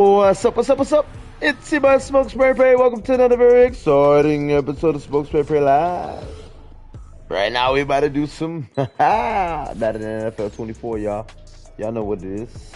What's up, what's up, what's up? It's your boy Smoke Spray Pray. Welcome to another very exciting episode of Smoke Spray Pray Live. Right now, we about to do some Madden NFL 24, y'all. Y'all know what it is.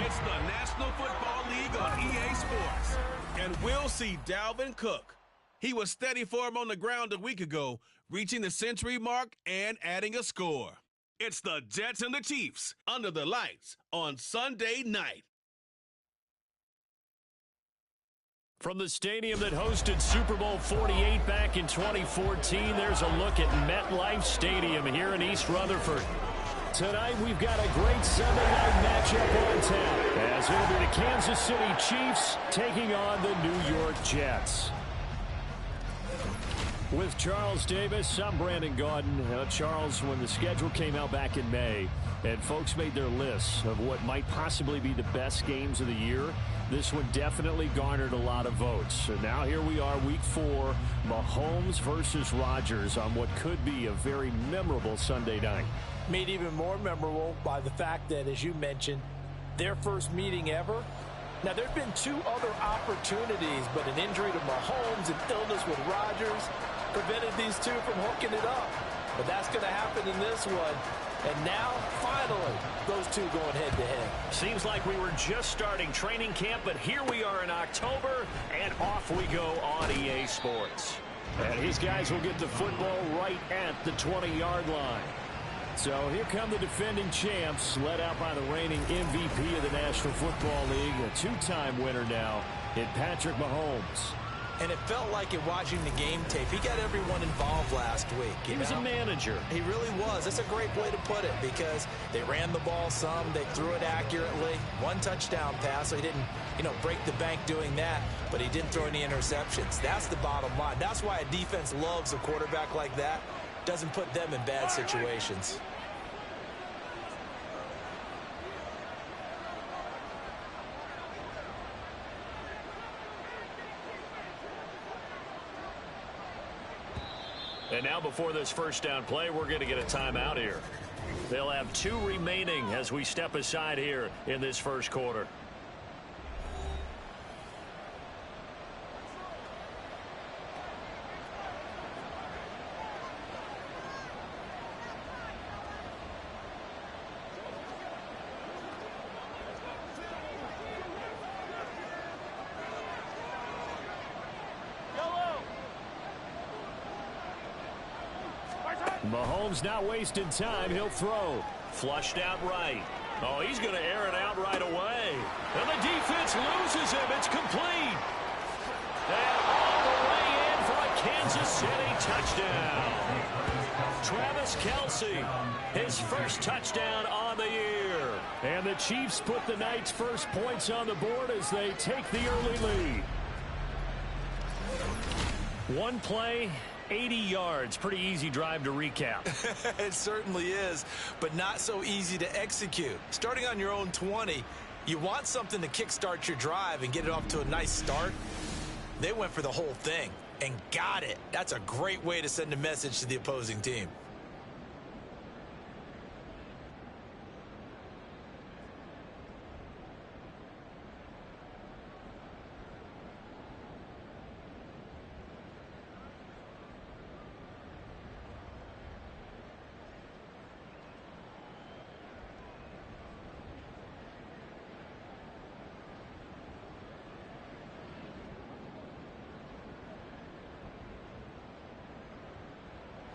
It's the National Football League on EA Sports. And we'll see Dalvin Cook. He was steady for him on the ground a week ago, reaching the century mark and adding a score. It's the Jets and the Chiefs under the lights on Sunday night. From the stadium that hosted Super Bowl 48 back in 2014, there's a look at MetLife Stadium here in East Rutherford. Tonight, we've got a great Sunday night matchup on tap as it'll be the Kansas City Chiefs taking on the New York Jets. With Charles Davis, I'm Brandon Gaudin. Charles, when the schedule came out back in May and folks made their lists of what might possibly be the best games of the year, this one definitely garnered a lot of votes. So now here we are, week 4, Mahomes versus Rodgers on what could be a very memorable Sunday night. Made even more memorable by the fact that, as you mentioned, their first meeting ever. Now, there have been 2 other opportunities, but an injury to Mahomes and illness with Rodgers prevented these 2 from hooking it up. But that's going to happen in this one. And now, finally, those 2 going head-to-head. Seems like we were just starting training camp, but here we are in October, and off we go on EA Sports. And these guys will get the football right at the 20-yard line. So here come the defending champs, led out by the reigning MVP of the National Football League, a 2-time winner now in Patrick Mahomes. And it felt like it watching the game tape. He got everyone involved last week. He was a manager. He really was. That's a great way to put it because they ran the ball some. They threw it accurately. 1 touchdown pass, so he didn't, break the bank doing that, but he didn't throw any interceptions. That's the bottom line. That's why a defense loves a quarterback like that. Doesn't put them in bad situations. And now before this first down play, we're going to get a timeout here. They'll have 2 remaining as we step aside here in this first quarter. Mahomes not wasting time. He'll throw. Flushed out right. Oh, he's going to air it out right away. And the defense loses him. It's complete. And all the way in for a Kansas City touchdown. Travis Kelce, his first touchdown on the year. And the Chiefs put the night's first points on the board as they take the early lead. 1 play, 80 yards. Pretty easy drive to recap. It certainly is, but not so easy to execute. Starting on your own 20, you want something to kickstart your drive and get it off to a nice start. They went for the whole thing and got it. That's a great way to send a message to the opposing team.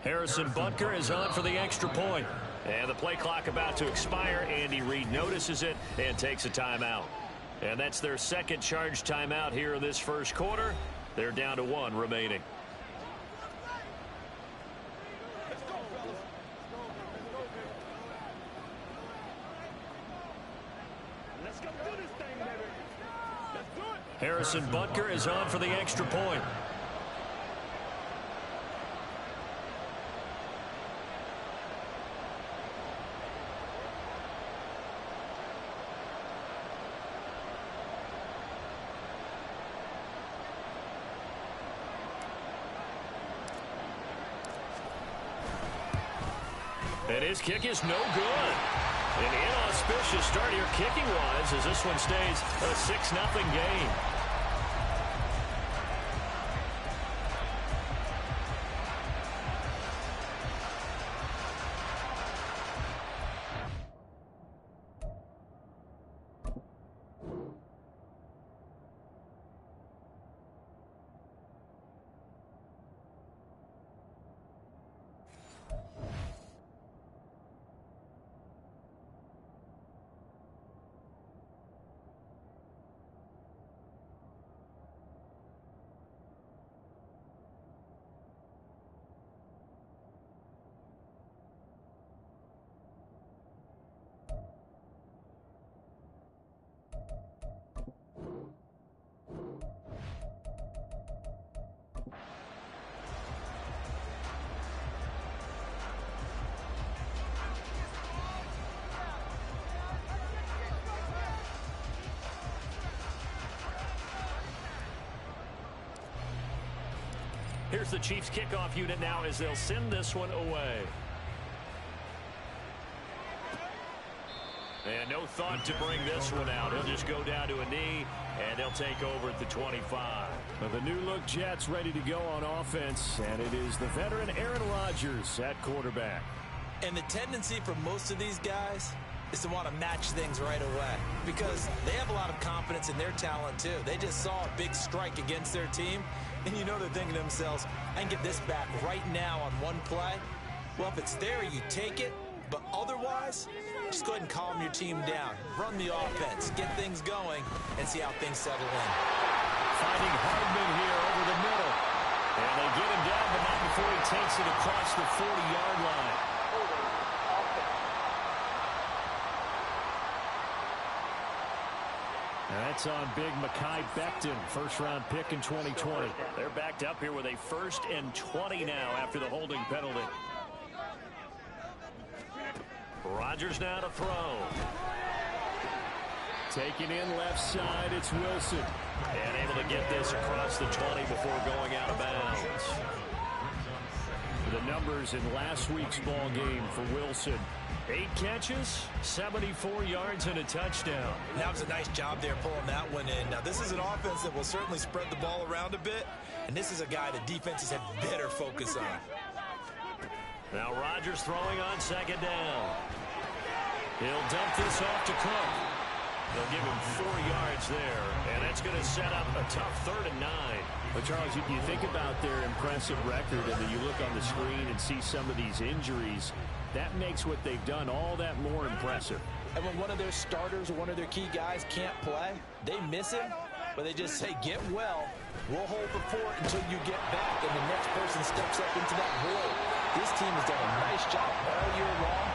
Harrison Butker is on for the extra point. And the play clock about to expire. Andy Reid notices it and takes a timeout. And that's their second charge timeout here in this first quarter. They're down to 1 remaining. Harrison Butker is on for the extra point. And his kick is no good. An inauspicious start here kicking-wise as this one stays a 6-0 game. Here's the Chiefs kickoff unit now as they'll send this one away. And no thought to bring this one out. He'll just go down to a knee, and they'll take over at the 25. Well, the new-look Jets ready to go on offense, and it is the veteran Aaron Rodgers at quarterback. And the tendency for most of these guys is to want to match things right away because they have a lot of confidence in their talent, too. They just saw a big strike against their team, and you know they're thinking to themselves, I can get this back right now on one play. Well, if it's there, you take it. But otherwise, just go ahead and calm your team down. Run the offense, get things going, and see how things settle in. Finding Hardman here over the middle. And they get him down, but not before he takes it across the 40-yard line. And that's on big Mekhi Becton, first-round pick in 2020. They're backed up here with a 1st and 20 now after the holding penalty. Rodgers now to throw. Taking in left side, it's Wilson. And able to get this across the 20 before going out of bounds. The numbers in last week's ball game for Wilson. 8 catches, 74 yards, and a touchdown. That was a nice job there pulling that one in. Now, this is an offense that will certainly spread the ball around a bit, and this is a guy the defenses have better focus on. Now Rodgers throwing on 2nd down. He'll dump this off to Cook. They'll give him 4 yards there, and that's going to set up a tough 3rd and 9. But, Charles, you think about their impressive record, and then you look on the screen and see some of these injuries. That makes what they've done all that more impressive. And when one of their starters or one of their key guys can't play, they miss him, but they just say, get well. We'll hold the fort until you get back, and the next person steps up into that void. This team has done a nice job all year long.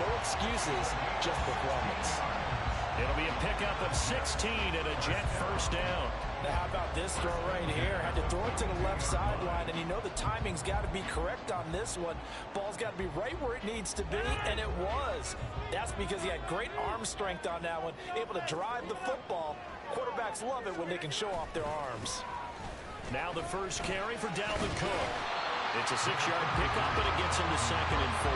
No excuses, just performance. It'll be a pickup of 16 and a Jet 1st down. Now, how about this throw right here? Had to throw it to the left sideline, and you know the timing's got to be correct on this one. Ball's got to be right where it needs to be, and it was. That's because he had great arm strength on that one, able to drive the football. Quarterbacks love it when they can show off their arms. Now the first carry for Dalvin Cook. It's a 6-yard pickup, but it gets him to 2nd and 4.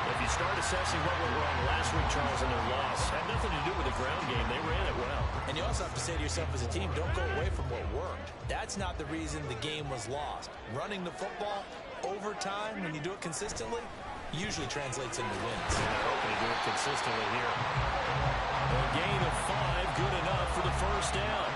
If you start assessing what went wrong last week, Charles, in their loss, had nothing to do with the ground game. They ran it well. And you also have to say to yourself as a team, don't go away from what worked. That's not the reason the game was lost. Running the football over time, when you do it consistently, usually translates into wins. And they're hoping to do it consistently here. A gain of 5, good enough for the 1st down.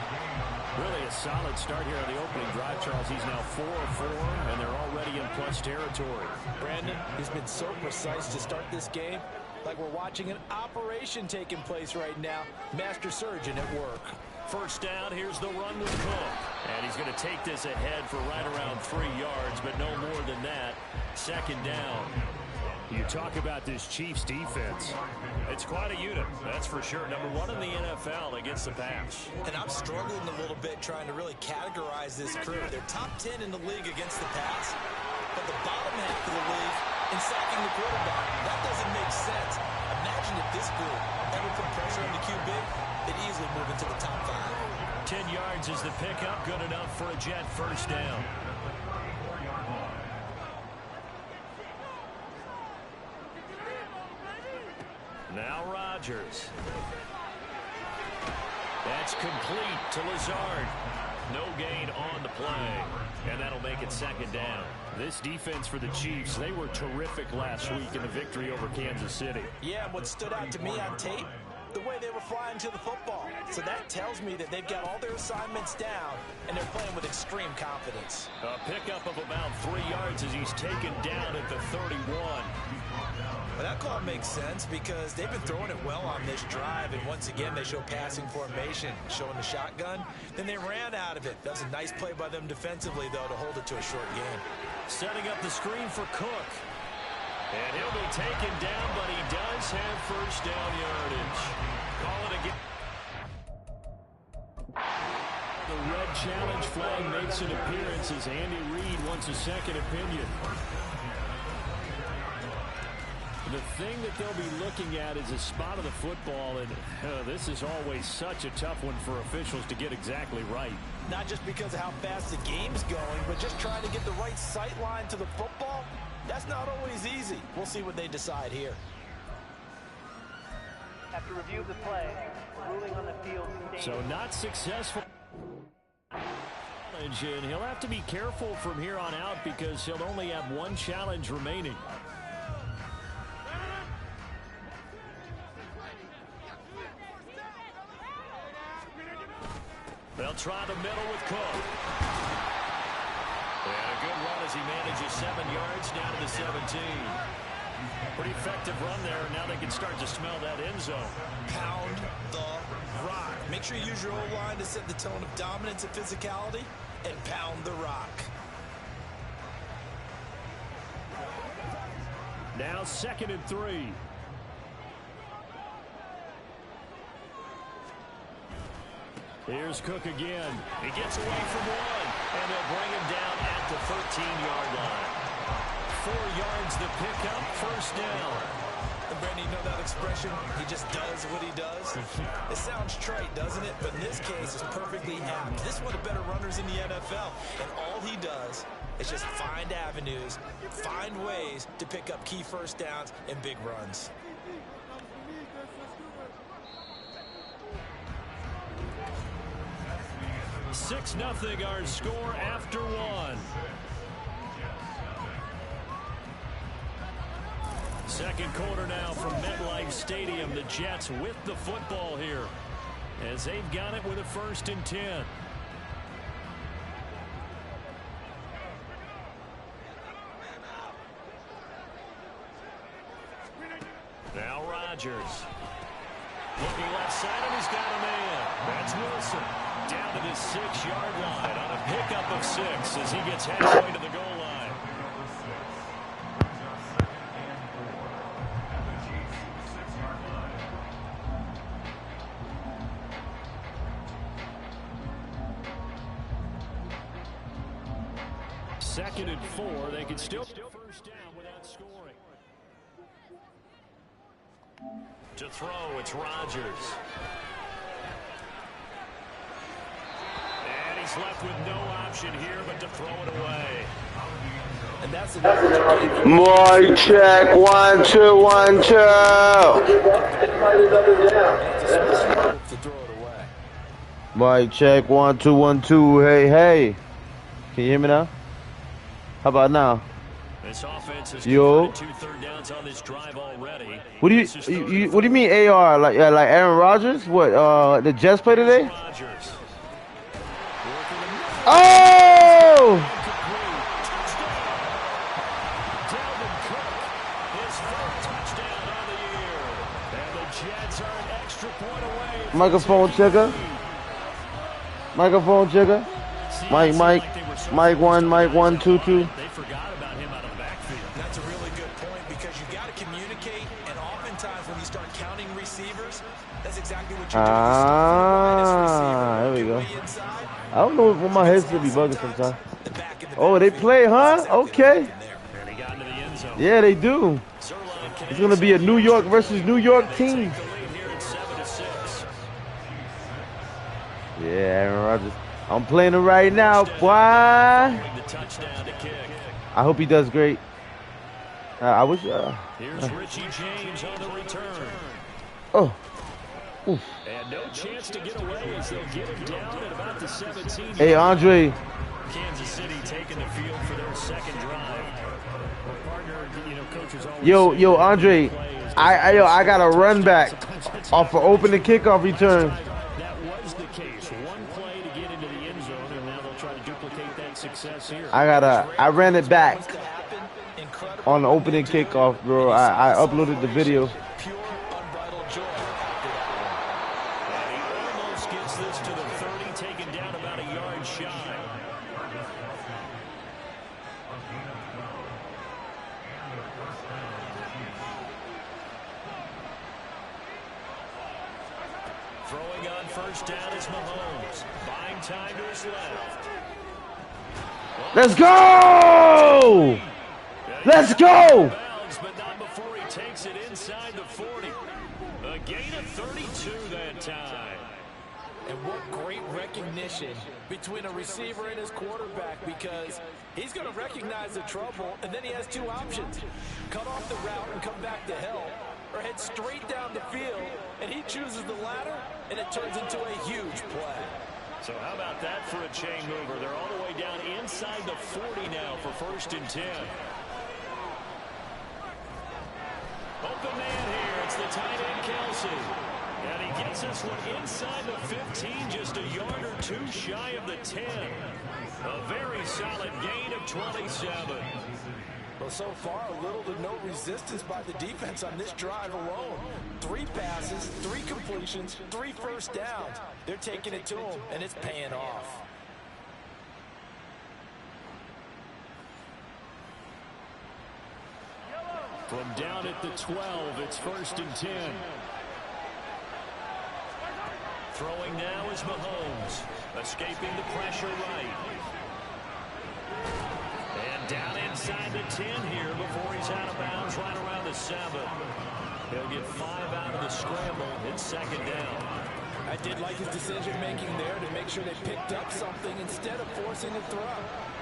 Really a solid start here on the opening drive, Charles. He's now 4 of 4, and they're already in plus territory. Brandon, he's been so precise to start this game, like we're watching an operation taking place right now. Master surgeon at work. 1st down, here's the run with Cook. And he's going to take this ahead for right around 3 yards, but no more than that. 2nd down. You talk about this Chiefs defense. It's quite a unit, that's for sure. Number 1 in the NFL against the pass. And I'm struggling a little bit trying to really categorize this crew. They're top 10 in the league against the pass, but the bottom half of the league in sacking the quarterback. That doesn't make sense. Imagine if this group ever put pressure on the QB, they'd easily move into the top 5. 10 yards is the pickup, good enough for a Jet 1st down. Now Rodgers. That's complete to Lazard. No gain on the play. And that'll make it 2nd down. This defense for the Chiefs, they were terrific last week in the victory over Kansas City. Yeah, and what stood out to me on tape, the way they were flying to the football. So that tells me that they've got all their assignments down, and they're playing with extreme confidence. A pickup of about 3 yards as he's taken down at the 31. Well, that call makes sense because they've been throwing it well on this drive, and once again they show passing formation, showing the shotgun. Then they ran out of it. That was a nice play by them defensively, though, to hold it to a short game. Setting up the screen for Cook. And he'll be taken down, but he does have 1st down yardage. Call it again. The red challenge flag makes an appearance as Andy Reid wants a second opinion. The thing that they'll be looking at is a spot of the football, and this is always such a tough one for officials to get exactly right. Not just because of how fast the game's going, but just trying to get the right sight line to the football. That's not always easy. We'll see what they decide here. After review of the play, ruling on the field. So not successful. And he'll have to be careful from here on out because he'll only have one challenge remaining. They'll try the middle with Cook. And a good run as he manages 7 yards down to the 17. Pretty effective run there. Now they can start to smell that end zone. Pound the rock. Make sure you use your O-line to set the tone of dominance and physicality, and pound the rock. Now 2nd and 3. Here's Cook again. He gets away from one, and they'll bring him down at the 13-yard line. 4 yards the pickup, first down. And Brandon, you know that expression? He just does what he does. It sounds trite, doesn't it? But in this case, it's perfectly apt. This is one of the better runners in the NFL. And all he does is just find avenues, find ways to pick up key first downs and big runs. Six 0 our score after one. Second quarter now from MetLife Stadium. The Jets with the football here as they've got it with a 1st and 10. Now Rodgers. Looking left side, and he's got a man. That's Wilson. Down to the 6-yard line on a pickup of 6 as he gets halfway to the goal line. Second and 4. They can still first down without scoring. To throw, it's Rodgers. And he's left with no option here but to throw it away. And that's Mic check, 1 2 1 2. to throw it away. Mic check, 1 2 1 2. Hey, hey. Can you hear me now? How about now? This offense has Yo. 2 third downs on this drive already. What do what do you mean AR? Like Aaron Rodgers? What the Jets play today? Rodgers. Oh! Dalvin Cook, his 3rd touchdown on the year. And the Jets are an extra point away. from Microphone checker. Microphone checker. Mike 1 2 2. They forgot about him out of the backfield. That's a really good point because you got to communicate, and oftentimes when you start counting receivers, that's exactly what you're doing. There we go. I don't know if my head still be bugging sometimes. Oh, they play, huh? Okay. And he got into the end zone. Yeah, they do. It's gonna be a New York versus New York team. The lead here at 7-6. Yeah, Aaron Rodgers. I'm playing it right now, boy. The touchdown to kick. I hope he does great. I wish. Here's Richie James on the return. Oh. And no chance to get away as they'll get him down at about the 17. Hey, Andre. Kansas City taking the field for their 2nd drive. Partner, coaches always Yo, Andre. I got a run back off an opening kickoff return. That was the case. One play to get into the end zone, and now they'll try to duplicate that success here. I ran it back on the opening kickoff, bro. I uploaded the video. Pure, unbridled joy. And he almost gets this to the 30, taken down about a yard shy. Throwing on first down is Mahomes. Buying time to his left. Let's go! Let's go! But not before he takes big time. And what great recognition between a receiver and his quarterback, because he's going to recognize the trouble, and then he has two options. Cut off the route and come back to help, or head straight down the field, and he chooses the latter, and it turns into a huge play. So how about that for a chain mover? They're all the way down inside the 40 now for 1st and 10. Open man here. It's the tight end, Kelsey. And he gets this one inside the 15, just a yard or two shy of the 10. A very solid gain of 27. Well, so far, little to no resistance by the defense on this drive alone. 3 passes, 3 completions, 3 first downs. They're taking it to him, and it's paying off. From down at the 12, it's 1st and 10. Throwing now is Mahomes, escaping the pressure right. And down inside the 10 here before he's out of bounds right around the 7. He'll get 5 out of the scramble. It's 2nd down. I did like his decision-making there to make sure they picked up something instead of forcing a throw.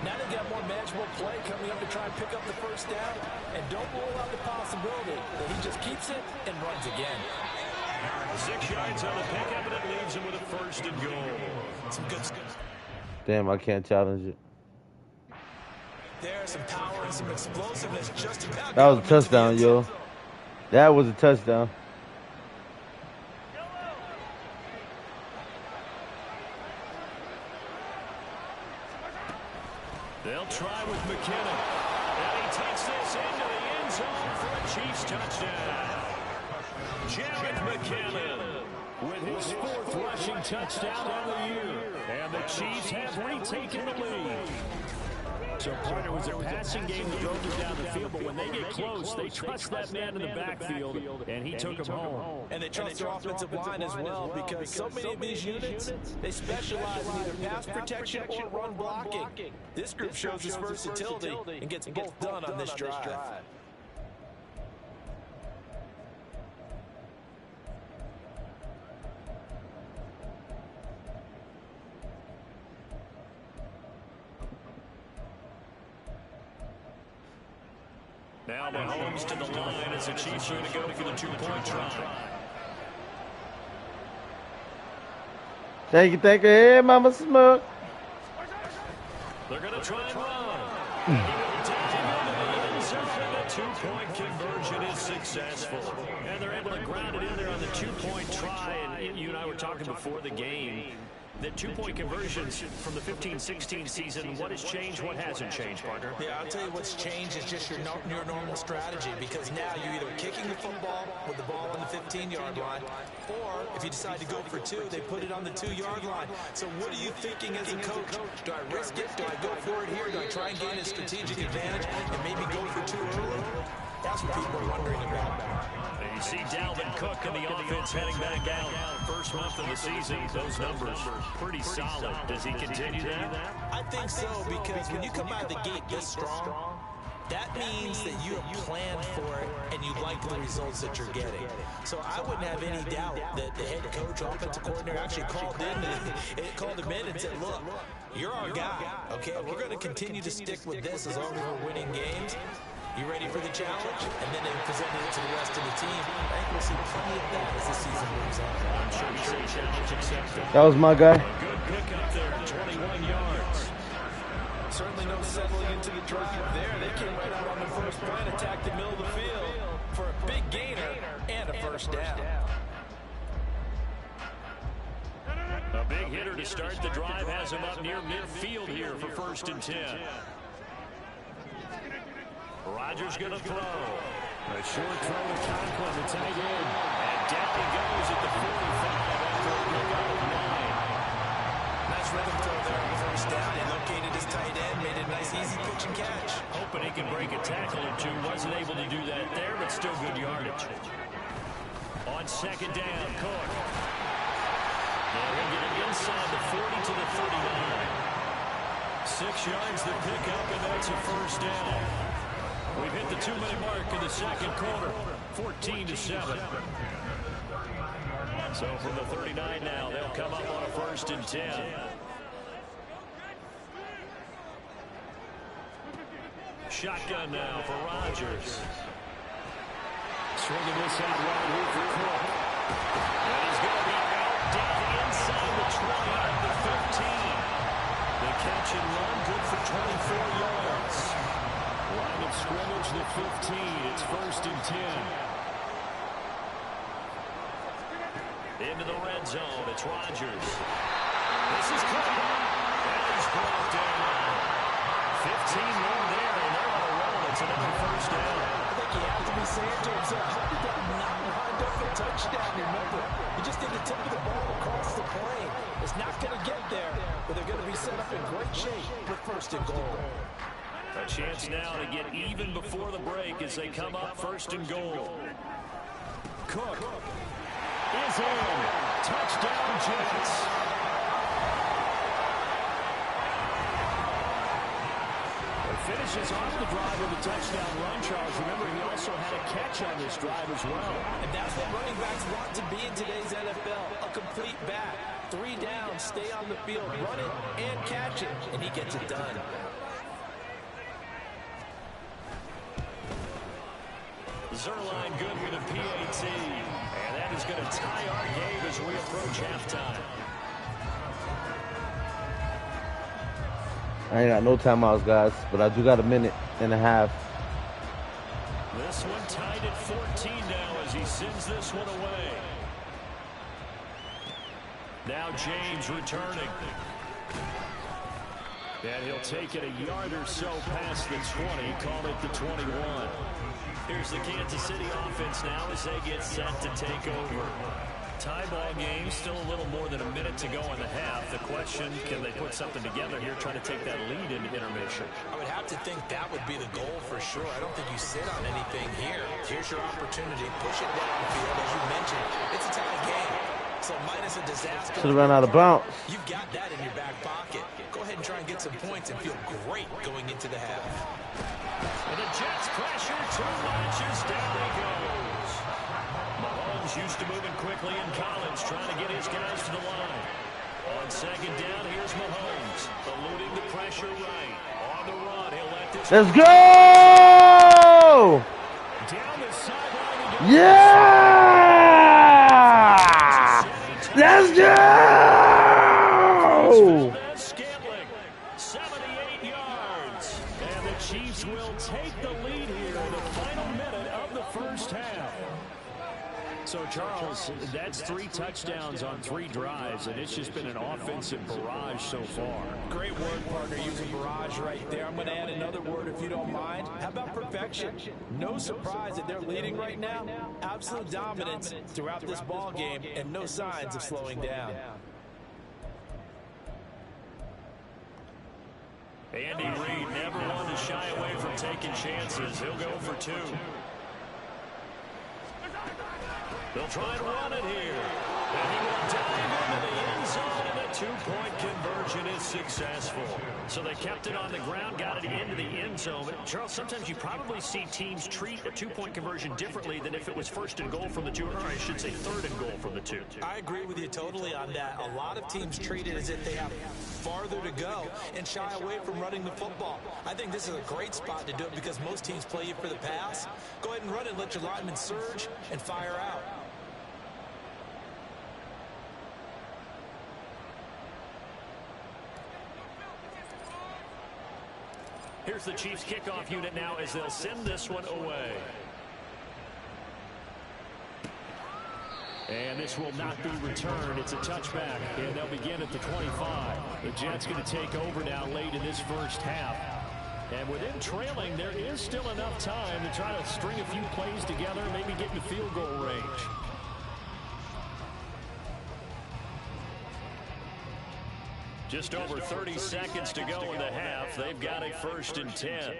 Now they got more manageable play coming up to try and pick up the first down. And don't rule out the possibility that he just keeps it and runs again. 6 yards on the pickup, and it leaves him with a 1st and goal. Some good stuff. Damn, I can't challenge it. There's some power and some explosiveness just about. That was a touchdown, yo. That was a touchdown. They'll try with McKinnon. And he takes this into the end zone for a Chiefs touchdown. Jared McKinnon with his 4th rushing touchdown on the year. And the Chiefs have retaken the lead. So, partner, was a passing game that drove them down the field, but when they get close, they trust that man in the backfield, and he took him home. And they trust their offensive line as well, because so many of these units, they specialize in either pass protection or run blocking. This group shows its versatility and gets both done on this drive. Now Mahomes to the line as the Chiefs are going to go for the 2-point try. Thank you. Hey, Mama Smoke. They're going to try and run. He will take him into the end zone, and the 2-point conversion is successful. And they're able to ground it in there on the 2-point try. And you and I were talking before the game. The 2-point conversions from the 15-16 season, what has changed, what hasn't changed, partner? Yeah, I'll tell you what's changed is just your normal strategy, because now you're either kicking the football with the ball on the 15-yard line, or if you decide to go for 2, they put it on the 2-yard line. So what are you thinking as a coach? Do I risk it? Do I go for it here? Do I try and gain a strategic advantage and maybe go for 2 early? That's what people are wondering about. And you see Dalvin Cook and the offense heading back out. First month of the season, those numbers pretty solid. Does he continue that? I think so, because when you come out of the gate this strong, that means that you have planned for it and you like the results that you're getting. So I wouldn't have any doubt that the head coach, offensive coordinator actually called him in and said, look, you're our guy, okay? We're going to continue to stick with this as long as we're winning games. You ready for the challenge? And then they presented it to the rest of the team. I think we'll see plenty of that as the season moves on. I'm sure you say challenge accepted. That was my guy. Good pickup there, 21 yards. Certainly no settling into the drive there. They came right out on the first play and attacked the middle of the field for a big gainer and a first down. A big hitter to start the drive has him up near midfield here for 1st and 10. Rodgers going to throw. A short throw to Conklin, the tight end. And down he goes at the 45 after a pick out of 9. Nice rhythm throw there on the first down. He located his tight end, made a nice easy pitch and catch. Hoping he can break a tackle or two. Wasn't able to do that there, but still good yardage. On 2nd down, Cook. And he'll get it inside the 40 to the 39. 6 yards the pickup, and that's a first down. We've hit the 2-minute mark in the second quarter, 14-7. So from the 39 now, they'll come up on a 1st and 10. Shotgun now for Rodgers. Swinging this out right here for Cook. And he's going to be out down inside the 20 at the 15. The catch and run good for 24 yards. Line of scrimmage, the 15. It's 1st and 10. Into the red zone. It's Rodgers. This is Cook. And he's brought down. 15 more there, and they're on a roll. It's another 1st down. I think you have to be saying to himself, how did that not wind up a touchdown? Remember, you just need to tip the ball across the plane. It's not going to get there, but they're going to be set up in great shape for 1st and goal. A chance now to get even before the break as they come up 1st and goal. Cook is in. Touchdown, Jets. Finishes off the drive with a touchdown run, Charles. Remember, he also had a catch on this drive as well. And that's what running backs want to be in today's NFL, a complete back. 3 down, stay on the field, run it and catch it, and he gets it done. Zerline good with a PAT. And that is going to tie our game as we approach halftime. I ain't got no timeouts, guys, but I do got a minute and a half. This one tied at 14 now as he sends this one away. Now James returning. And he'll take it a yard or so past the 20, call it the 21. Here's the Kansas City offense now as they get set to take over. Tie ball game, still a little more than a minute to go in the half. The question, can they put something together here, trying to take that lead into intermission? I would have to think that would be the goal for sure. I don't think you sit on anything here. Here's your opportunity. Push it downfield. As you mentioned, it's a tie game. So minus a disaster. Should have run out of bounds. You've got that in your back pocket. Go ahead and try and get some points and feel great going into the half. And the Jets pressure, 2 matches, down he goes. Mahomes used to moving quickly in college, trying to get his guys to the line. On 2nd down, here's Mahomes, eluding the pressure right. On the run, he'll let this... Let's go! Down the sideline. Yeah! Let's go! Scantling, 78 yards. And the Chiefs will take the lead here in the final minute of the 1st half. So, Charles, that's 3 touchdowns on 3 drives, and it's just been an offensive barrage so far. Great word, partner, using barrage right there. I'm going to add another word if you don't mind. How about perfection? No surprise that they're leading right now. Absolute dominance throughout this ball game, and no signs of slowing down. Andy Reid never one to shy away from taking chances. He'll go for 2. They'll try and run it here. And he will dive into the end zone, and the 2-point conversion is successful. So they kept it on the ground, got it into the end zone. But Charles, sometimes you probably see teams treat a 2-point conversion differently than if it was 1st and goal from the 2, or I should say 3rd and goal from the 2. I agree with you totally on that. A lot of teams treat it as if they have farther to go and shy away from running the football. I think this is a great spot to do it because most teams play you for the pass. Go ahead and run it, let your linemen surge and fire out. Here's the Chiefs kickoff unit now as they'll send this one away. And this will not be returned. It's a touchback, and they'll begin at the 25. The Jets going to take over now late in this 1st half. And within trailing, there is still enough time to try to string a few plays together, maybe get in field goal range. Just over 30 seconds to go in the half. They've got a 1st and 10.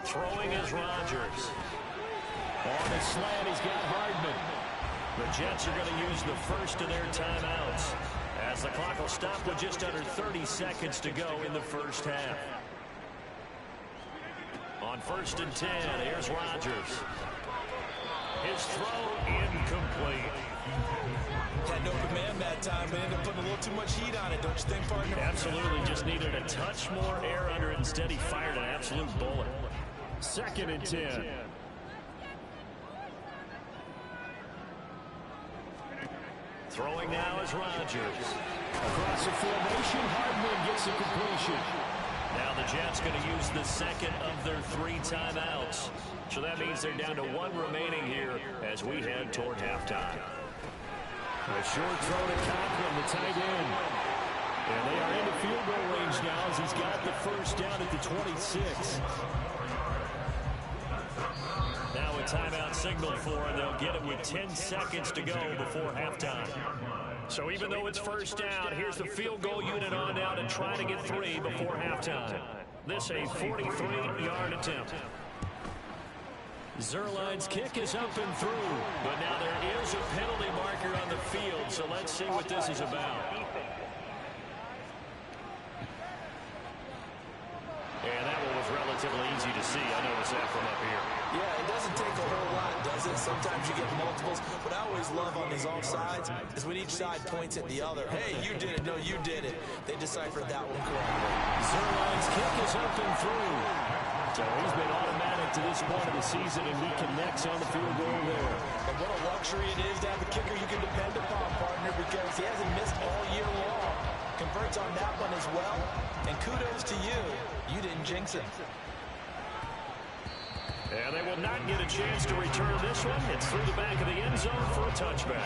Throwing is Rodgers. On the slant, he's got Hardman. The Jets are going to use the first of their timeouts as the clock will stop with just under 30 seconds to go in the 1st half. On 1st and 10, here's Rodgers. His throw incomplete. Had no command that time, but ended up putting a little too much heat on it, don't you think, partner? Absolutely, just needed a touch more air under it. Instead, he fired an absolute bullet. 2nd and 10. Throwing now is Rodgers. Across the formation, Hardman gets the completion. Now the Jets going to use the second of their 3 timeouts. So that means they're down to 1 remaining here as we head toward halftime. A short throw to Conklin, the tight end. And they are into field goal range now as he's got the first down at the 26. Now a timeout signaled for, and they'll get it with 10 seconds to go before halftime. So even though it's first down, here's the field goal unit on down and try to get 3 before halftime. This a 43-yard attempt. Zerline's kick is up and through, but now there is a penalty marker on the field, so let's see what this is about. And that one was relatively easy to see. I noticed that from up here. Yeah, it doesn't take a whole lot, does it? Sometimes you get multiples. What I always love on these offsides is when each side points at the other. Hey, you did it. No, you did it. They deciphered that one correctly. Zerline's kick is up and through. So he's been automatic to this point of the season, and he connects on the field goal there. And what a luxury it is to have a kicker you can depend upon, partner, because he hasn't missed all year long. Converts on that one as well. And kudos to you. You didn't jinx him. And they will not get a chance to return this one. It's through the back of the end zone for a touchback.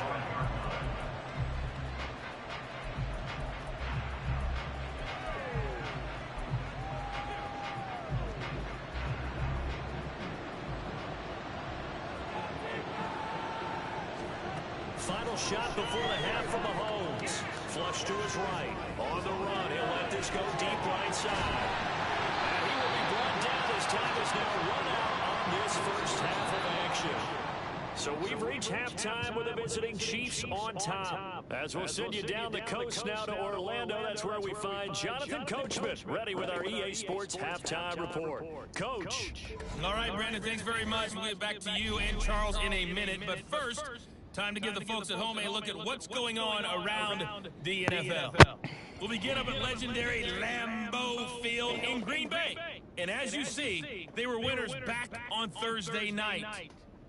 Final shot before the half from Mahomes. Flush to his right. On the run, he'll let this go deep right side. And he will be brought down as time is now run out on this first half of action. So we've reached halftime with the visiting Chiefs on top. As we'll send you down the coast now to Orlando, that's where we find Jonathan Coachman, ready with our EA Sports halftime report. Coach. All right, Brandon, thanks very much. We'll get back to you and Charles in a minute. But first, time to give the folks at home a look at what's going on around the NFL. We'll begin up at legendary Lambeau Field in Green Bay. And as you see, they were winners back on Thursday night.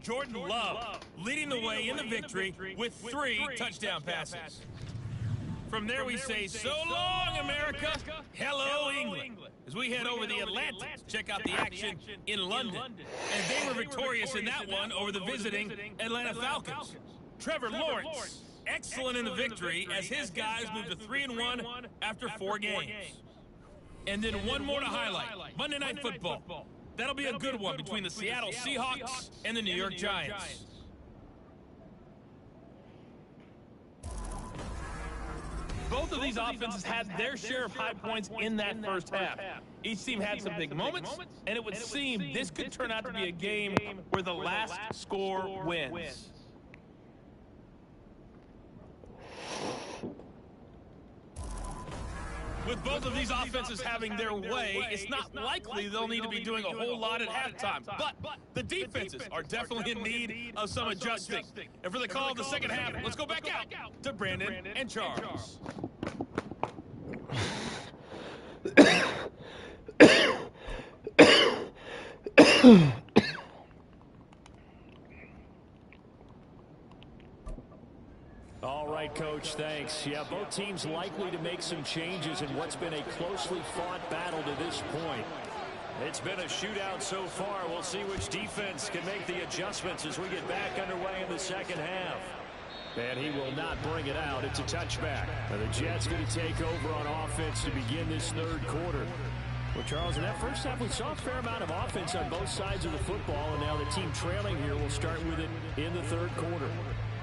Jordan Love leading the way in the victory with 3 touchdown passes. From there we say, so long, America. Hello, England. As we head over the Atlantic to check out the action in London. And they were victorious in that one over the visiting Atlanta Falcons. Trevor Lawrence, excellent in the victory as his guys moved to 3-1 after 4 games. And then one more to highlight, Monday Night Football. That'll be a good one between the Seattle Seahawks and the New York Giants. Both of these offenses had their share of high points in that first half. Each team had some big moments, and it would seem this could turn out to be a game where the last score wins. With both of these offenses having their way, it's not likely they'll need to be doing a whole lot at halftime. But the defenses are definitely in need of some adjusting. And for the call of the second half, let's go back out to Brandon and Charles. All right, Coach, thanks. Yeah, both teams likely to make some changes in what's been a closely fought battle to this point. It's been a shootout so far. We'll see which defense can make the adjustments as we get back underway in the second half. And he will not bring it out. It's a touchback. And the Jets going to take over on offense to begin this third quarter. Well, Charles, in that first half, we saw a fair amount of offense on both sides of the football, and now the team trailing here will start with it in the third quarter.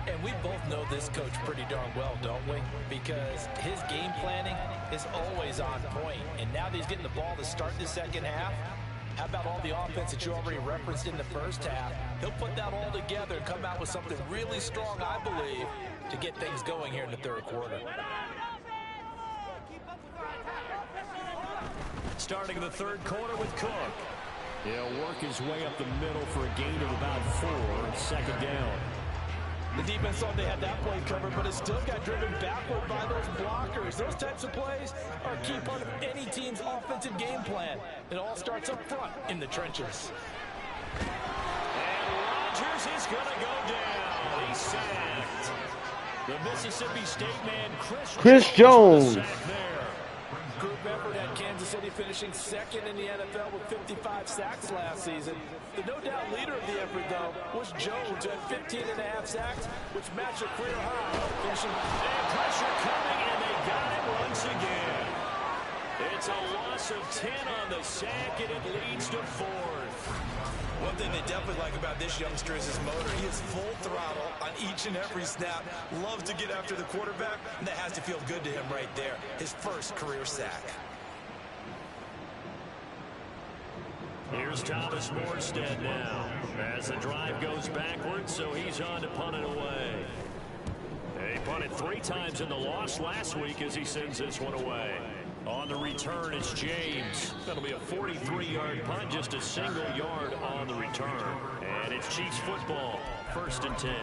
And we both know this coach pretty darn well, don't we? Because his game planning is always on point. And now that he's getting the ball to start the second half, how about all the offense that you already referenced in the first half? He'll put that all together and come out with something really strong, I believe, to get things going here in the third quarter. Starting the third quarter with Cook. He'll work his way up the middle for a gain of about 4. Second down. The defense thought they had that play covered, but it still got driven backward by those blockers. Those types of plays are a key part of any team's offensive game plan. It all starts up front in the trenches. And Rodgers is going to go down. He's sacked. The Mississippi State man, Chris Jones. Group effort had Kansas City finishing second in the NFL with 55 sacks last season. The no doubt leader of the effort, though, was Jones, who had 15.5 sacks, which matched a career high. Finishing and pressure coming, and they got him once again. It's a loss of 10 on the sack, and it leads to 4th. One thing they definitely like about this youngster is his motor. He is full throttle on each and every snap. Loves to get after the quarterback, and that has to feel good to him right there. His first career sack. Here's Thomas Morstead now as the drive goes backwards, so he's on to punt it away. He punted 3 times in the loss last week as he sends this one away. On the return, it's James. That'll be a 43-yard punt, just a single yard on the return. And it's Chiefs football, 1st and 10.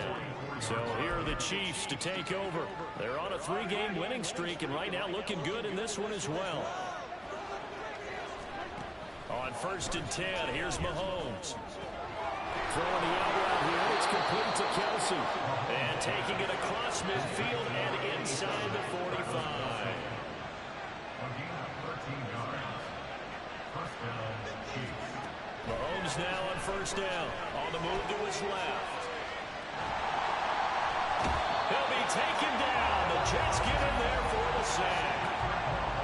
So here are the Chiefs to take over. They're on a 3-game winning streak, and right now looking good in this one as well. On 1st and 10, here's Mahomes. Throwing the out route here, it's complete to Kelsey. And taking it across midfield and inside the 45. Mahomes now on 1st down. On the move to his left. He'll be taken down. The Jets get him there for the sack.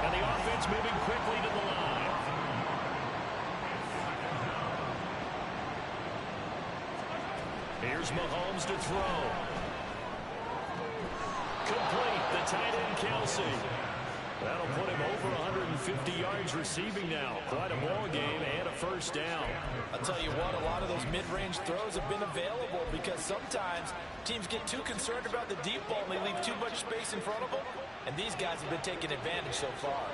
And the offense moving quickly to the line. Here's Mahomes to throw. Complete. The tight end, Kelsey. That'll put him over 150 yards receiving now. Quite a ball game and a 1st down. I'll tell you what, a lot of those mid-range throws have been available because sometimes teams get too concerned about the deep ball and they leave too much space in front of them. And these guys have been taking advantage so far.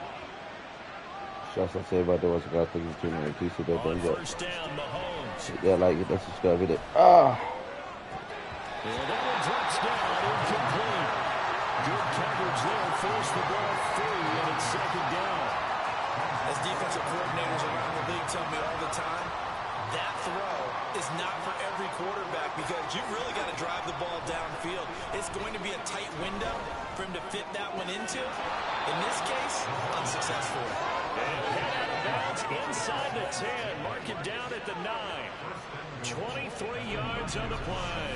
Shots I say about that was I think it's too many pieces of that On thing. 1st down, Mahomes. Yeah, like it. That's subscribe it. Ah. And that one drops down, incomplete. Good coverage there, forced the ball free, and it's 2nd down. As defensive coordinators around the league tell me all the time, that throw is not for every quarterback because you've really got to drive the ball downfield. It's going to be a tight window for him to fit that one into. In this case, unsuccessful. And head out of bounds inside the 10. Mark him down at the 9. 23 yards on the play.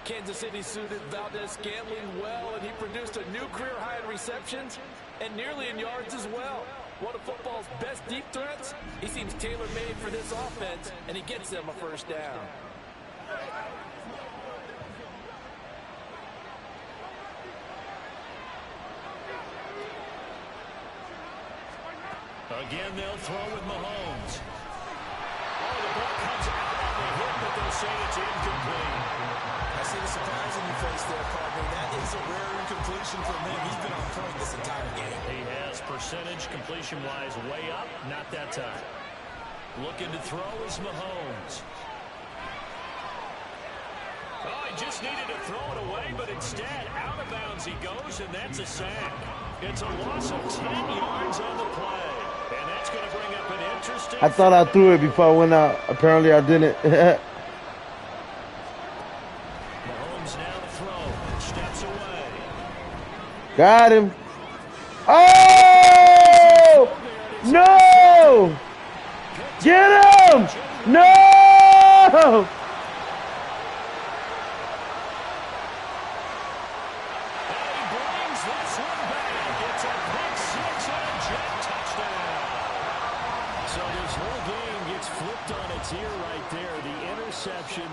Kansas City suited Valdez-Scantling well, and he produced a new career high in receptions and nearly in yards as well. One of football's best deep threats. He seems tailor-made for this offense, and he gets them a 1st down. Again, they'll throw with Mahomes. Oh, the ball comes out on the hit, but they'll say it's incomplete. I see the surprise in your face there, partner. That is a rare incompletion from him. He's been on point this entire game. He has percentage completion-wise way up, not that time. Looking to throw is Mahomes. Oh, he just needed to throw it away, but instead, out of bounds he goes, and that's a sack. It's a loss of 10 yards on the play. And that's going to bring up an interesting... I thought I threw it before I went out. Apparently I didn't. Mahomes now to throw. Steps away. Got him. Oh! No! Get him! No!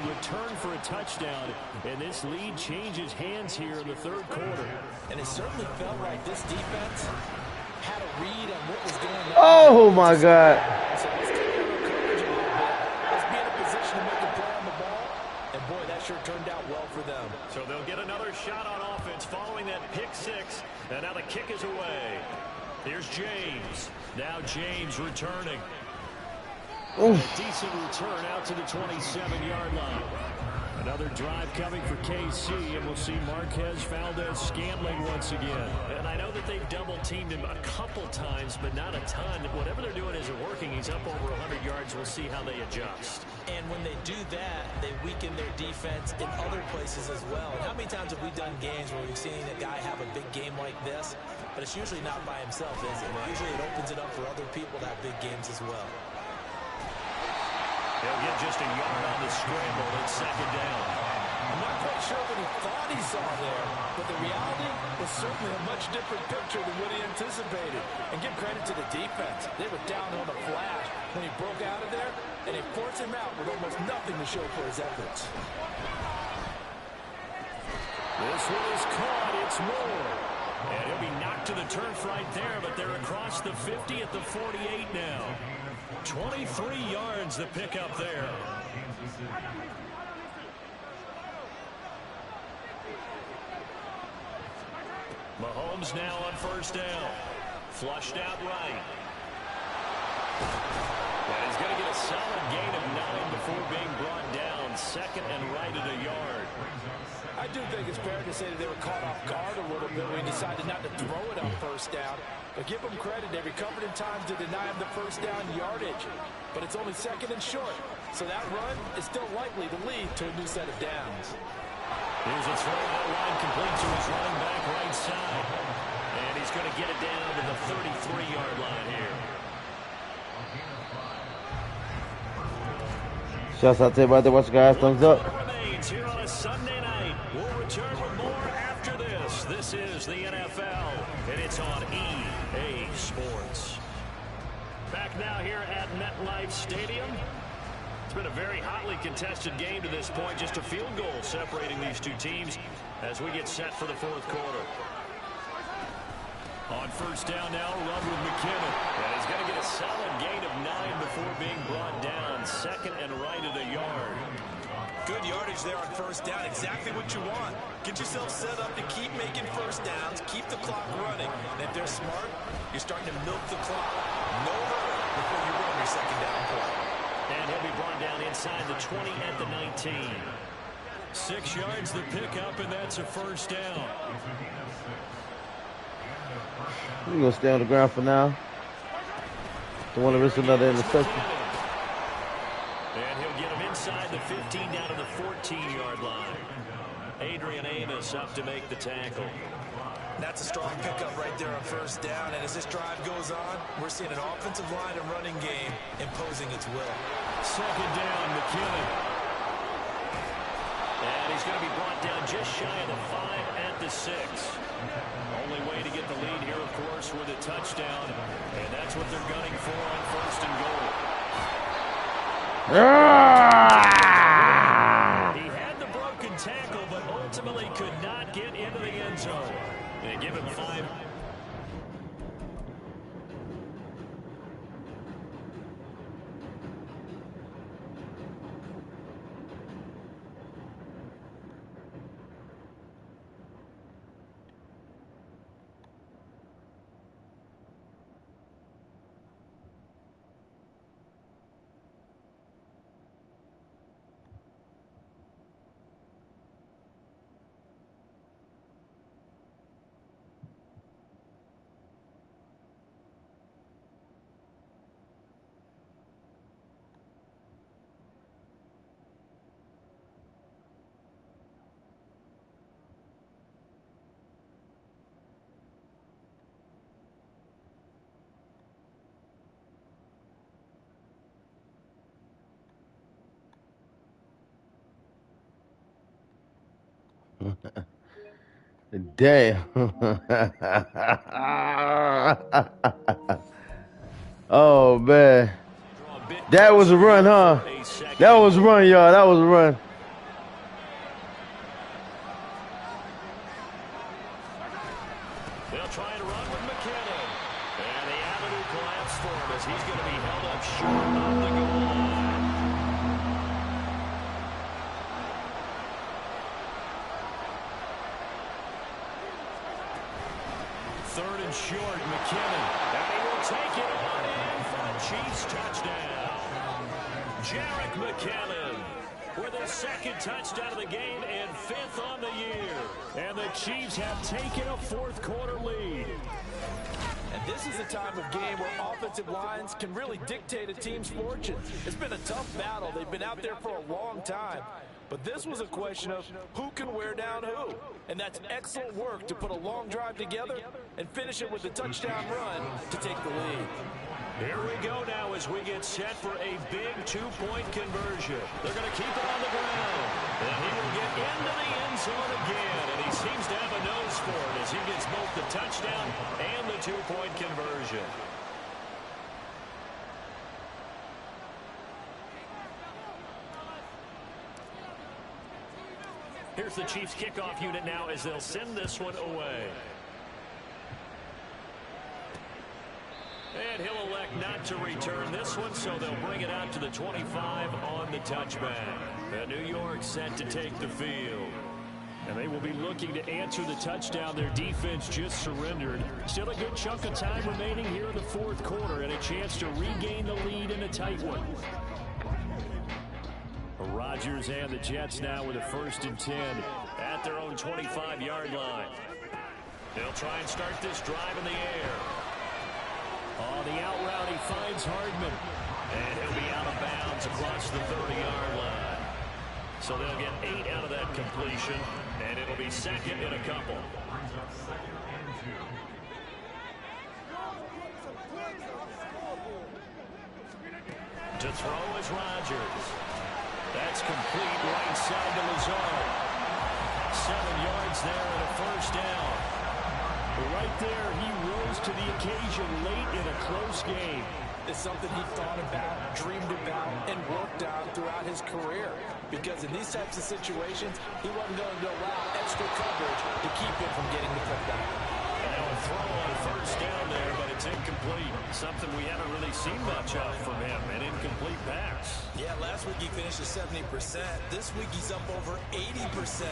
Return for a touchdown, and this lead changes hands here in the 3rd quarter. And it certainly felt like this defense had a read on what was going on. Oh my God. So let's take a little coverage a little bit. Let's be in a position to make a play on the ball. And boy, that sure turned out well for them. So they'll get another shot on offense following that pick 6. And now the kick is away. Here's James. Now James returning. And a decent return out to the 27-yard line. Another drive coming for KC, and we'll see Marquez Valdez-Scantling once again. And I know that they've double-teamed him a couple times, but not a ton. Whatever they're doing isn't working. He's up over 100 yards. We'll see how they adjust. And when they do that, they weaken their defense in other places as well. And how many times have we done games where we've seen a guy have a big game like this, but it's usually not by himself, is it? Usually it opens it up for other people to have big games as well. They'll get just a yard on the scramble. It's second down. I'm not quite sure what he thought he saw there, but the reality was certainly a much different picture than what he anticipated. And give credit to the defense. They were down on the flash when he broke out of there, and they forced him out with almost nothing to show for his efforts. This one is caught. It's Moore. And he'll be knocked to the turf right there, but they're across the 50 at the 48 now. 23 yards the pickup there. Mahomes now on first down. Flushed out right. And he's going to get a solid gain of 9 before being brought down. Second and right at a yard. I do think it's fair to say that they were caught off guard a little bit when he decided not to throw it on first down. But give them credit, they recovered in time to deny him the first down yardage. But it's only second and short, so that run is still likely to lead to a new set of downs. Here's a throw that line complete to his running back right side. And he's going to get it down to the 33-yard line here. Shouts out to everybody that watch, guys. Thumbs up. Remains here on a Sunday night. We'll return with more after this. This is the NFL, and it's on EA Sports. Back now here at MetLife Stadium. It's been a very hotly contested game to this point. Just a field goal separating these two teams as we get set for the fourth quarter. On first down now, run with McKinnon. And he's going to get a solid gain of 9 before being brought down. Second and right at a yard. Good yardage there on first down. Exactly what you want. Get yourself set up to keep making first downs, keep the clock running. And if they're smart, you're starting to milk the clock. No hurry before you run your second down play. And he'll be brought down inside the 20 at the 19. 6 yards the pickup, and that's a first down. We're going to stay on the ground for now. Don't want to risk another interception. And he'll get him inside the 15 down to the 14-yard line. Adrian Amos up to make the tackle. That's a strong pickup right there on first down. And as this drive goes on, we're seeing an offensive line and running game imposing its will. Second down, McKinnon. And he's going to be brought down just shy of the 5 at the 6. Only way to get the lead here, of course, with a touchdown. And that's what they're gunning for on first and goal. He had the broken tackle, but ultimately could not get into the end zone. And give him 5. Damn. Oh, man. That was a run, huh? That was a run, y'all. That was a run. They'll try to run with McKinnon. And the avenue collapsed for him as he's going to be held up short of the goal line. Third and short, McKinnon. And he will take it on in for the Chiefs touchdown. Jarek McKinnon with his second touchdown of the game and 5th on the year. And the Chiefs have taken a fourth-quarter lead. And this is a time of game where offensive lines can really dictate a team's fortunes. It's been a tough battle. They've been out there for a long time. But this was a question of who can wear down who. And that's excellent work to put a long drive together and finish it with a touchdown run to take the lead. Here we go now as we get set for a big 2-point conversion. They're going to keep it on the ground. And he will get into the end zone again. And he seems to have a nose for it as he gets both the touchdown and the 2-point conversion. Here's the Chiefs kickoff unit now as they'll send this one away. And he'll elect not to return this one, so they'll bring it out to the 25 on the touchback. And New York set to take the field. And they will be looking to answer the touchdown their defense just surrendered. Still a good chunk of time remaining here in the fourth quarter and a chance to regain the lead in a tight one. Rodgers and the Jets now with a 1st and 10 at their own 25-yard line. They'll try and start this drive in the air. On the out route, he finds Hardman. And he'll be out of bounds across the 30-yard line. So they'll get 8 out of that completion, and it'll be 2nd and a couple. To throw is Rodgers. That's complete right side to Lazard. 7 yards there and a 1st down. Right there, he rose to the occasion late in a close game. It's something he thought about, dreamed about, and worked on throughout his career. Because in these types of situations, he wasn't going to allow extra coverage to keep him from getting the football. Now a throw on 1st down there, but it's incomplete. Something we haven't really seen much of from him, an incomplete pass. Yeah, last week he finished at 70%. This week he's up over 80%.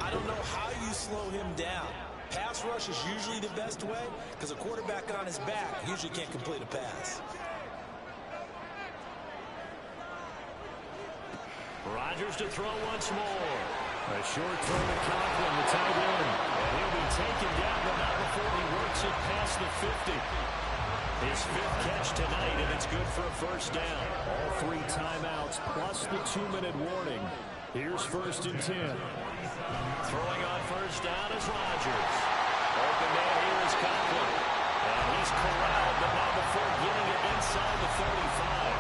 I don't know how you slow him down. Pass rush is usually the best way because a quarterback on his back usually can't complete a pass. Rodgers to throw once more. A short throw to Conklin, the tight end. And he'll be taken down, but not before he works it past the 50. His 5th catch tonight, and it's good for a 1st down. All 3 timeouts plus the 2-minute warning. Here's 1st and 10. Throwing on 1st down is Rodgers. Open man here is Conklin. And he's corralled, but not before getting it inside the 35.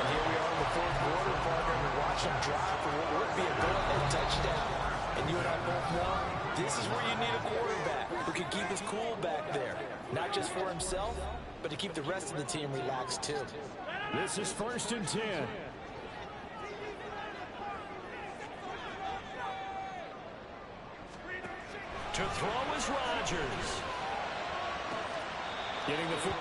And here we are in the fourth quarter, partner, and watch him drive for what would be a go-ahead touchdown. And you and I both know this is where you need a quarterback who can keep his cool back there. Not just for himself, but to keep the rest of the team relaxed too. This is 1st and 10. To throw is Rodgers. Getting the foot.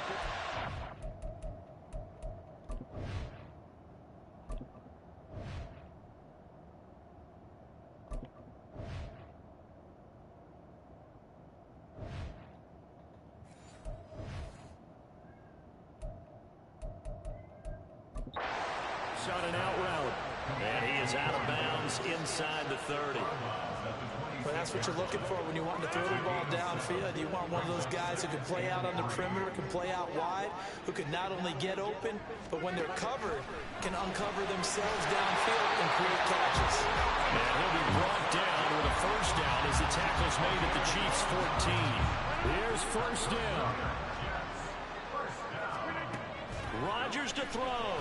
Shot an out route. And he is out of bounds inside the 30. Well, that's what you're looking for when you want to throw the ball downfield. You want one of those guys who can play out on the perimeter, can play out wide, who can not only get open, but when they're covered, can uncover themselves downfield and create catches. And he'll be brought down with a 1st down as the tackle's made at the Chiefs' 14. Here's 1st down. Rodgers to throw.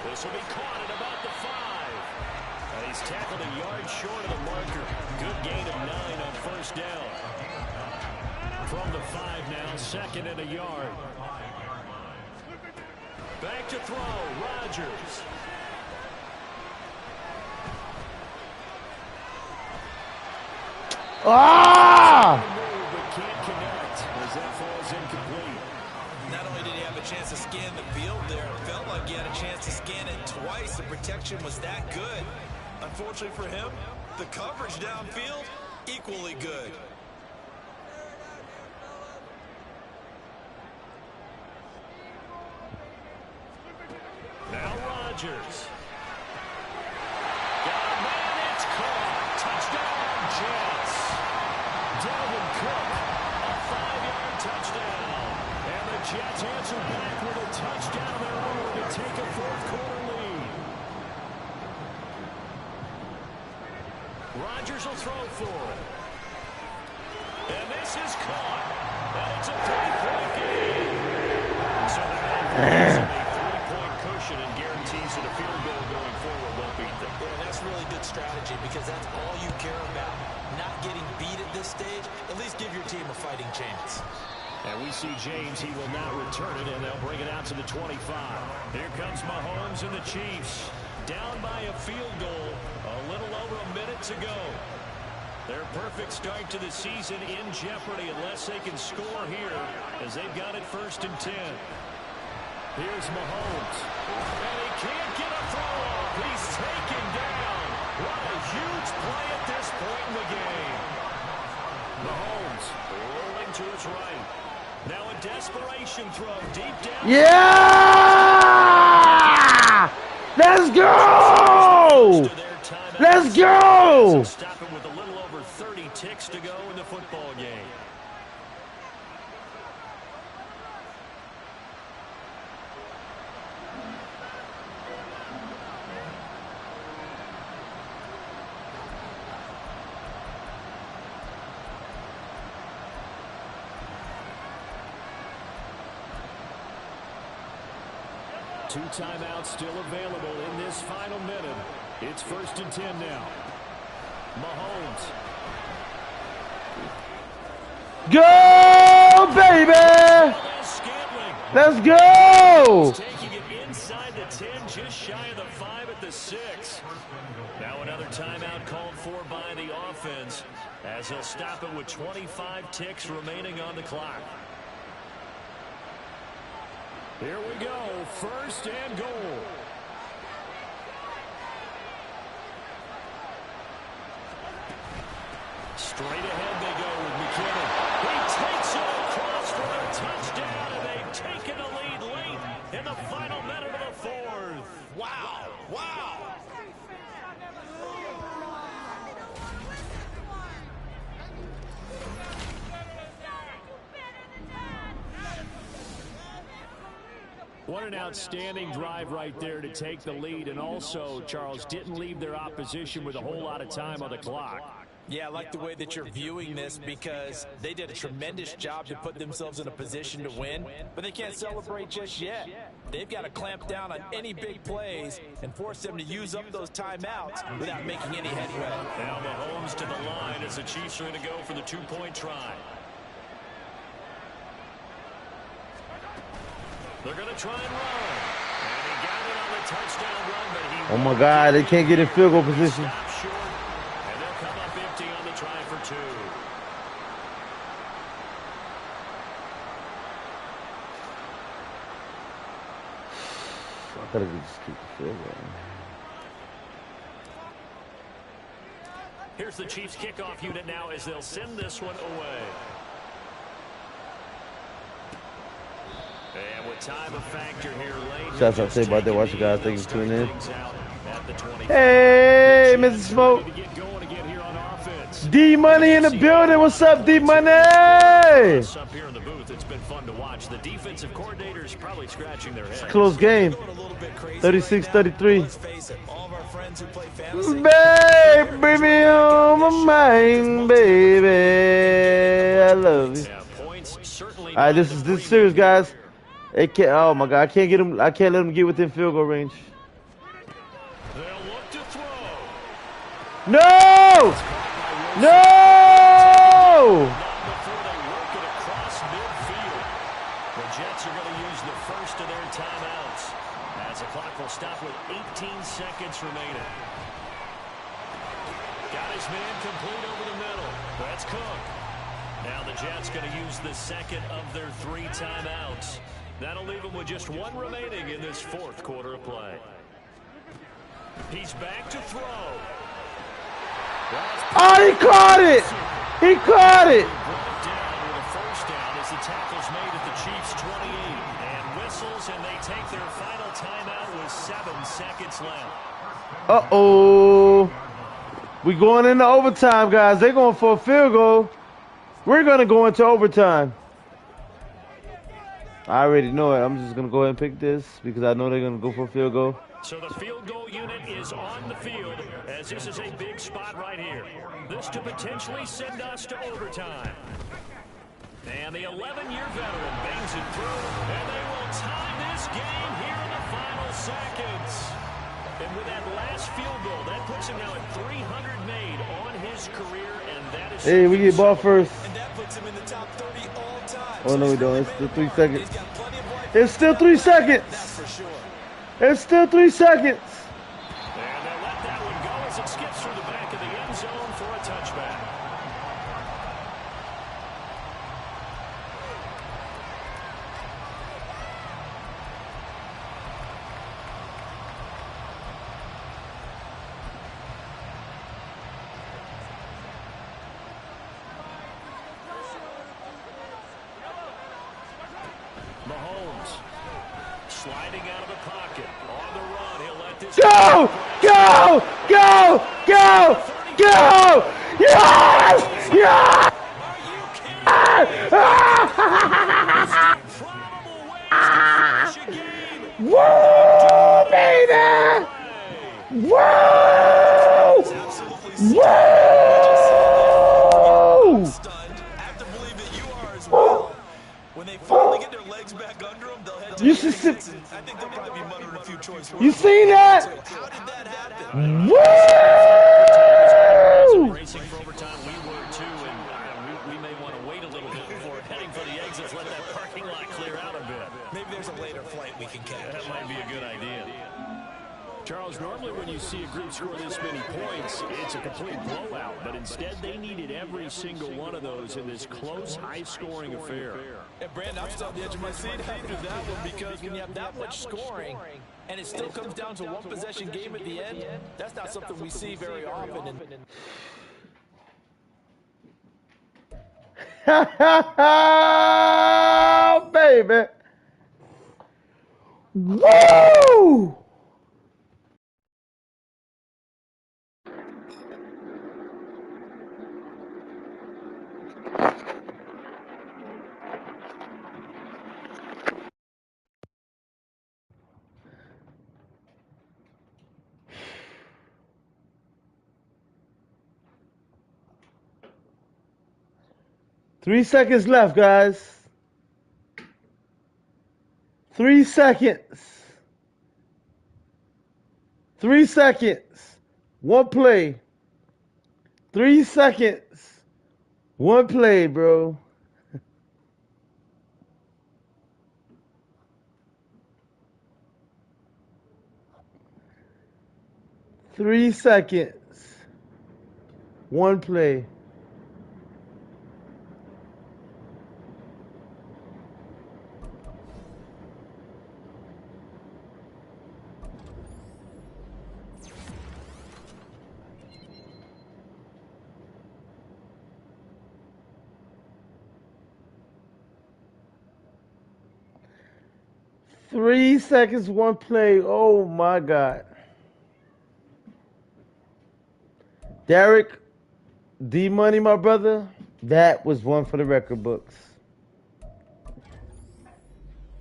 This will be caught at about the 5. And he's tackled a yard short of the marker. Good gain of 9 on 1st down. From the 5 now, 2nd and a yard. Back to throw, Rodgers. But can't connect as that falls incomplete. Not only did he have a chance to scan the field there, it felt like he had a chance to scan it twice. The protection was that good. Unfortunately for him, the coverage downfield, equally good. Now Rodgers. Got a man, it's caught. Touchdown, Jets. Dalvin Cook, a 5-yard touchdown. And the Jets answer back with a touchdown of their own to take a fourth-quarter lead. Rodgers will throw for it. And this is caught. And it's a 3-point game. So they're a 3-point cushion and guarantees that a field goal going forward won't beat them. Yeah, that's really good strategy because that's all you care about. Not getting beat at this stage. At least give your team a fighting chance. And we see James, he will not return it, and they'll bring it out to the 25. Here comes Mahomes and the Chiefs. Down by a field goal, a little over a minute to go. Their perfect start to the season in jeopardy unless they can score here, as they've got it 1st and 10. Here's Mahomes. And he can't get a throw off. He's taken down. What a huge play at this point in the game. Mahomes rolling to his right. Now a desperation throw deep down. Yeah! Let's go! Let's go! Stop it with a little over 30 ticks to go in the football game. Two timeouts still available in this final minute. It's 1st and 10 now. Mahomes. Go, baby! Let's go! Taking it inside the 10, just shy of the 5 at the 6. Now another timeout called for by the offense, as he'll stop it with 25 ticks remaining on the clock. Here we go, 1st and goal. Straight ahead they go with McKinnon. He takes it across for a touchdown, and they've taken the lead late in the final minute of the 4th. Wow, wow. What an outstanding drive right there to take the lead, and also, Charles, didn't leave their opposition with a whole lot of time on the clock. Yeah, I like the way that you're viewing this because they did a tremendous job to put themselves in a position to win, but they can't celebrate just yet. They've got to clamp down on any big plays and force them to use up those timeouts without making any headway. Now Mahomes to the line as the Chiefs are going to go for the 2-point try. They're going to try and run. And he got it on the touchdown run, but he... Oh, my God. They can't get in field goal position. And they'll come up empty on the try for 2. I gotta just keep the field goal. Here's the Chiefs kickoff unit now as they'll send this one away. And with time a factor here late. Shouts out to everybody that watching, guys. Thank you for tuning in. Hey, Mr. Smoke. D-Money in the building. What's up, D-Money? Up here in the booth, it's been fun to watch. The defensive coordinators probably scratching their heads. Close game. 36-33. Babe, bring me on my mind, baby. I love you. All right, this is serious, guys. It can't, oh my God, I can't let them get within field goal range. They'll look to throw. No! No! Before they work it across midfield. The Jets are going to use the first of their timeouts as the clock will stop with 18 seconds remaining. Got his man complete over the middle. That's Cook. Now the Jets going to use the second of their 3 timeouts. That'll leave them with just 1 remaining in this 4th quarter of play. He's back to throw. Oh, he caught it! He caught it! Brought down with a first down as the tackle's made at the Chiefs' 28. And whistles, and they take their final timeout with 7 seconds. seconds left. Uh-oh. We going into overtime, guys. They're going for a field goal. We're going to go into overtime. I already know it. I'm just going to go ahead and pick this because I know they're going to go for a field goal. So the field goal unit is on the field as this is a big spot right here. This to potentially send us to overtime. And the 11-year veteran bangs it through, and they will tie this game here in the final seconds. And with that last field goal, that puts him now at 300 made on his career, and that is... Hey, we get ball first. And that puts him in the top 30 all time. Oh, no, we don't. It's still 3 seconds. It's still 3 seconds. That's for sure. It's still 3 seconds. And they'll let that one go as it skips through the back of the end zone for a touchback. Mahomes sliding out of the pocket. On the run, he'll let this Go! Go! Go! Go! Go! Yes! Yes! Woo, baby! Woo! Woo! Stunned. I have to believe that you are as well. When they finally get their legs back under them, they'll head to You the see- exits, and I think they'll probably be muttering a few choice words. You seen that? How did that happen? Woo! racing for overtime. We were too, and we may want to wait a little bit before heading for the exits. Let that parking lot clear out a bit. Maybe there's a later flight we can catch. That might be a good idea. Charles, normally when you see a group score this many points, it's a complete blowout. But instead, they needed every single one of those in this close, high-scoring affair. And Brandon, I'm still on the edge of my seat after that one because when you have that much scoring and it still comes down to one possession game at the end, that's not something we see very often. And Baby. Woo! 3 seconds left, guys. 3 seconds. 3 seconds. One play. 3 seconds. One play, bro. Three seconds. One play. Three seconds, one play. Oh my God. Derek, D-Money, my brother, that was one for the record books.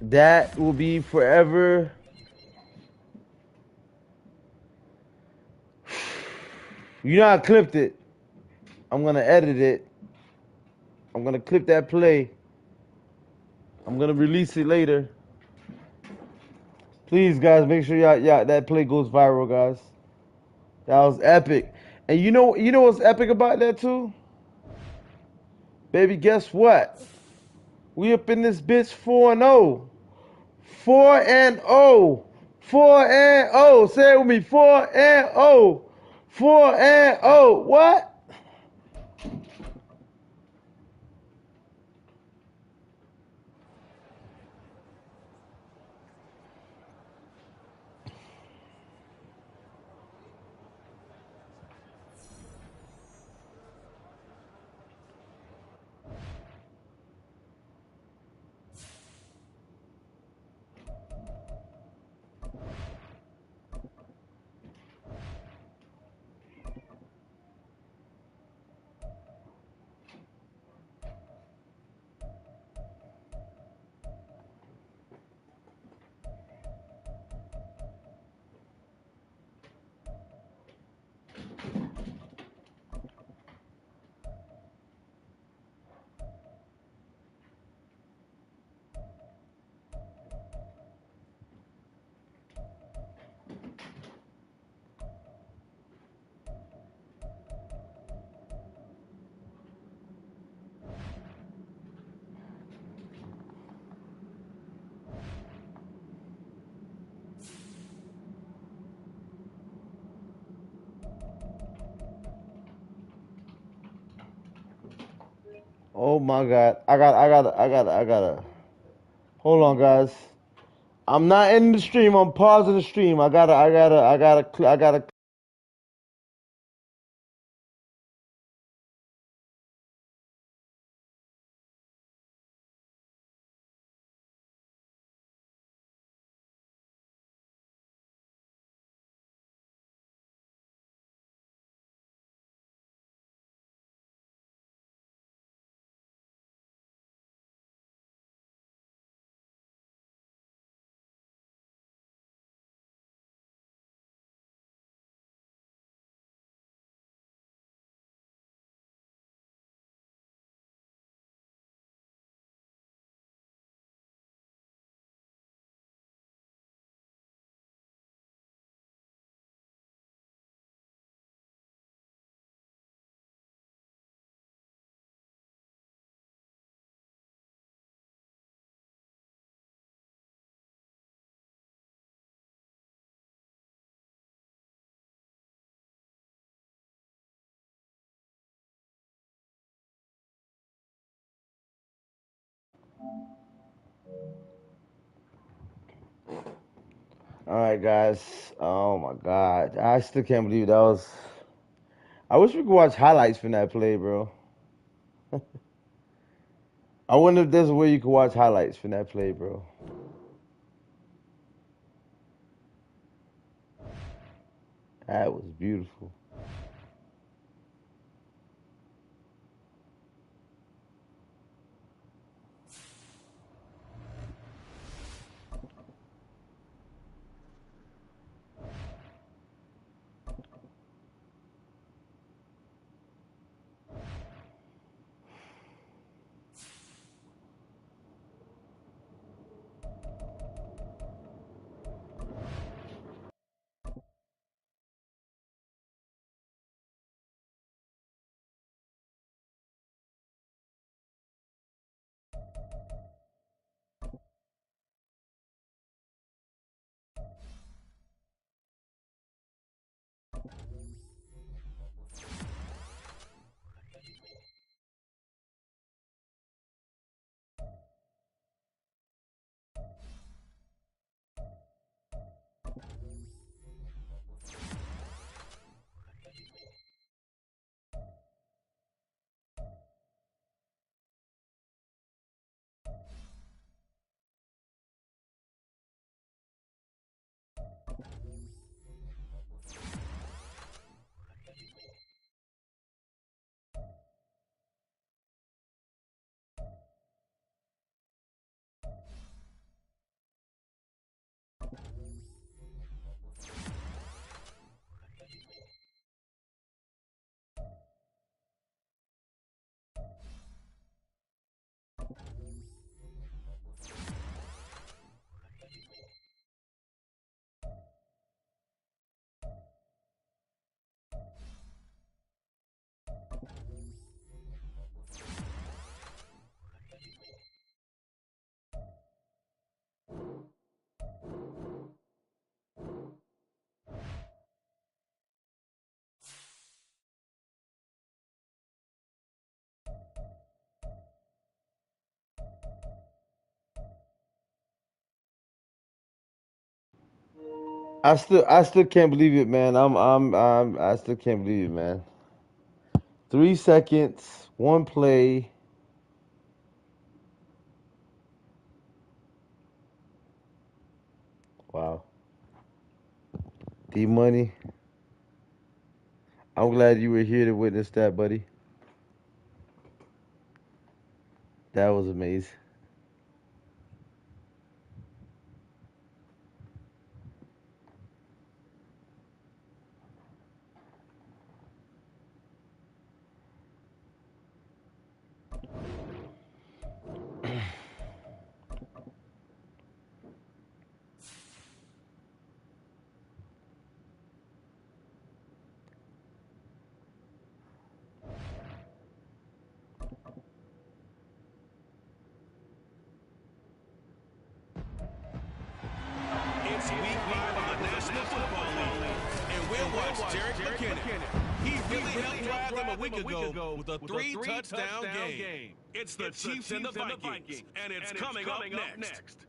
That will be forever. You know I clipped it. I'm going to edit it. I'm going to clip that play. I'm going to release it later. Please, guys, make sure y'all that play goes viral, guys. That was epic. And you know what's epic about that too? Baby, guess what? We up in this bitch 4-0. 4-0. 4-0. Say it with me. 4-0. 4-0. What? Oh my God. I gotta. Hold on, guys. I'm not in the stream. I'm pausing the stream. I gotta. All right, guys. Oh my God. I still can't believe that was. I wish we could watch highlights from that play, bro. I wonder if there's a way you could watch highlights from that play, bro. That was beautiful. I still can't believe it, man. I still can't believe it, man. 3 seconds, one play. Wow. D Money. I'm glad you were here to witness that, buddy. That was amazing. helped drive them a week ago with a 3-touchdown game. It's the Chiefs and the Vikings, and it's coming up next.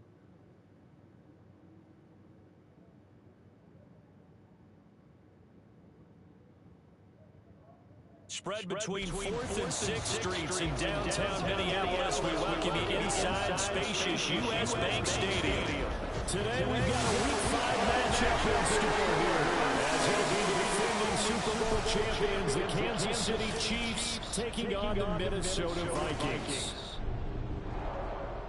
Spread between 4th and 6th Streets in downtown Minneapolis. We welcome you inside spacious U.S. Bank Stadium. Today we've got a Week 5 matchup in store here, as it'll be the defending Super Bowl champions, the Kansas City Chiefs, taking on the Minnesota Vikings.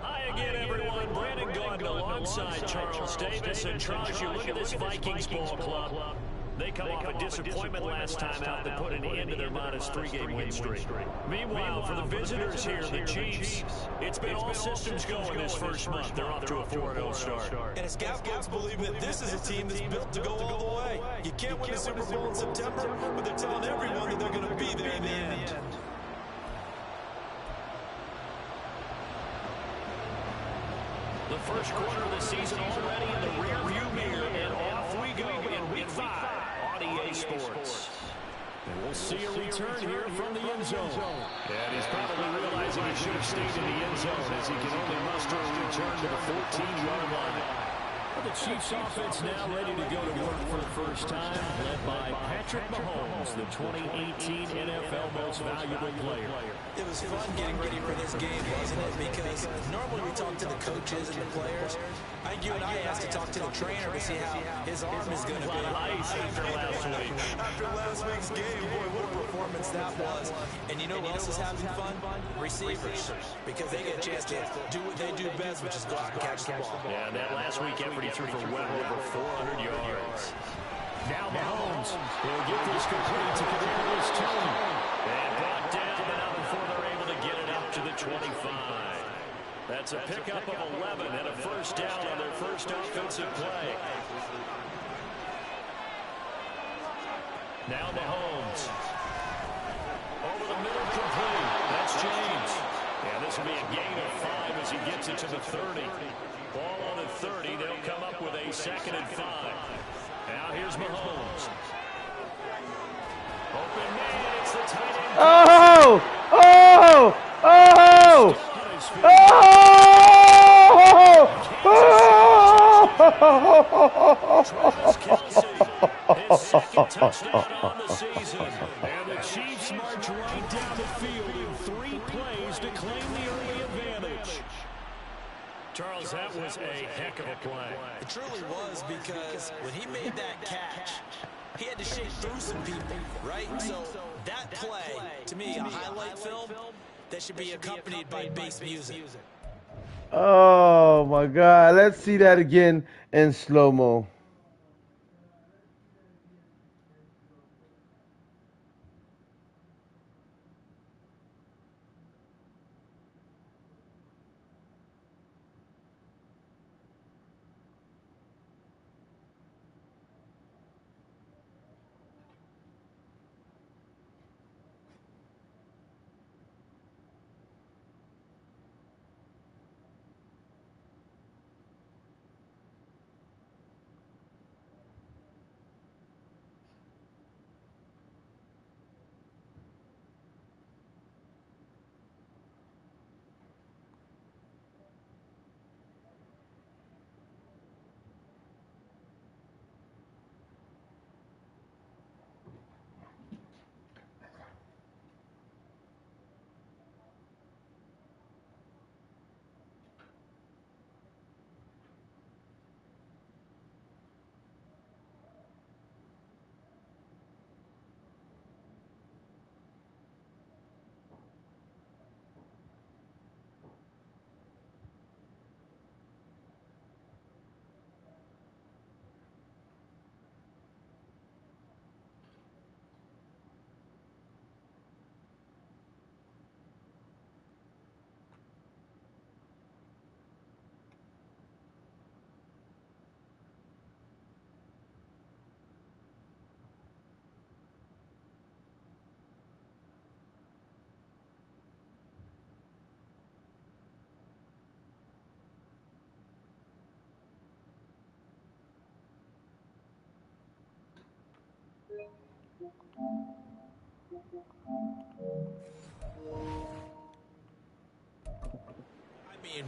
Hi again, everyone. Brandon Gaudin alongside Charles Davis. And Charles, you look at this Vikings ball club. They come off a disappointment last time out that put an end to their minus 3-game win streak. Meanwhile, for the visitors here, the Chiefs, it's been all systems going this first month. They're off to a 4-0 start. And scout folks believe that this is a team that's built to go all the way. You can't win the Super Bowl in September, but they're telling everyone that they're going to be there in the end. The first quarter of the season already in the rearview mirror, and off we go in Week 5 on EA Sports. And we'll see a return here from the end zone. And he's probably realizing he should have stayed in the end zone, as he can only muster a return to the 14-yard line. The Chiefs offense now ready to go to work for the first time, led by Patrick Mahomes, the 2018 NFL Most Valuable Player. It was fun getting ready for this game, wasn't it? Because normally we talk to the coaches and the players. I think you and I asked to talk to the trainer to see how his arm is going to be. After last week. After last week's game, boy, what a performance that was. And you know who else is having fun? Receivers. Because they get a chance to do what they do best, which is go out and catch the ball. Yeah, that last week effort, he threw for well over 400 yards. Now Mahomes will get this complete to Kadarius Toney. And brought down, but not before they're able to get it up to the 25. That's a pickup of 11 and a first down on their first offensive play. Now Mahomes. Over the middle, complete. That's James. And this will be a gain of 5 as he gets it to the 30. Ball on the 30. They'll come up with a 2nd and 5. Now here's Mahomes. Open man. It's the tight end. Oh! Oh! Oh! Travis Kelce, his second touchdown on the season. And the Chiefs march right down the field in 3 plays to claim the early advantage. Charles, that was a heck of a play. It truly was, because when he made that catch, he had to shake through some people, right? So that play, to me, a highlight film that should be accompanied by bass music. Oh my God. Let's see that again in slow-mo.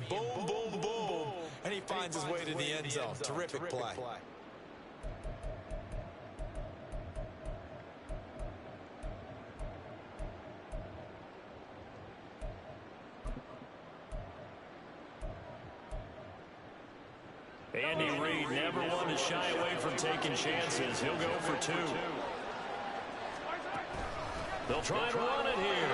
Boom, boom, boom, and he finds his way to the end zone. Terrific play. Andy Reid never one to shy away from taking chances. He'll go for 2. They'll try and run it here.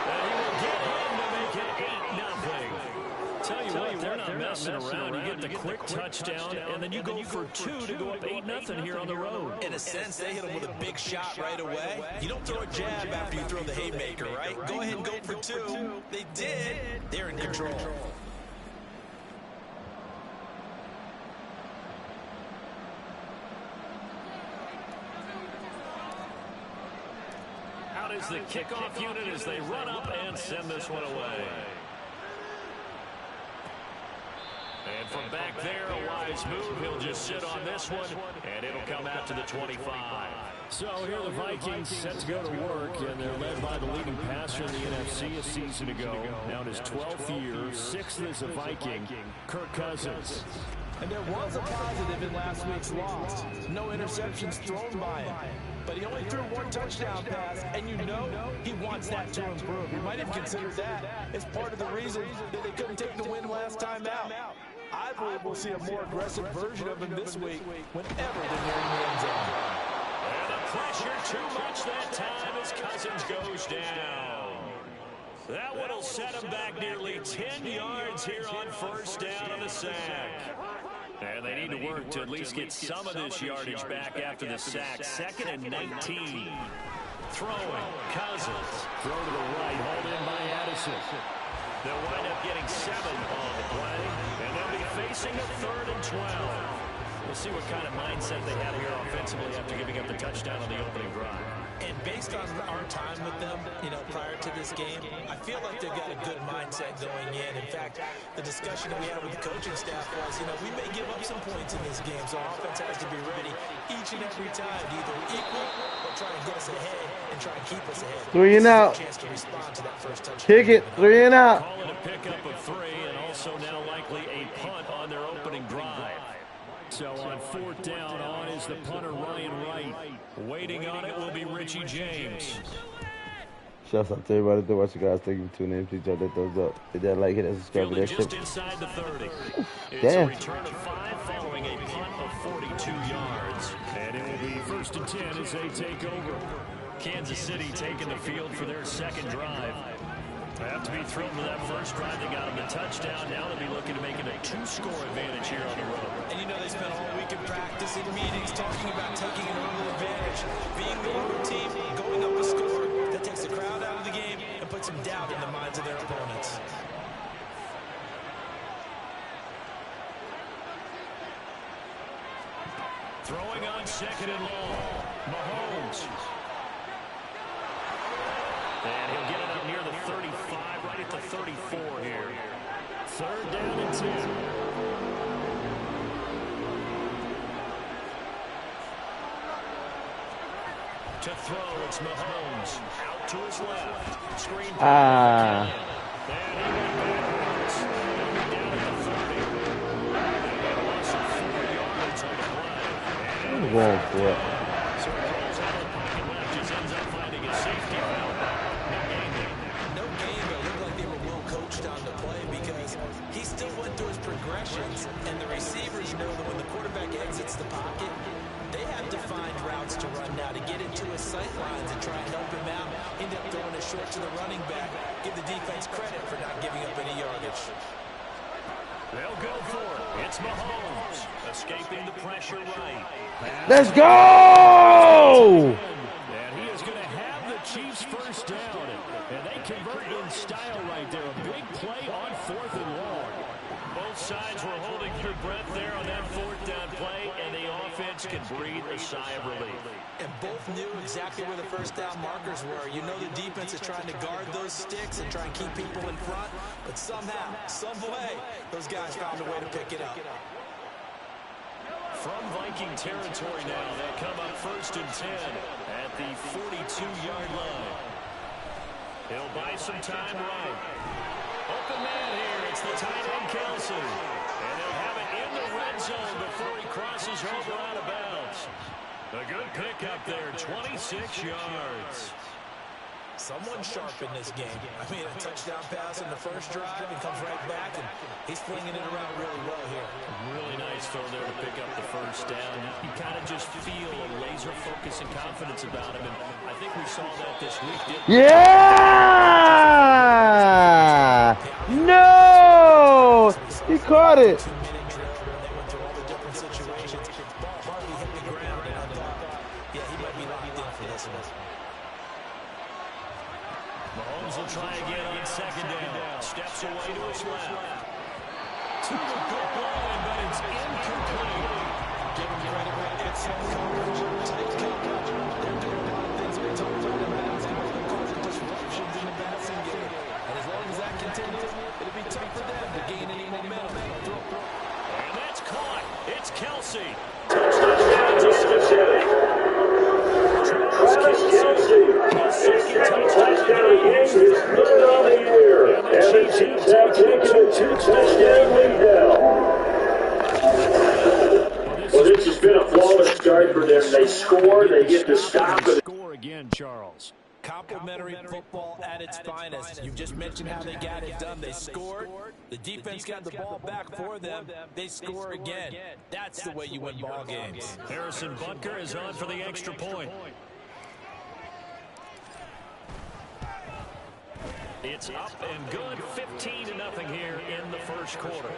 And he will get him to make it 8-0. Tell you what, they're not messing around. You get the quick touchdown, and then you go for 2 to go up 8-0 here on the road. In a sense, they hit him with a big shot right away. You don't throw a jab after you throw the haymaker, right? Go ahead and go for 2. They did. They're in control. Out is the kickoff unit as they run up and send this one away. And from back there, a wise move. He'll just sit on this one, and it'll come out to the 25. So here the Vikings set to go to work, and they're led by the leading passer in the NFC a season ago. Now in his 12th year, 6th as a Viking, Kirk Cousins. And there was a positive in last week's loss. No interceptions thrown by him. But he only threw 1 touchdown pass, and you know he wants that to improve. He might have considered that as part of the reason that they couldn't take the win last time out. I believe we'll see a more aggressive version of him this week whenever they're nearing the end zone. And the pressure too much that time as Cousins goes down. That one will set him back nearly 10 yards here on first down on the sack. And they need to work to at least get some of this yardage back after the sack. 2nd and 19. Throwing, Cousins. Throw to the right, hauled in by Addison. They'll wind up getting 7 on the play, and they'll be facing a 3rd and 12. We'll see what kind of mindset they have here offensively after giving up the touchdown on the opening drive. And based on our time with them, prior to this game, I feel like they've got a good mindset going in. In fact, the discussion that we had with the coaching staff was, we may give up some points in this game, so our offense has to be ready each and every time to either equal or try and get us ahead and try and keep us ahead. 3 and out. Chance to respond to that first touchdown. Kick it. 3 and out. Calling a pickup of 3, and also now likely a punt on their opening drive. So on 4th down, on is the punter Ryan Wright. Waiting on it will be Richie James. Shouts out to everybody that watch the guys. Thank you for tuning in. Please drop that thumbs up. Hit that like, hit that subscribe. Fielding That just shit. inside the 30. It's Damn. a return of 5 following a punt of 42 yards. And it will be 1st and 10 as they take over. Kansas City taking the field for their 2nd drive. They have to be thrilled with that first drive. They got them the touchdown. Now they'll be looking to make it a 2-score advantage here on the road. And they spent all week in practice and meetings talking about taking an early advantage. Being the road team, going up a score that takes the crowd out of the game and puts some doubt in the minds of their opponents. Throwing on 2nd and long. Mahomes. And he'll get it up near the 35, right at the 34 here. 3rd down and 10. To throw, it's Mahomes. Out to his left. Screen. And he went backwards. Down at the 30. And a loss of 4 yards on the play. I'm going for it. So he rolls out of the pocket left. Just ends up finding a safety valve. No game, but it looked like they were well coached on the play because he still went through his progressions, and the receivers know that when the quarterback exits the pocket, they have to find routes to run now to get into his sight lines and try and help him out. End up throwing it short to the running back. Give the defense credit for not giving up any yardage. They'll go for it. It's Mahomes escaping the pressure right. Let's go! And he is going to have the Chiefs first down. And they convert in style right there. A big play on 4th and long. Both sides were holding their breath there on that 4th down play, and the offense can breathe a sigh of relief. And both knew exactly where the first down markers were. The defense is trying to guard those sticks and try and keep people in front, but somehow, some way, those guys found a way to pick it up. From Viking territory now, they'll come up 1st and 10 at the 42-yard line. He'll buy some time right. Open man here. It's the tight end, Kelsey. And they'll have it in the red zone before he crosses over out of bounds. A good pickup there, 26 yards. Someone sharp in this game. I mean, a touchdown pass in the first drive and comes right back, and he's flinging it around really well here. Really nice throw there to pick up the first down. You kind of just feel a laser focus and confidence about him, and I think we saw that this week. Yeah! No! He caught it. Mahomes will try again on second down. Steps away to his left. To the goal line, but it's incomplete. Give him credit where it's coverage. Tight coverage. They're doing a lot of things we talked about in basketball that cause disruptions in the passing game. And as long as that continues, it'll be tough for them to gain any momentum. And that's caught. It's Kelsey. Touchdown, Travis Kelsey. Touchdown again, his third on the year, and the Chiefs have taken a 2-touchdown lead now. Well, this has been a flawless start for them. They score, they get the stop. Score again, Charles. Complimentary football at its finest. You just mentioned how they got it done. They scored. The defense got the ball back for them. They score again. That's the way you win ball games. Harrison Butker is on for the extra point. It's up and good, 15-0 here in the first quarter.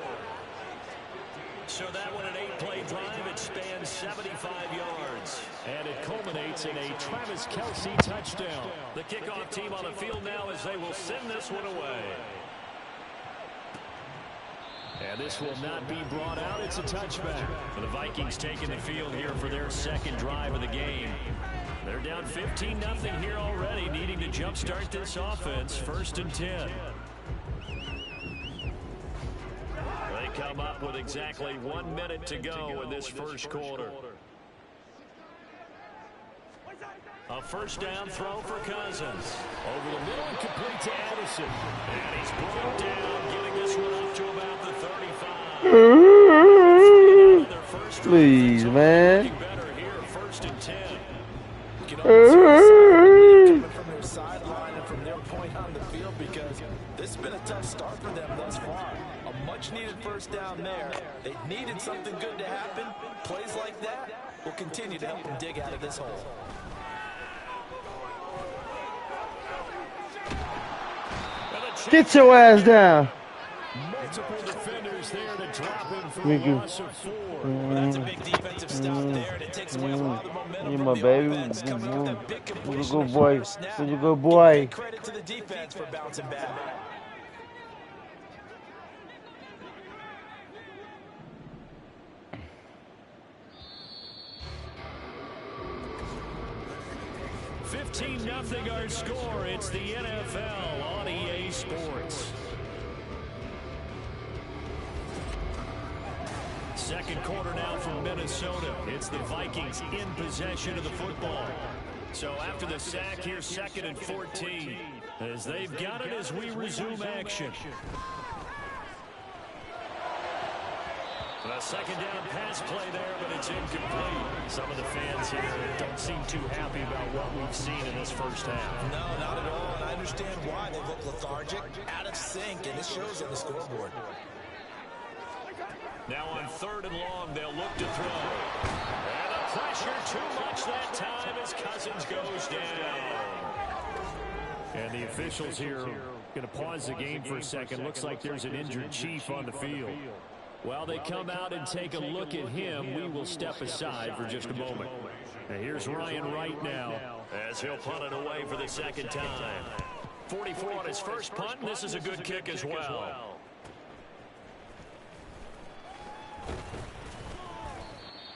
So that one, an 8-play drive, it spans 75 yards. And it culminates in a Travis Kelsey touchdown. The kickoff team on the field now as they will send this one away. And this will not be brought out. It's a touchback. The Vikings taking the field here for their second drive of the game. They're down 15-0 here already, needing to jumpstart this offense. 1st and 10. They come up with exactly 1 minute to go in this first quarter. A first down throw for Cousins. Over the middle and complete to Addison. And he's brought down, getting this one up to about the 35. Please, man. Better here, 1st and 10. Coming from their sideline and from their point on the field, because this has been a tough start for them thus far. A much-needed first down there. They needed something good to happen. Plays like that will continue to help them dig out of this hole. Get your ass down. Multiple defenders there to drop him for a loss of 4. Well, that's a big defensive stop there, and it takes away a lot of the momentum You from my the baby. offense coming up that big completion. Good boy. Good boy. Credit to the defense for bouncing back. $15-0 our score. It's the NFL on EA Sports. Second quarter now from Minnesota. It's the Vikings in possession of the football. So after the sack here, 2nd and 14. As they've got it as we resume action. A second down pass play there, but it's incomplete. Some of the fans here don't seem too happy about what we've seen in this first half. No, not at all, and I understand why. They look lethargic, out of sync, and it shows on the scoreboard. Now on 3rd and long, they'll look to throw. And the pressure too much that time as Cousins goes down. And the officials here going to pause the game for a second. Looks like there's an injured Chief on the field. While they come out and take a look at him, we will step aside for just a moment. And here's Ryan Wright now as he'll punt it away for the second time. 44 on his first punt, and this is a good kick as well.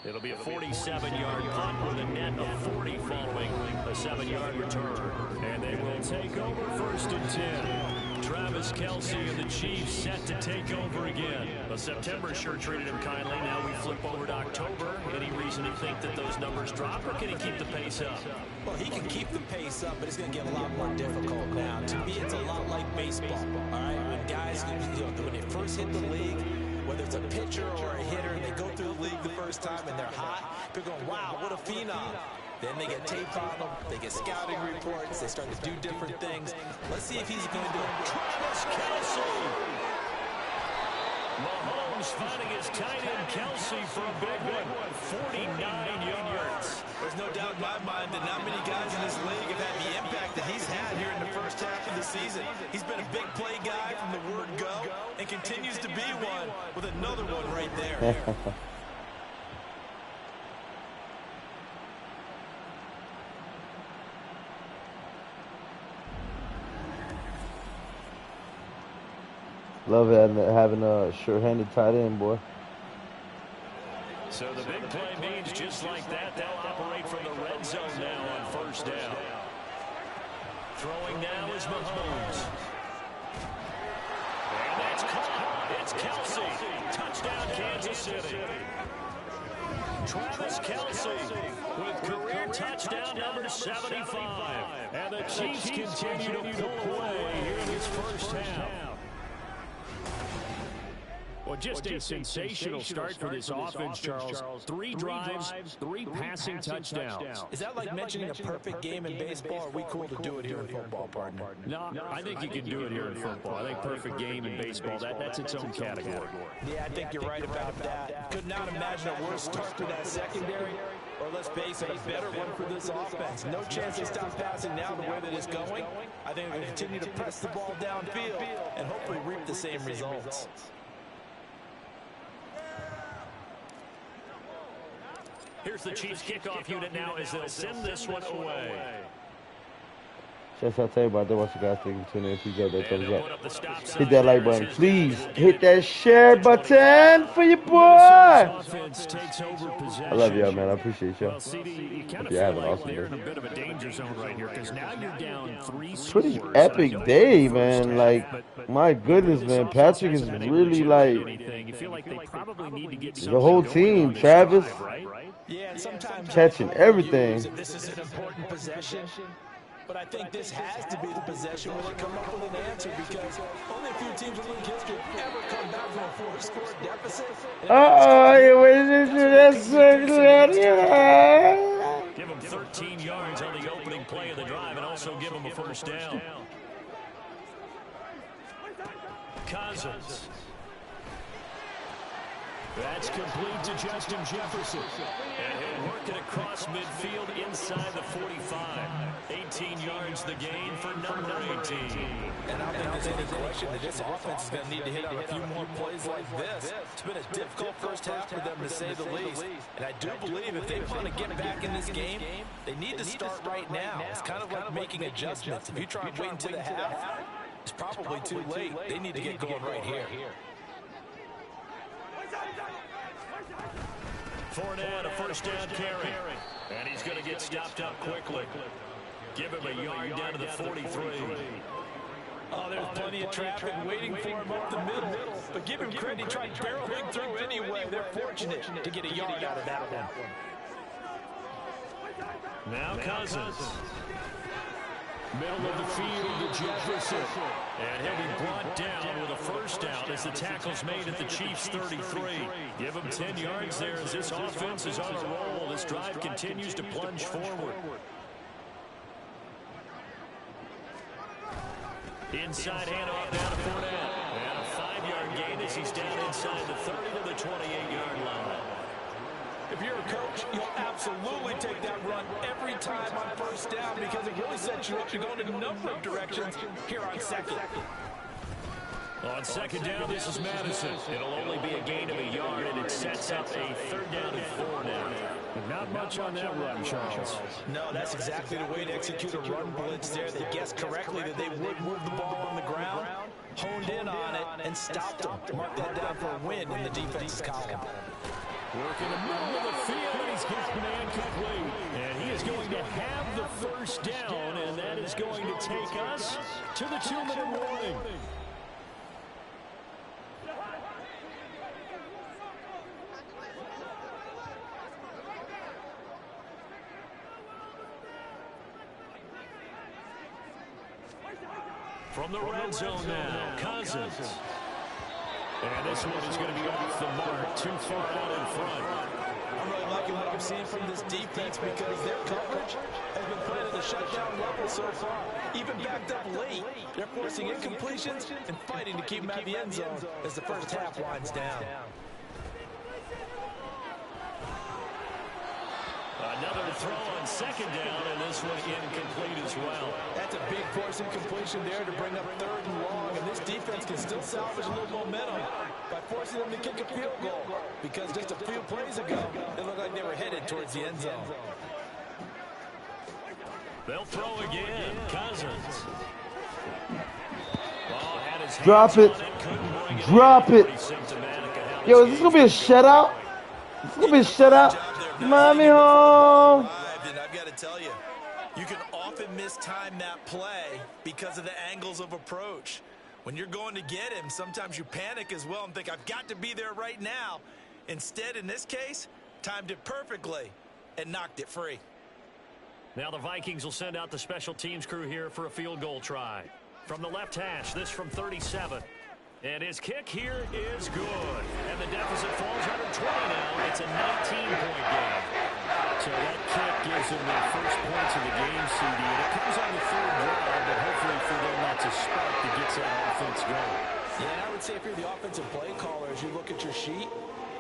It'll be a 47-yard punt with a net of 40 following a 7-yard return. And they will take over 1st and 10. Travis Travis Kelce and the Chiefs set to take over again. Well, September sure treated him kindly. Now we flip over to October. Any reason to think that those numbers drop, or can he keep the pace up? Well, he can keep the pace up, but it's going to get a lot more difficult now. To me, it's a lot like baseball, all right? When guys, when they first hit the league, whether it's a pitcher or a hitter, they go through the league the first time and they're hot, they're going, wow, what a phenom. Then they get tape on them, they get scouting reports, they start to do different things. Let's see if he's going to do it. Travis Kelce. Mahomes finding his tight end Kelce for a big one. 49 yards. There's no doubt in my mind that not many guys in this league have had the impact that he's had here in the first half of the season. He's been a big play guy from the word go and continues to be one with another one right there. Love having a sure-handed tight end, boy. So the big play means just like that, they'll operate from the red zone now on first down. Throwing now is Mahomes. And that's caught. It's Kelce. Touchdown, Kansas City. Travis Kelce with career touchdown number 75. And the Chiefs continue to pull away here in this first half. Well, just a sensational start for this offense, Charles. 3 drives, 3 passing touchdowns. Is that like mentioning a perfect game in baseball? Or are we cool to do it here in football, partner? No, I think you can do it here in football. I think perfect game in baseball, that's its own category. Yeah, I think you're right about that. Could not imagine a worse start to that secondary, or let's face it, a better one for this offense. No chance they stop passing now the way that it's going. I think they're going to continue to press the ball downfield and hopefully reap the same results. Here's the Chiefs kickoff unit now as they'll send this one away. Just I'll tell you about that. Watch you guys think tune in. If you get that thumbs up, hit that like button, please. Hit that share button for your boy. I love y'all, man. I appreciate y'all. Hope you have an awesome day. In a bit of a danger zone right here because now you're down 3 scores. Pretty epic day, man. Like, my goodness, man. Patrick is really like you feel like they probably need to get the whole team. Travis catching everything. This is an important possession. But I think this has to be the possession where they come up with an answer because only a few teams in league history ever come back from a 4-score deficit. Give them 13 yards on the opening play of the drive and also give them a first down. Cousins. That's complete to Justin Jefferson. And he'll work it across midfield inside the 45. 18 yards the gain for number 18. And I don't think there's any question that this offense is going to need to hit on a few more plays like this. It's been a difficult first half for them, to say the least. And I do believe if they want to get back in this game, they need to start right now. It's kind of like making adjustments. If you try and wait until the half, it's probably too late. They need to get going right here. Fournette, a first down carry. And he's going to get stopped up quickly. Give him a yard down to the 43. Oh, there's plenty of traffic waiting for him up the middle. But give him credit, he tried barreling through anyway. They're fortunate to get a yard out of that one. Now Cousins. Middle of the field to Jefferson. And he'll be brought down with a first down as the tackle's made at the Chiefs' 33. Give him 10 yards there as this offense is on a roll. This drive continues to plunge forward. Inside handoff down to Fournette. And a 5-yard gain as he's down inside the 30 to the 28-yard line. If you're a coach, you'll absolutely take that run every time on first down because it really sets you up to go in a number of directions here on second. On second down, this is Madison. It'll only be a gain of a yard, and it sets up a 3rd down and 4 now. Not much on that run, Charles. No, that's exactly the way to execute a run blitz there. They guessed correctly that they would move the ball on the ground, honed in on it, and stopped them. Mark that down for a win in the defense's column. Working the middle of the field, and he's got command complete. And he is going to have the first down, and that is going to take us to the 2-minute warning. From the red zone now, Cousins. And this one is going to be off the mark, too far out in front. I'm really liking what I'm seeing from this defense because their coverage has been put at a shutdown level so far. Even backed up late, they're forcing incompletions and fighting to keep them at the end zone as the first half winds down. Another throw on second down, and this one incomplete as well. That's a big force incompletion there to bring up third and long, and this defense can still salvage a little momentum by forcing them to kick a field goal because just a few plays ago, it looked like they were headed towards the end zone. They'll throw again. Cousins. Drop it. Drop it. Yo, is this going to be a shutout? Is this going to be a shutout? Mommy home. And I've got to tell you, you can often mistime that play because of the angles of approach. When you're going to get him, sometimes you panic as well and think, I've got to be there right now. Instead, in this case, timed it perfectly and knocked it free. Now the Vikings will send out the special teams crew here for a field goal try. From the left hash, this from 37. And his kick here is good. And the deficit falls under 20 now. It's a 19-point game. So that kick gives them their first points of the game, CD. And it comes on the third drive, but hopefully for them that's a spark that gets that offense going. Yeah, and I would say if you're the offensive play caller, as you look at your sheet,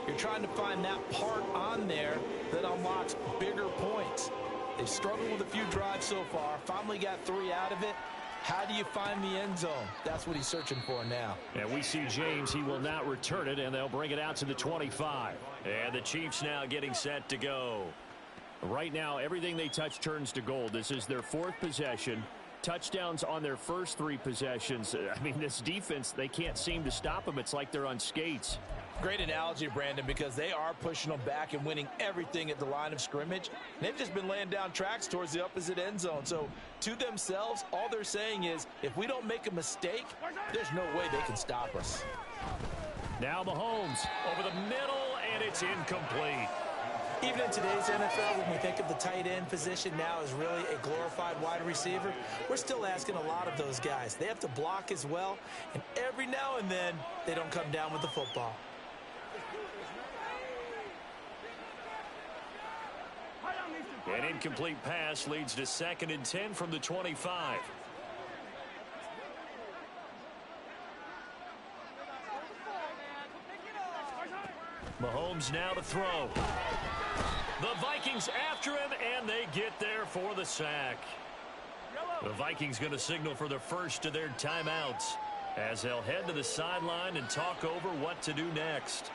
you're trying to find that part on there that unlocks bigger points. They've struggled with a few drives so far, finally got 3 out of it. How do you find the end zone? That's what he's searching for now. And we see James. He will not return it, and they'll bring it out to the 25. And the Chiefs now getting set to go. Right now, everything they touch turns to gold. This is their 4th possession. Touchdowns on their first 3 possessions. I mean, this defense, they can't seem to stop them. It's like they're on skates. Great analogy, Brandon, because they are pushing them back and winning everything at the line of scrimmage. They've just been laying down tracks towards the opposite end zone. So to themselves, all they're saying is, if we don't make a mistake, there's no way they can stop us. Now Mahomes over the middle, and it's incomplete. Even in today's NFL, when we think of the tight end position now as really a glorified wide receiver, we're still asking a lot of those guys. They have to block as well, and every now and then, they don't come down with the football. An incomplete pass leads to 2nd and 10 from the 25. Mahomes now to throw. The Vikings after him, and they get there for the sack. The Vikings going to signal for the first of their timeouts as they'll head to the sideline and talk over what to do next.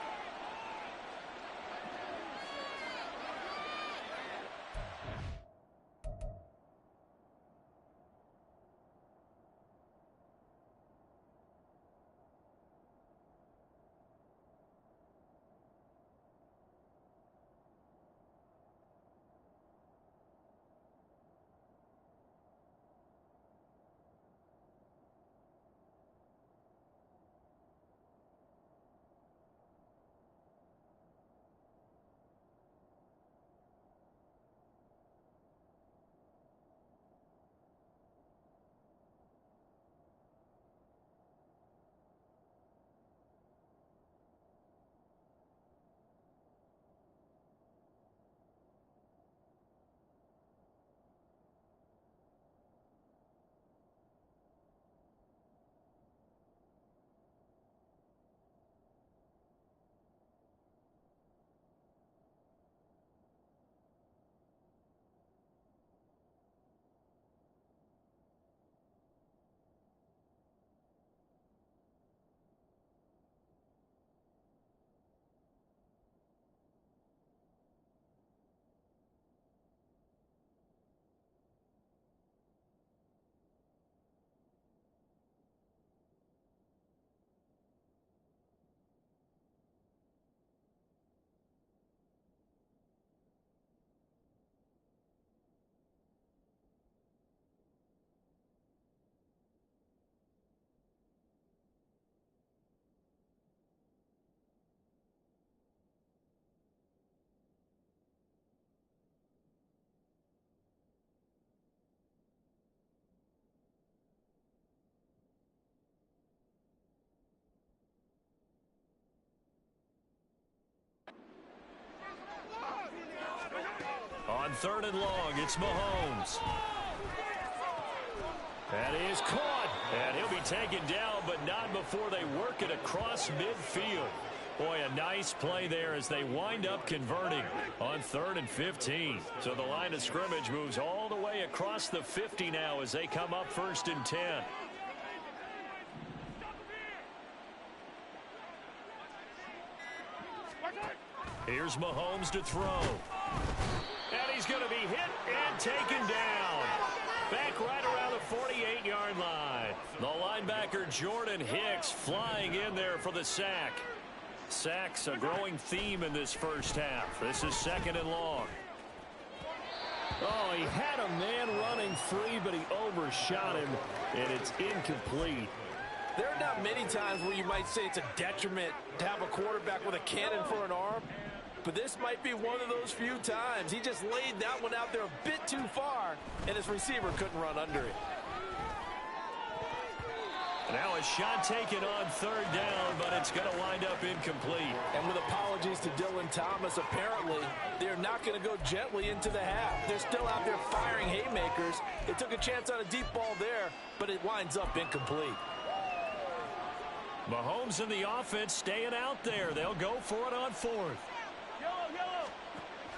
third and long. It's Mahomes. That is caught. And he'll be taken down, but not before they work it across midfield. Boy, a nice play there as they wind up converting on 3rd and 15. So the line of scrimmage moves all the way across the 50 now as they come up 1st and 10. Here's Mahomes to throw. And he's going to be hit and taken down. Back right around the 48-yard line. The linebacker Jordan Hicks flying in there for the sack. Sacks a growing theme in this first half. This is 2nd and long. Oh, he had a man running free, but he overshot him, and it's incomplete. There are not many times where you might say it's a detriment to have a quarterback with a cannon for an arm, but this might be one of those few times. He just laid that one out there a bit too far, and his receiver couldn't run under it. Now a shot taken on 3rd down, but it's going to wind up incomplete. And with apologies to Dylan Thomas, apparently they're not going to go gently into the half. They're still out there firing haymakers. They took a chance on a deep ball there, but it winds up incomplete. Mahomes and the offense staying out there. They'll go for it on 4th.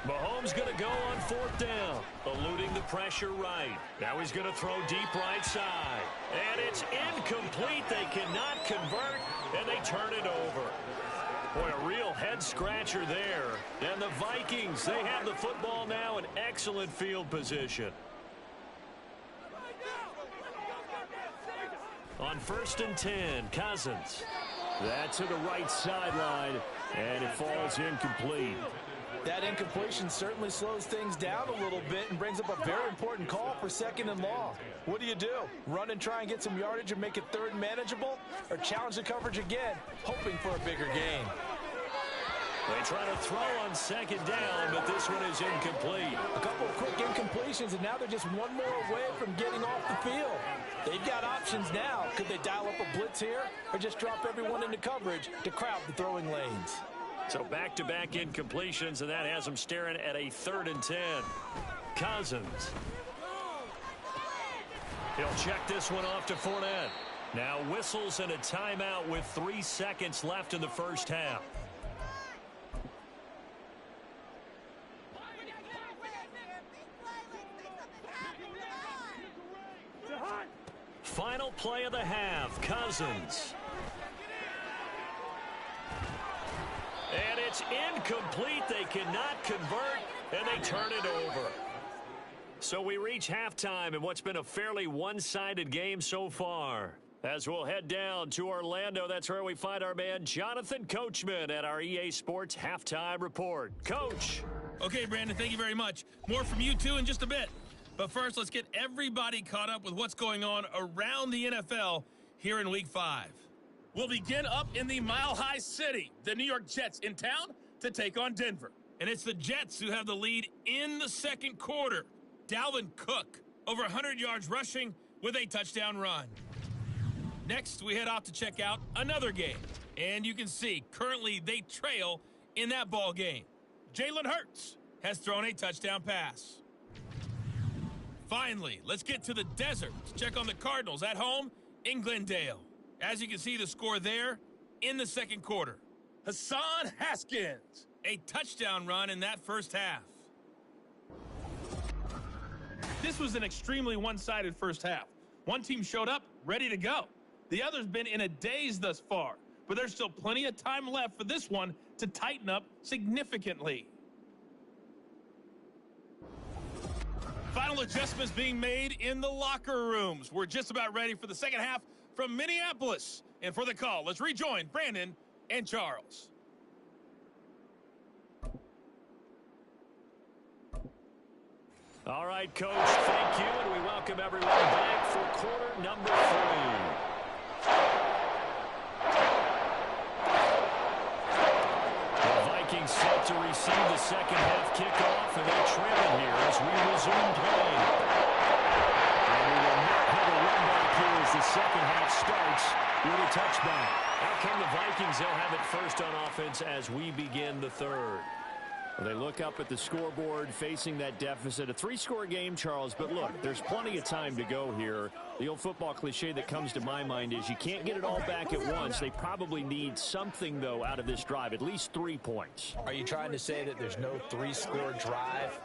Mahomes going to go on 4th down, eluding the pressure right. Now he's going to throw deep right side. And it's incomplete. They cannot convert, and they turn it over. Boy, a real head-scratcher there. And the Vikings, they have the football now in excellent field position. On 1st and 10, Cousins. That's to the right sideline, and it falls incomplete. That incompletion certainly slows things down a little bit and brings up a very important call for 2nd and long. What do? Run and try and get some yardage and make it 3rd and manageable, or challenge the coverage again, hoping for a bigger gain? They try to throw on 2nd down, but this one is incomplete. A couple of quick incompletions, and now they're just one more away from getting off the field. They've got options now. Could they dial up a blitz here, or just drop everyone into coverage to crowd the throwing lanes? So back-to-back incompletions, and that has them staring at a 3rd and 10. Cousins. He'll check this one off to Fournette. Now whistles and a timeout with 3 seconds left in the first half. Final play of the half, Cousins. And it's incomplete. They cannot convert, and they turn it over. So we reach halftime in what's been a fairly one-sided game so far. As we'll head down to Orlando, that's where we find our man Jonathan Coachman at our EA Sports Halftime Report. Coach. Okay, Brandon, thank you very much. More from you two in just a bit. But first, let's get everybody caught up with what's going on around the NFL here in Week 5. We'll begin up in the Mile High City. The New York Jets in town to take on Denver. And it's the Jets who have the lead in the 2nd quarter. Dalvin Cook, over 100 yards rushing with a touchdown run. Next, we head off to check out another game. And you can see, currently they trail in that ball game. Jalen Hurts has thrown a touchdown pass. Finally, let's get to the desert to check on the Cardinals at home in Glendale. As you can see, the score there in the 2nd quarter. Hassan Haskins, a touchdown run in that first half. This was an extremely one-sided first half. One team showed up, ready to go. The other's been in a daze thus far, but there's still plenty of time left for this one to tighten up significantly. Final adjustments being made in the locker rooms. We're just about ready for the second half from Minneapolis. And for the call, let's rejoin Brandon and Charles. All right, Coach, thank you, and we welcome everyone back for quarter number 3. The Vikings set to receive the second half kickoff, and they trail it here as we resume play. And we will not have a run back here as the second half starts with a touchback. Out come the Vikings. They'll have it first on offense as we begin the 3rd. They look up at the scoreboard facing that deficit. A 3-score game, Charles, but look, there's plenty of time to go here. The old football cliche that comes to my mind is you can't get it all back at once. They probably need something, though, out of this drive, at least 3 points. Are you trying to say that there's no 3-score drive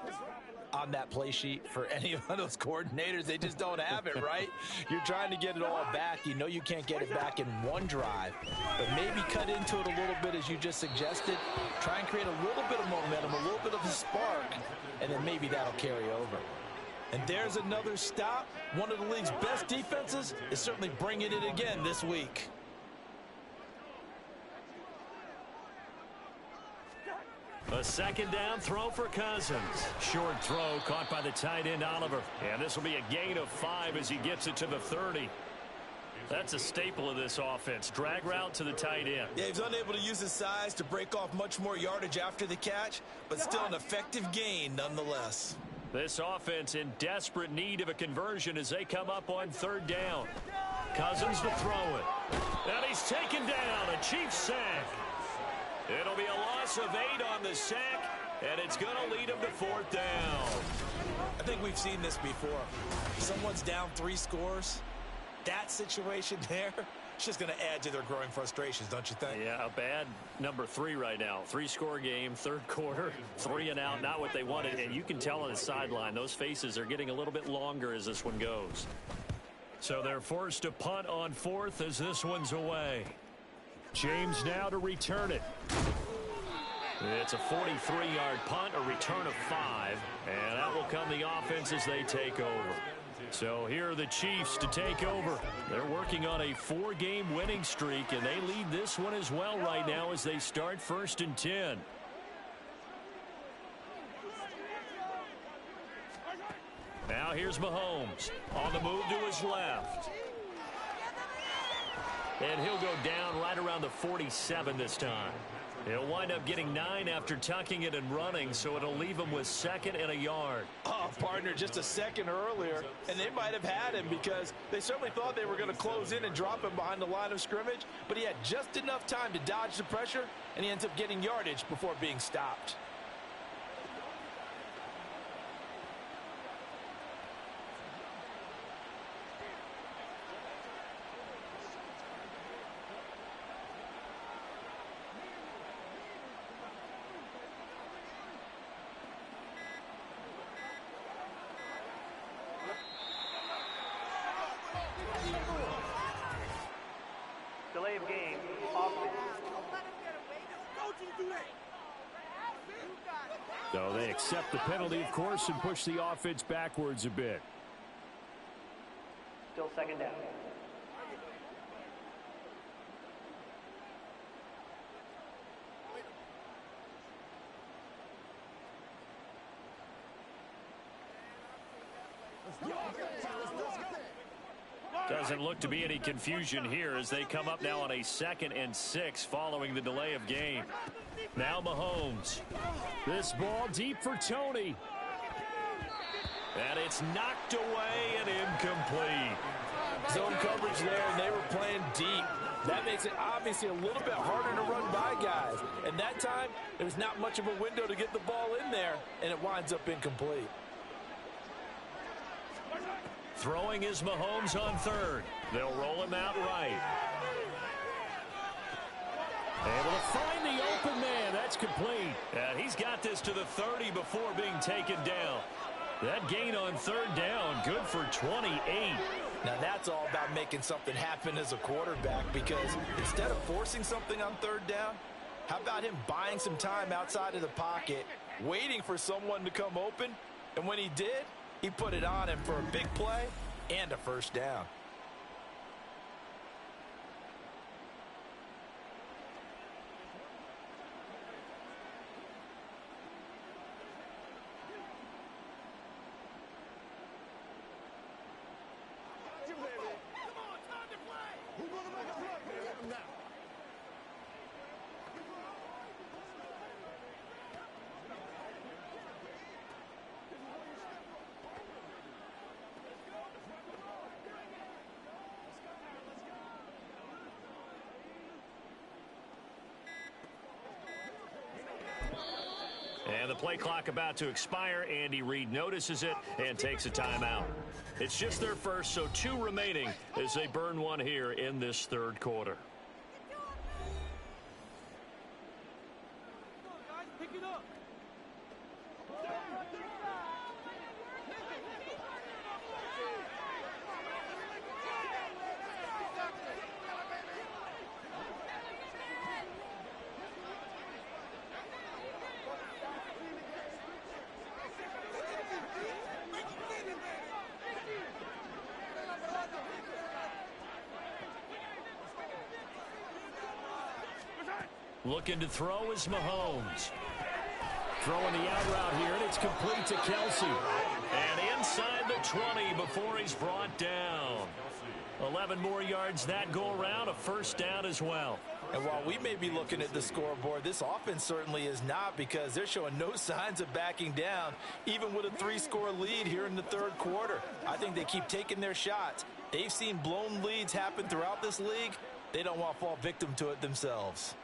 on that play sheet for any of those coordinators? They just don't have it, right? You're trying to get it all back. You know you can't get it back in one drive, but maybe cut into it a little bit as you just suggested. Try and create a little bit of momentum, a little bit of a spark, and then maybe that'll carry over. And there's another stop. One of the league's best defenses is certainly bringing it again this week. A second down throw for Cousins. Short throw caught by the tight end Oliver. And this will be a gain of 5 as he gets it to the 30. That's a staple of this offense. Drag route to the tight end. Yeah, he's unable to use his size to break off much more yardage after the catch, but still an effective gain nonetheless. This offense in desperate need of a conversion as they come up on 3rd down. Cousins to throw it. And he's taken down. A Chiefs sack. It'll be a loss of 8 on the sack, and it's going to lead him to 4th down. I think we've seen this before. Someone's down 3 scores. That situation there, it's just going to add to their growing frustrations, don't you think? Yeah, a bad number 3 right now. 3-score game, 3rd quarter, 3 and out, not what they wanted. And you can tell on the sideline, those faces are getting a little bit longer as this one goes. So they're forced to punt on 4th as this one's away. James now to return it. It's a 43-yard punt, a return of 5, and that will come the offense as they take over. So here are the Chiefs to take over. They're working on a 4-game winning streak, and they lead this one as well right now as they start 1st and 10. Now here's Mahomes on the move to his left. And he'll go down right around the 47 this time. He'll wind up getting 9 after tucking it and running, so it'll leave him with 2nd and a yard. Oh, partner, just a second earlier, and they might have had him because they certainly thought they were going to close in and drop him behind the line of scrimmage, but he had just enough time to dodge the pressure, and he ends up getting yardage before being stopped. Delay of game, offense. So they accept the penalty, of course, and push the offense backwards a bit. Still 2nd down. Doesn't look to be any confusion here as they come up now on a 2nd and 6 following the delay of game. Now Mahomes. This ball deep for Tony. And it's knocked away and incomplete. Zone coverage there, and they were playing deep. That makes it obviously a little bit harder to run by guys. And that time, there was not much of a window to get the ball in there, and it winds up incomplete. Throwing is Mahomes on 3rd. They'll roll him out right. Able to find the open man. That's complete. And he's got this to the 30 before being taken down. That gain on 3rd down, good for 28. Now that's all about making something happen as a quarterback, because instead of forcing something on 3rd down, how about him buying some time outside of the pocket, waiting for someone to come open, and when he did, he put it on him for a big play and a 1st down. the play clock about to expire. Andy Reid notices it and takes a timeout. It's just their first, so 2 remaining as they burn one here in this third quarter. Looking to throw is Mahomes. Throwing the out route here, and it's complete to Kelsey. And inside the 20 before he's brought down. 11 more yards that go around, a first down as well. And while we may be looking at the scoreboard, this offense certainly is not, because they're showing no signs of backing down, even with a 3-score lead here in the third quarter. I think they keep taking their shots. They've seen blown leads happen throughout this league. They don't want to fall victim to it themselves.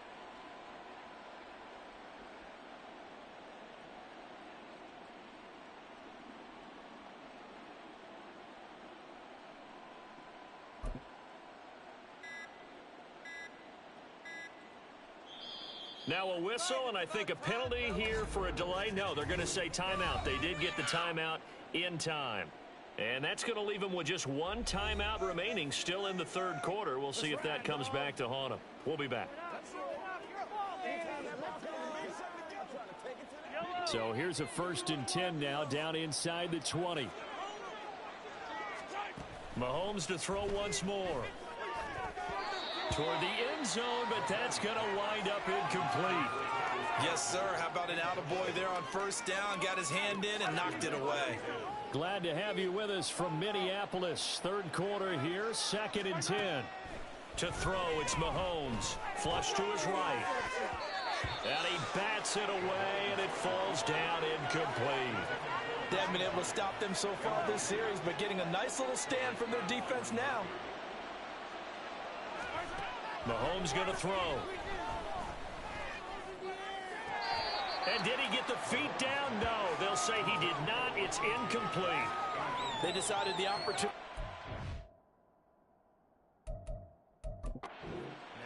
Now a whistle, and I think a penalty here for a delay. No, they're going to say timeout. They did get the timeout in time. And that's going to leave them with just 1 timeout remaining still in the third quarter. We'll see if that comes back to haunt them. We'll be back. So here's a 1st and 10 now down inside the 20. Mahomes to throw once more. Toward the end zone, but that's going to wind up incomplete. Yes, sir. How about an attaboy there on first down? Got his hand in and knocked it away. Glad to have you with us from Minneapolis. Third quarter here, 2nd and 10. To throw, it's Mahomes. Flush to his right. And he bats it away, and it falls down incomplete. They haven't been able to stop them so far this series, but getting a nice little stand from their defense now. Mahomes going to throw. And did he get the feet down? No, they'll say he did not. It's incomplete. They decided the opportunity.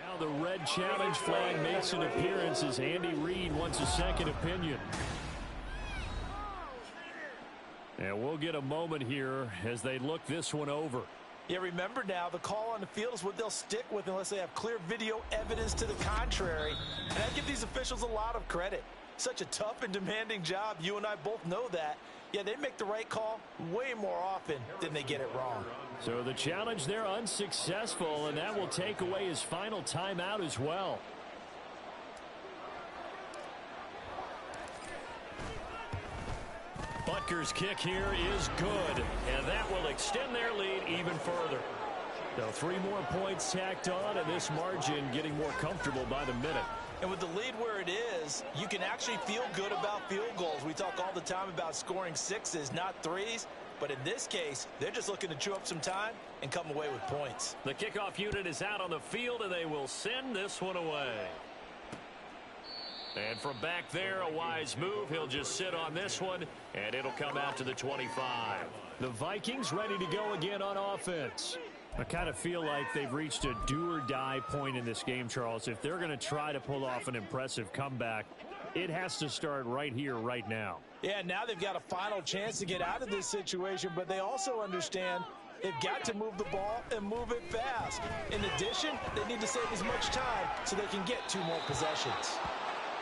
Now the red challenge flag makes an appearance as Andy Reid wants a second opinion. And we'll get a moment here as they look this one over. Yeah, remember now, the call on the field is what they'll stick with unless they have clear video evidence to the contrary. And I give these officials a lot of credit. Such a tough and demanding job. You and I both know that. Yeah, they make the right call way more often than they get it wrong. So the challenge there unsuccessful, and that will take away his final timeout as well. Butker's kick here is good, and that will extend their lead even further. So 3 more points tacked on, and this margin getting more comfortable by the minute. And with the lead where it is, you can actually feel good about field goals. We talk all the time about scoring 6s, not 3s. But in this case, they're just looking to chew up some time and come away with points. The kickoff unit is out on the field, and they will send this one away. And from back there, a wise move. He'll just sit on this one, and it'll come out to the 25. The Vikings ready to go again on offense. I kind of feel like they've reached a do-or-die point in this game, Charles. If they're going to try to pull off an impressive comeback, it has to start right here, right now. Yeah, now they've got a final chance to get out of this situation, but they also understand they've got to move the ball and move it fast. In addition, they need to save as much time so they can get 2 more possessions.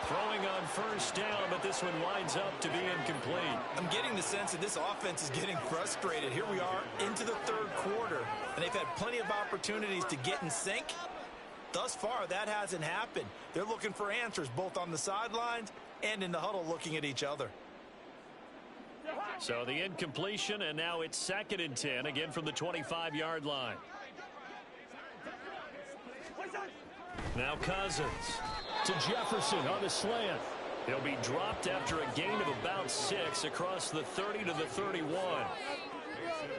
Throwing on first down, but this one winds up to be incomplete. I'm getting the sense that this offense is getting frustrated. Here we are into the third quarter, and they've had plenty of opportunities to get in sync. Thus far, that hasn't happened. They're looking for answers both on the sidelines and in the huddle looking at each other. So the incompletion, and now it's 2nd and 10, again from the 25-yard line. Now Cousins to Jefferson on the slant. He'll be dropped after a gain of about 6 across the 30 to the 31.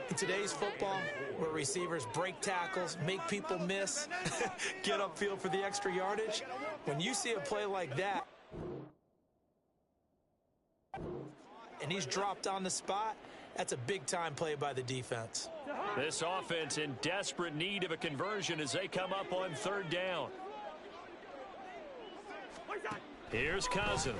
In today's football, where receivers break tackles, make people miss, get upfield for the extra yardage, when you see a play like that, and he's dropped on the spot, that's a big-time play by the defense. This offense in desperate need of a conversion as they come up on 3rd down. Here's Cousins.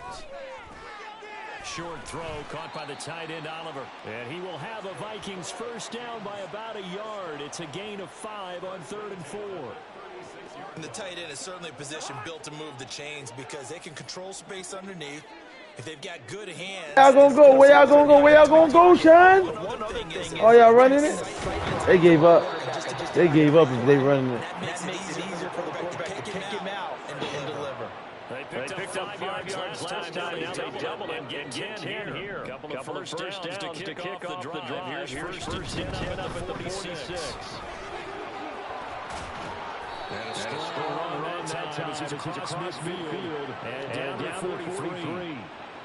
Short throw caught by the tight end Oliver. And he will have a Vikings first down by about a yard. It's a gain of 5 on 3rd and 4. And the tight end is certainly a position built to move the chains because they can control space underneath. If they've got good hands. Y'all gonna go? Where y'all gonna go? Where y'all gonna go, Sean? Oh, y'all running it? They gave up. They gave up if they running it. That makes it easier for the quarterback to pick him out and deliver. They picked up 5 yards last time. Now they double and get 10 here. Couple of first downs to kick off the drive. Here's first and 10 up at the 46. And a strong run that time as he's across midfield and down to 43.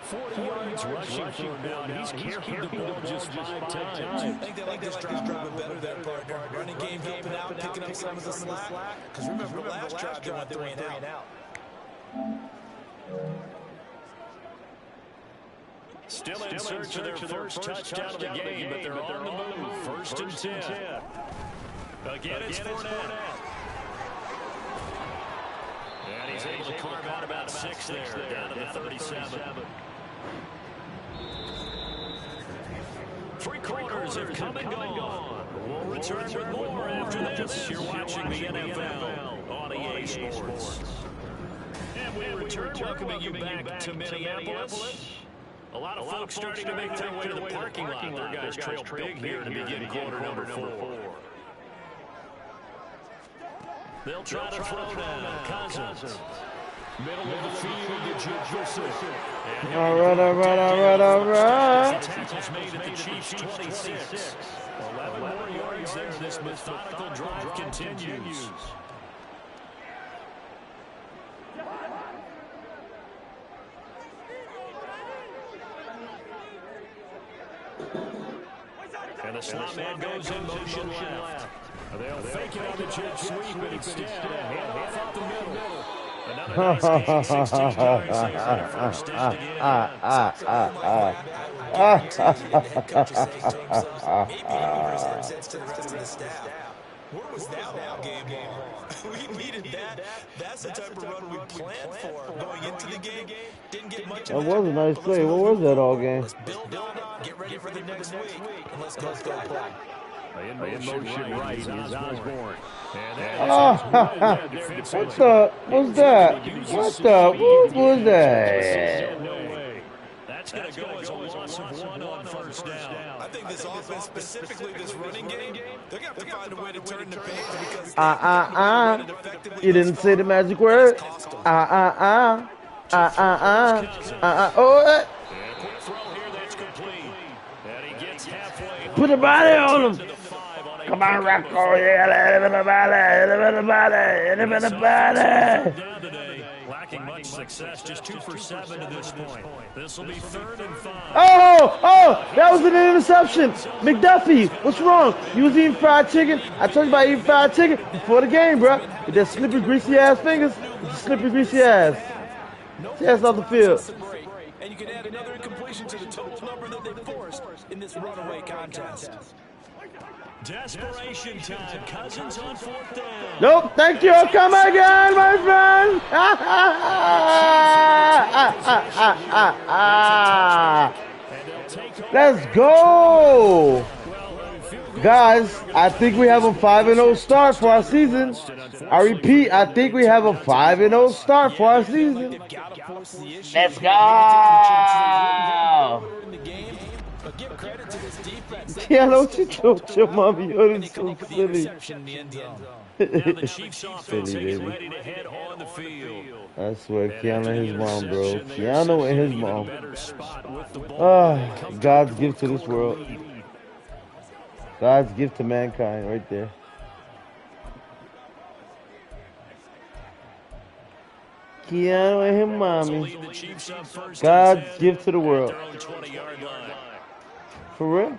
40 yards rushing for him now. He's carried the ball just 5 times. I think they like this drive a little bit better there, partner. Running game helping out, picking up some of the slack. Because remember, the last drive they went 3 and out. Still in search of their first touchdown of the game, but they're on the move. First and 10. Again, it's Fournette. And he's able to carve out about 6 there, down to the 37. 3 quarters have come and gone. We'll return with more after this. You're watching the NFL on EA Sports. And we return welcoming you back to Minneapolis. A lot of folks starting to make their way to the parking lot. Their guys trail big here to begin quarter number 4. They'll try to throw now. Cousins. Middle of the field to Jefferson. All right. Tackles made at the Chiefs 26. 11 more yards there. This methodical drive continues. And the slot man goes in motion left. They'll fake it on the jet sweep, but instead a handoff up the middle. Another nice game, 16 yards there for the first down again. Where was that all game long? We needed that. That's the type of run we planned for going into the game. Didn't get much of it. That was a nice play. What was that all game? Let's build on, get ready for the next week, and let's go play. In motion right is Osborne. What's that? What was that? That's going to go as a loss of 1 on first down. I think this offense, specifically this running game, they're going to have to find a way to turn the page because You didn't say the magic word. Oh, Quick throw here, that's complete. And he gets halfway. put a body on him. Come on, Rocco. Yeah, hit him in the body. Hit him in the body. Hit him in the body. Down today, lacking much success, just 2 for 7 to this point. This will be 3rd and 5. Oh, that was an interception. McDuffie, what's wrong? You was eating fried chicken. I told you about eating fried chicken before the game, bro. With that slippery, greasy ass fingers. With the slippery, greasy ass. Yes, off the field. And you can add another incompletion to the total number that they forced in this runaway contest. Desperation time. Cousins on 4th down. Nope, thank you. Come again, my friend. Let's go. Guys, I think we have a 5-0 start for our season. I repeat, I think we have a 5-0 start for our season. Let's go. Yeah, don't you joke your mommy. You're so silly. Now the Chiefs offense is ready to head on the field. I swear, Keanu and his mom, bro. Keanu and his mom. Ah, God's gift to this world. God's gift to mankind right there. Keanu and his mommy. God's gift to the world. For real?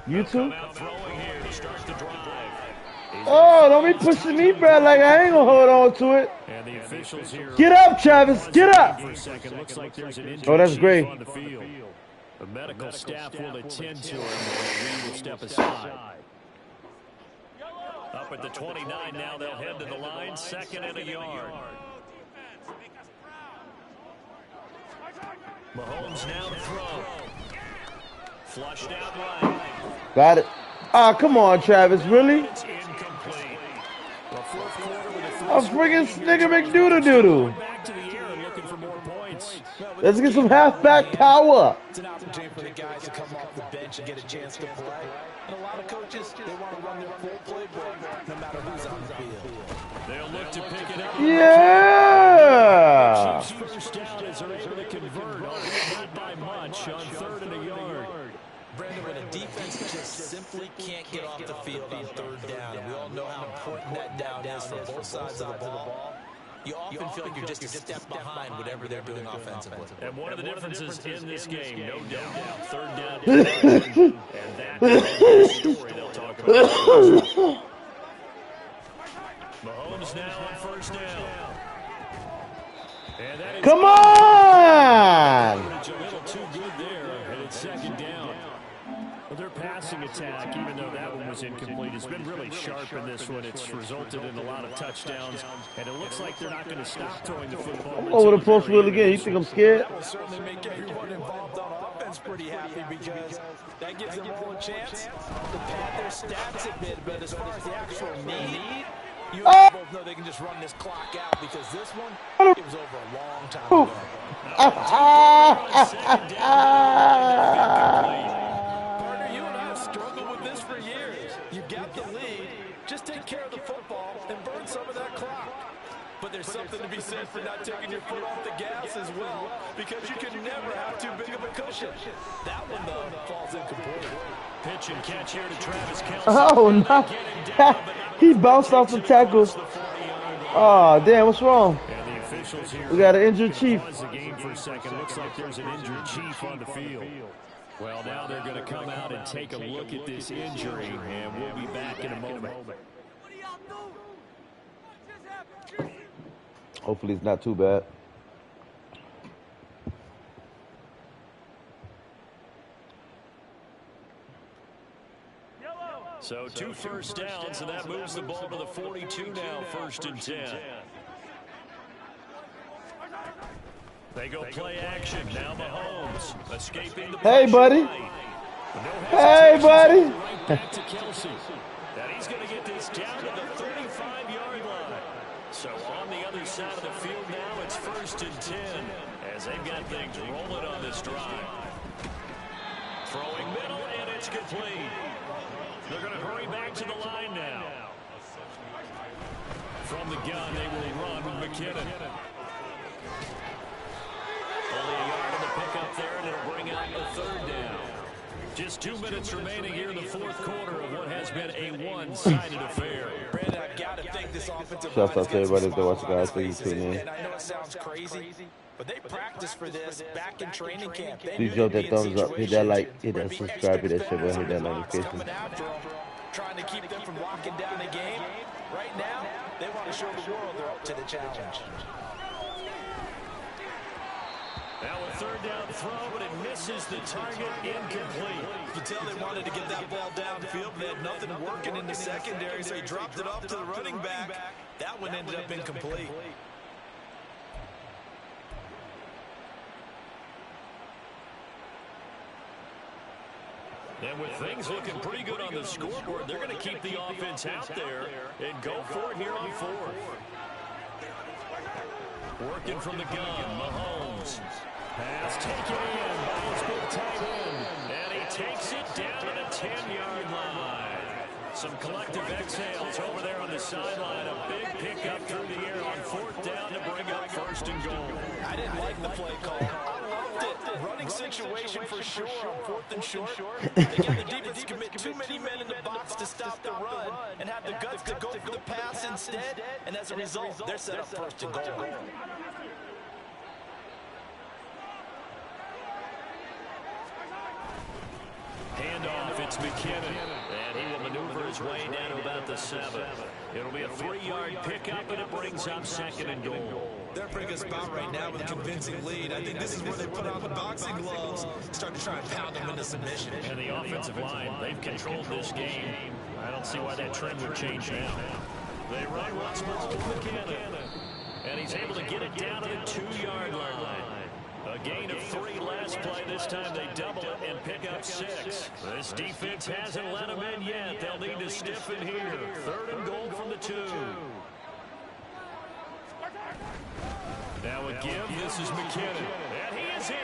You too? Oh, don't be pushing me, bro. Like I ain't gonna hold on to it. Get up, Travis. Get up. Oh, that's great. The medical staff will attend to him, and we will step aside. Up at the 29 now, they'll head to the line, 2nd and a yard. Mahomes now to throw. Flushed out right. Got it. Ah, come on, Travis. Really? It's incomplete. A friggin' Snigger McDoodle-doodle. Back to the air and looking for more points. Let's get some halfback power. It's an opportunity for the guys to come off the bench and get a chance to play. And a lot of coaches, they want to run their full playbook no matter who's on the field. They'll look to pick it up. Yeah. Chiefs first down as they're able to convert, not by much, on 3rd and a yard. Brandon, when a defense just simply can't get off the field on 3rd down, and we all know how important that down is for both sides of the ball, you often feel like you're just a step behind whatever they're doing offensively. And one of the differences in this game, no doubt, 3rd down conversion, and that is the story they'll talk about. Mahomes now on 1st down. And that is Come on. a little too good there, and it's 2nd down. Well, their passing attack, even though that one was incomplete, has been really sharp in this one. It's resulted in a lot of touchdowns, and it looks like they're not going to stop throwing the football. I'm over the post wheel again. You think I'm scared? That will certainly make everyone involved on offense pretty happy because that gives them all a chance to pad their stats a bit. But as far as the actual need, you both know they can just run this clock out because this one, it was over a long time ago. Partner, you and I have struggled with this for years. You got the lead. Just take care of the football and burn some of that clock. But there's something to be said for not taking your foot off the gas as well, because you can never have too big of a cushion. That one, though, falls incomplete. Pitch and catch here to Travis Kelce. Oh, no. He bounced off the tackle. Oh, damn, what's wrong? And the officials here, We got an injured chief. pause the game for a second. Looks like there's an injured chief on the field. Well, now they're going to come out and take a look at this injury, and we'll be back in a moment. Hopefully it's not too bad. So 2 first downs, and that moves the ball to the 42 now, 1st and 10. They go play action. Now Mahomes escaping the Hey, pressure buddy. right. Hey, buddy. Right back to Kelce. And he's going to get this down to the 35-yard line. So on the other side of the field now, it's 1st and 10 as they've got things rolling on this drive. Throwing middle, and it's complete. They're going to hurry back to the line now. From the gun, they will run with McKinnon. Only a yard on the pickup there, and it'll bring out the 3rd down. Just 2 minutes remaining here in the 4th quarter of what has been a one-sided affair. Brandon, I've got to think this offensive Shouts out to line everybody has that watch the guys. some Thank you, pieces, too, man. and I know it sounds crazy, but they practiced for this back in training camp. They Please knew drop they'd that be in thumbs up. Hit that like. Hit situations that where subscribe. Hit that shit. extra Hit that defensive notification. coming after them, trying to keep them from locking down the game. Right now, they want to show the world they're up to the challenge. Now a 3rd down throw, but it misses the target, incomplete. You can tell they wanted to get that ball downfield, but they had nothing working in the secondary, so he dropped it off to the running back. That one ended up incomplete. And with things looking pretty good on the scoreboard, they're going to keep the offense out there and go for it here on 4th. Working from the gun, Mahomes. Pass taken in by his big tight end. And he takes it down to the 10-yard line. Some collective exhales over there on the sideline. A big pickup through the air on 4th down to bring up 1st and goal. I didn't like the play call. I loved it. Running situation for sure on 4th and short. Again, the defense commit too many men in the box to stop the run and have the guts to go for the pass instead. And as a result, they're set up 1st and goal. Handoff, it's McKinnon. And And he will maneuver his way down to about the 7. It'll be a 3-yard pickup, and it brings up 2nd and goal. They're a pretty good spot right now with a convincing lead. I think this is where they put on the boxing gloves, start to try and pound them into submission. And the offensive line, they've controlled this game. I don't see why that trend would change now. They run once more to McKinnon. And he's able to get it down to the 2-yard line. A gain of 3 last play. This time they double it and pick up 6. This defense hasn't let them in yet. They'll need to stiffen here. 3rd and goal from the 2. Now a give. This is McKinnon. And he is in.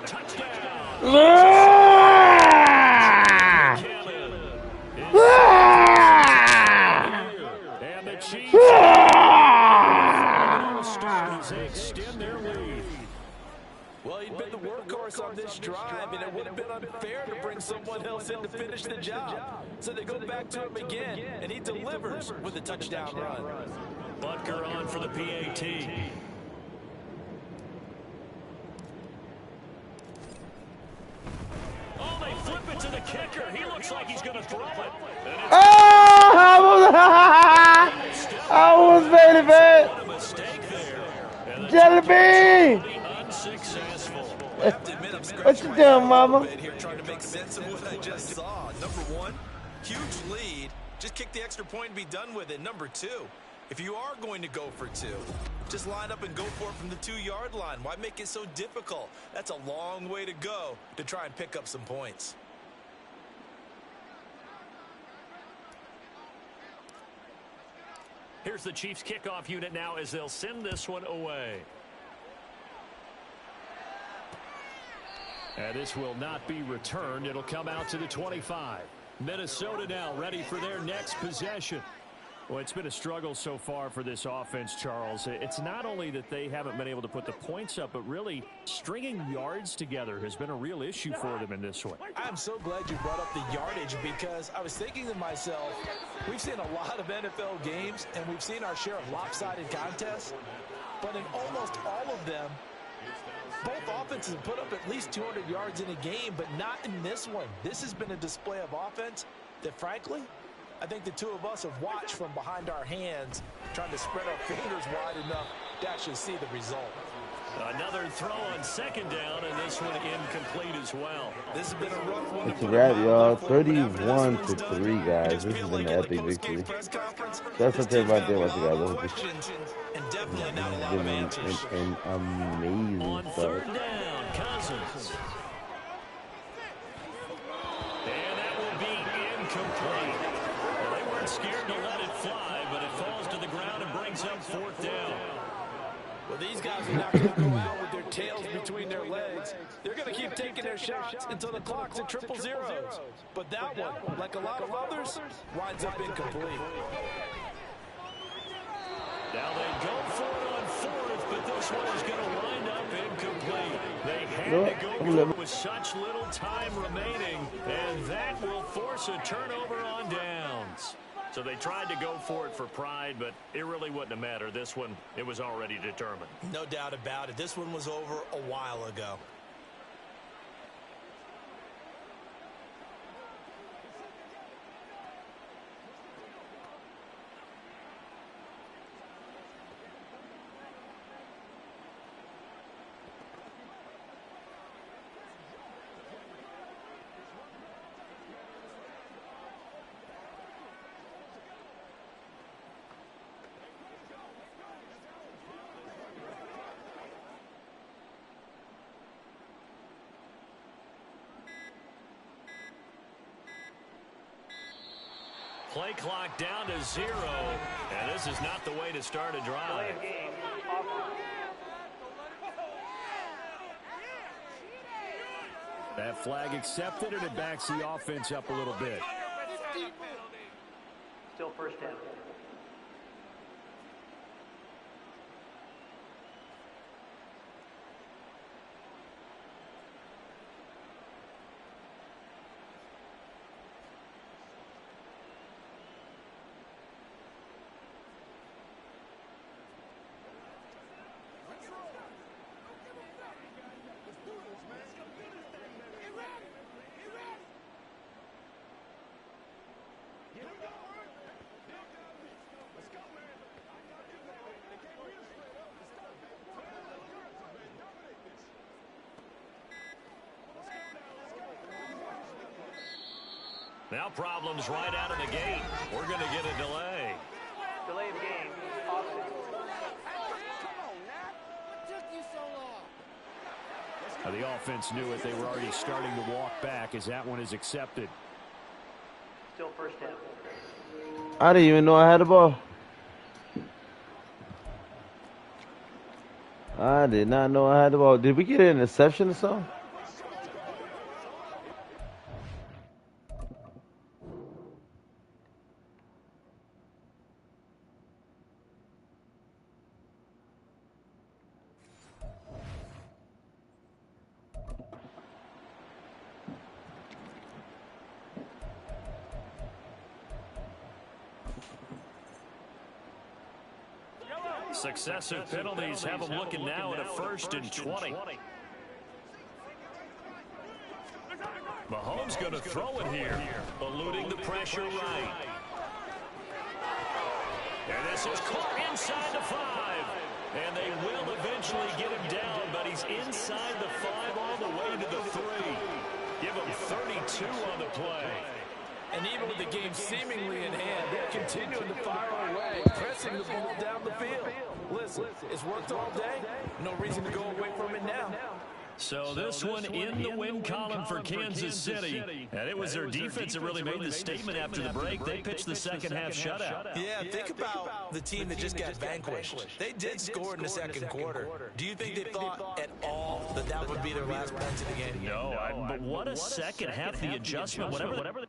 Touchdown. And the Chiefs they extend their lead. Well, he'd been the workhorse on this drive, and it would have been unfair to bring someone else in to finish the job. So they go back to him again, and he delivers with a touchdown run. Butker on for the PAT. Oh, they flip it to the kicker. He looks like he's going to throw it. Oh, I was very bad. What a mistake there. Jelly Unsuccessful. What you doing, mama? Here trying to make sense of what I just saw. Number 1, huge lead. Just kick the extra point and be done with it. Number 2, if you are going to go for 2, just line up and go for it from the 2-yard line. Why make it so difficult? That's a long way to go to try and pick up some points. Here's the Chiefs kickoff unit now as they'll send this one away. And this will not be returned. It'll come out to the 25. Minnesota now ready for their next possession. Well, it's been a struggle so far for this offense, Charles. It's not only that they haven't been able to put the points up, but really stringing yards together has been a real issue for them in this one. I'm so glad you brought up the yardage, because I was thinking to myself, we've seen a lot of NFL games, and we've seen our share of lopsided contests, but in almost all of them, both offenses have put up at least 200 yards in a game, but not in this one. This has been a display of offense that, frankly, I think the two of us have watched from behind our hands, trying to spread our fingers wide enough to actually see the result. Another throw on 2nd down, and this one incomplete as well. This has been a rough one. It's a wrap, y'all. 31-3, guys. This has been an epic victory. That's what everybody did. What you guys do. And definitely not a lot of An answers. amazing On start. 3rd down, Cousins. And that will be incomplete. Well, they weren't scared to let it fly, but it falls to the ground and brings up 4th down. Well, these guys are not going to go out with their tails between their legs. They're going to keep taking their shots until the clock's at triple zeros. But that one, like a lot of others, winds up incomplete. Now they go for it on 4th, but this one is going to wind up incomplete. They had to go for it with such little time remaining, and that will force a turnover on downs. So they tried to go for it for pride, but it really wouldn't have mattered. This one, it was already determined. No doubt about it. This one was over a while ago. Play clock down to 0, and this is not the way to start a drive. Delay of game. That flag accepted, and it backs the offense up a little bit. Still 1st down. Now problems right out of the gate. We're going to get a delay. Delay of game, offense. Now, the offense knew it. They were already starting to walk back as that one is accepted. Still first down. I didn't even know I had the ball. I did not know I had the ball. Did we get an interception or something? Successive penalties have them looking now at a 1st and 20. Mahomes going to throw it here, eluding the pressure right. And this is caught inside the 5. And they will eventually get him down, but he's inside the 5 all the way to the 3. Give him 32 on the play. And even with the game seemingly in hand, they're continuing to fire away, pressing the ball down the field. Listen, it's worked all day. No reason to go away from it now. So this one in the win column for Kansas City. And it was their defense that really made the statement after the break. They pitched the second half shutout. Yeah, think about the team that just got vanquished. They did score in the second quarter. Do you think they thought at all that that would be their last points of the game? No, but what a second half, the adjustment, whatever.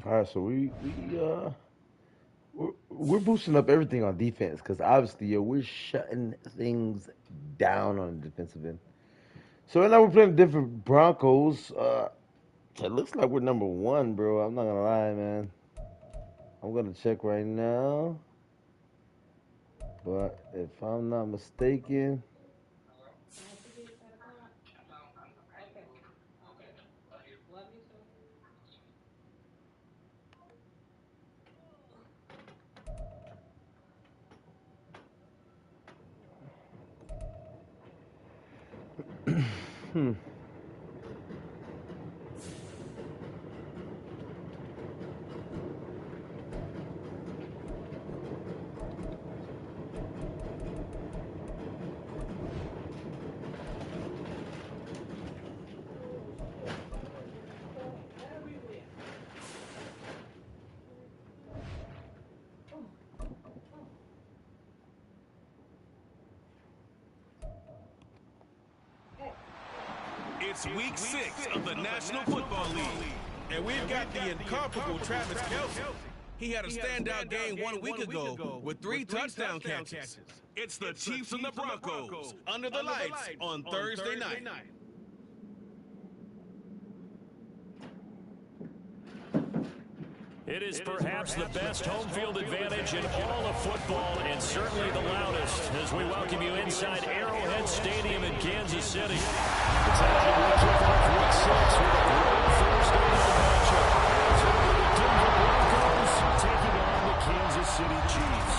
All right, so we're boosting up everything on defense because obviously, we're shutting things down on the defensive end. So right now we're playing different Broncos. It looks like we're number 1, bro. I'm not gonna lie, man. I'm gonna check right now, but if I'm not mistaken, It's week 6 of the National Football League, and we've got the incomparable Travis Kelce. He had a standout game 1 week ago with 3 touchdown catches. It's the Chiefs and the Broncos under the lights on Thursday night. It is perhaps the best home field advantage in all of football, and certainly the loudest, as we welcome you inside Arrowhead Stadium in Kansas City. It's actually we kick off week 6 with a great Thursday night matchup. As we go to the Denver Broncos taking on the Kansas City Chiefs.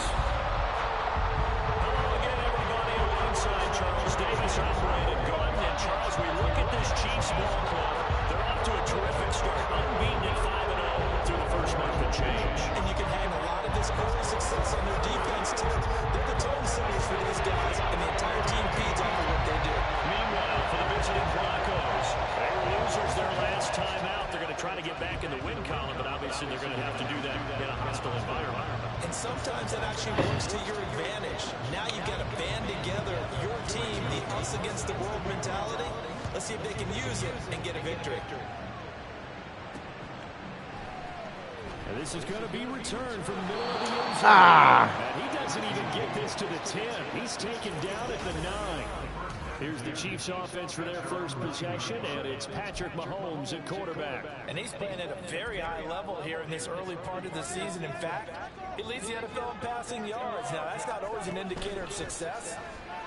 Hello again, everybody. Alongside Charles Davis, I'm Brandon Gordon. And Charles, we look at this Chiefs ball club. They're off to a terrific start, unbeaten at 5-0 through the first month of change. And you can hang a lot of this early success on their defense, too. They're the tone setters for these guys, and the entire team feeds off of what they do. Meanwhile, for the visiting Broncos, they were losers their last time out. They're going to try to get back in the win column, but obviously they're going to have to do that in a hostile environment. And sometimes that actually works to your advantage. Now you've got to band together your team, the us against the world mentality. Let's see if they can use it and get a victory. And this is going to be returned from the middle of the end zone. And he doesn't even get this to the 10. He's taken down at the 9. Here's the Chiefs offense for their first possession, and it's Patrick Mahomes at quarterback. And he's playing at a very high level here in this early part of the season. In fact, he leads the NFL in passing yards. Now, that's not always an indicator of success,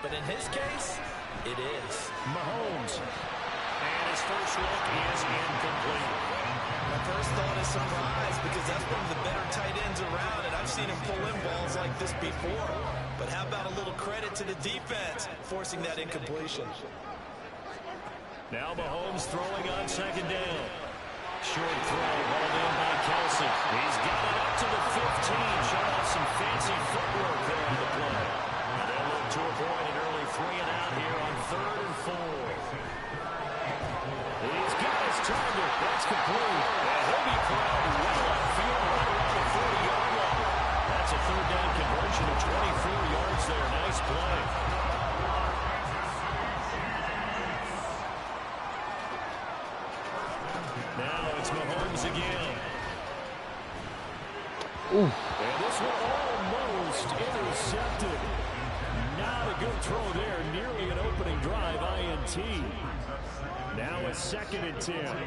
but in his case, it is. Mahomes. And his first look is incomplete. My first thought is surprise, because that's one of the better tight ends around, and I've seen him pull in balls like this before. But how about a little credit to the defense forcing that incompletion? Now Mahomes throwing on second down. Short throw, ball in by Kelce. He's got it up to the 15. Showing off some fancy footwork there on the play. And they'll look to avoid an early 3 and out here on 3rd and 4. He's got his target. That's complete. And he'll be corralled well upfield right around the 40-yard line. That's a 3rd down conversion of 24 yards there. Nice play. Now it's Mahomes again. Ooh. And this one almost intercepted. Not a good throw there. Nearly an opening drive, INT. Now a 2nd and 10.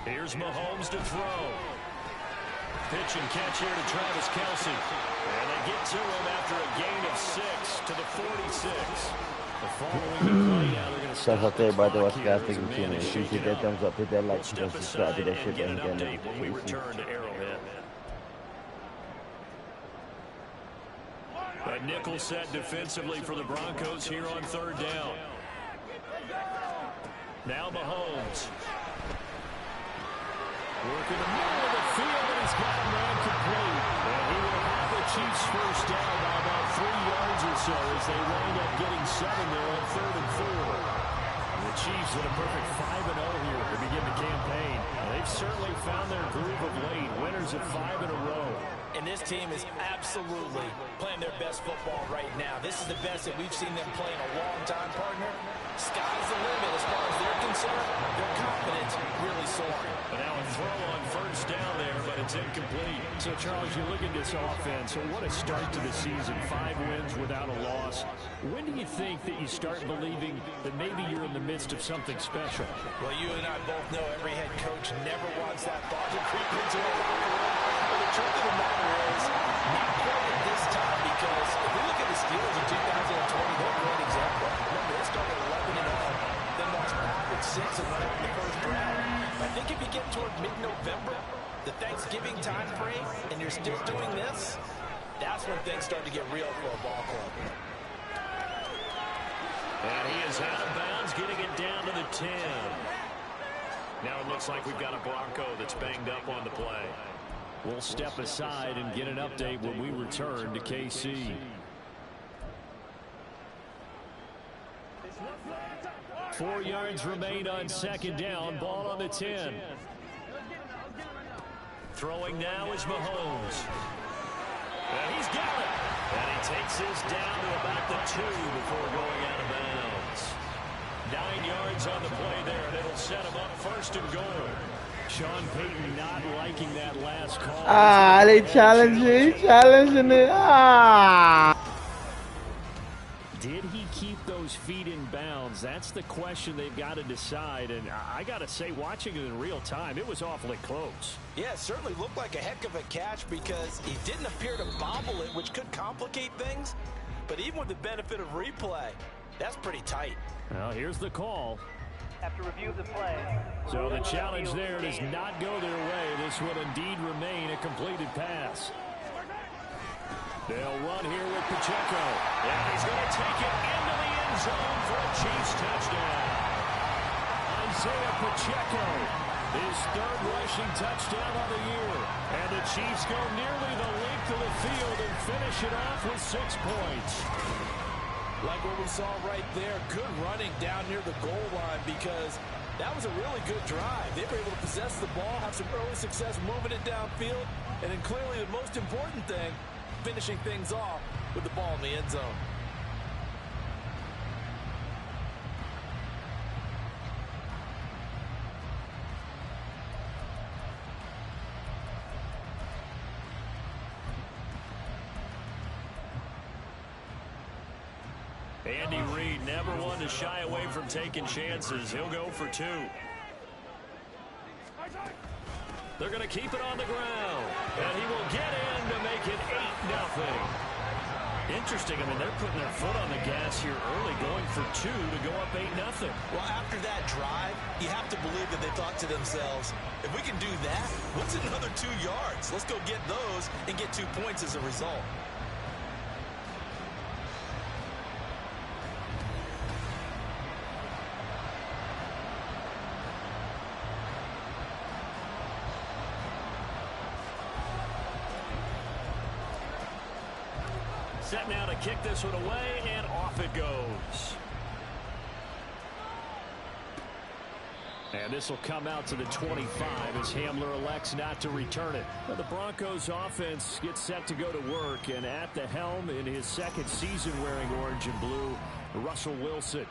Here's Mahomes to throw. Pitch and catch here to Travis Kelce. And they get to him after a gain of 6 to the 46. The following play, now they're going to Shout out to everybody that watched guys taking man tuning. is Appreciate shaken that up. thumbs up, hit that like, We'll step subscribe to aside that shit, and get and an get update when we return to Arrowhead. A nickel set defensively for the Broncos here on 3rd down. Now Mahomes. Working the middle of the field, and he's got him ran complete. And he will have the Chiefs first down by about 3 yards or so as they wind up getting 7 there on 3rd and 4. And the Chiefs with a perfect 5-0 here to begin the campaign. They've certainly found their groove of late, winners of 5 in a row. And this team is absolutely playing their best football right now. This is the best that we've seen them play in a long time, partner. Sky's the limit as far as they're concerned. Their confidence really soaring. But now a throw on first down there, but it's incomplete. So, Charles, you look at this offense. So what a start to the season. 5 wins without a loss. When do you think that you start believing that maybe you're in the midst of something special? Well, you and I both know every head coach never wants that thought to creep into a locker room. But the truth of the matter is, not quite at this time, because if we look at the Steelers in 2020, they're a great example. Remember, they started 11-0, then lost 5-6 and went out in the first round. I think if you get toward mid-November, the Thanksgiving time frame, and you're still doing this, that's when things start to get real for a ball club. And he is out of bounds, getting it down to the 10. Now it looks like we've got a Bronco that's banged up on the play. We'll step aside and get an update when we return to KC. Four yards remain on second down. Ball on the 10. Throwing now is Mahomes. And he's got it. And he takes this down to about the 2 before going out of bounds. 9 yards on the play there, and it'll set him up first and goal. Sean Payton not liking that last call. They challenging it. Did he keep those feet in bounds? That's the question they've got to decide. And I got to say, watching it in real time, it was awfully close. Yeah, it certainly looked like a heck of a catch because he didn't appear to bobble it, which could complicate things. But even with the benefit of replay, that's pretty tight. Well, here's the call. After review of the play. So the challenge there does not go their way. This will indeed remain a completed pass. They'll run here with Pacheco. And he's going to take it into the end zone for a Chiefs touchdown. Isaiah Pacheco, his third rushing touchdown of the year. And the Chiefs go nearly the length of the field and finish it off with 6 points. Like what we saw right there, good running down near the goal line because that was a really good drive. They were able to possess the ball, have some early success moving it downfield, and then clearly the most important thing, finishing things off with the ball in the end zone. Andy Reid never one to shy away from taking chances. He'll go for 2. They're going to keep it on the ground. And he will get in to make it 8-0. Interesting. I mean, they're putting their foot on the gas here early, going for 2 to go up 8-0. Well, after that drive, you have to believe that they thought to themselves, if we can do that, what's another 2 yards? Let's go get those and get 2 points as a result. Set now to kick this one away, and off it goes. And this will come out to the 25 as Hamler elects not to return it. Well, the Broncos offense gets set to go to work, and at the helm in his second season wearing orange and blue, Russell Wilson.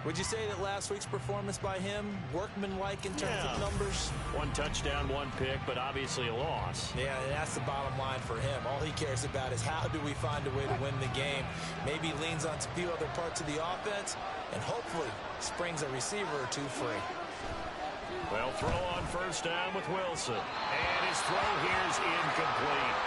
Would you say that last week's performance by him, workmanlike in terms of numbers? 1 touchdown, 1 pick, but obviously a loss. Yeah, and that's the bottom line for him. All he cares about is how do we find a way to win the game. Maybe he leans on a few other parts of the offense and hopefully springs a receiver or 2 free. Well, throw on first down with Wilson. And his throw here is incomplete.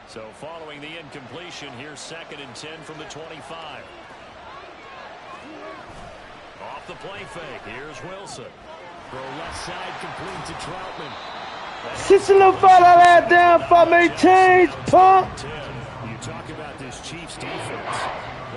So following the incompletion, here's 2nd and 10 from the 25. Off the play fake, here's Wilson. Throw left side complete to Troutman. Simplify that down for me, change, pump. You talk about this Chiefs defense.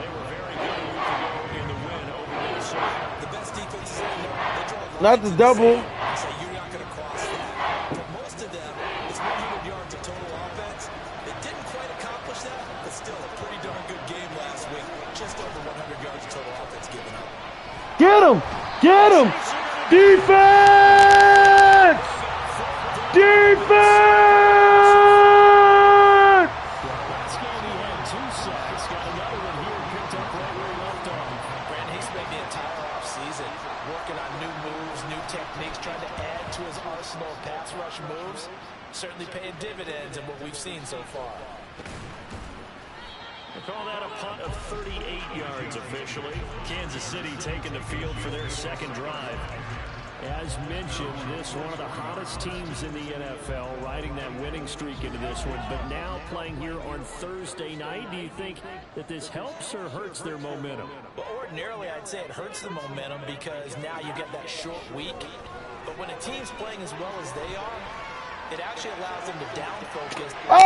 They were very good a week ago in the win over Minnesota. The best defense is in there. Not the double. So you're not going to cross that. For most of them, it's 100 yards of total offense. They didn't quite accomplish that, but still a pretty darn good game last week. Just over 100 yards of total offense given up. Get him! Get him! Defense! Defense! Last game he had 2 sacks. Got another one here picked up right where he left off. Brandon, he spent the entire offseason working on new moves, new techniques, trying to add to his arsenal of pass rush moves. Certainly paying dividends in what we've seen so far. They call that a punt of 38 yards officially. Kansas City taking the field for their 2nd drive. As mentioned, this one of the hottest teams in the NFL, riding that winning streak into this one, but now playing here on Thursday night. Do you think that this helps or hurts their momentum? Well, ordinarily, I'd say it hurts the momentum because now you get that short week. But when a team's playing as well as they are, it actually allows them to down focus. Oh!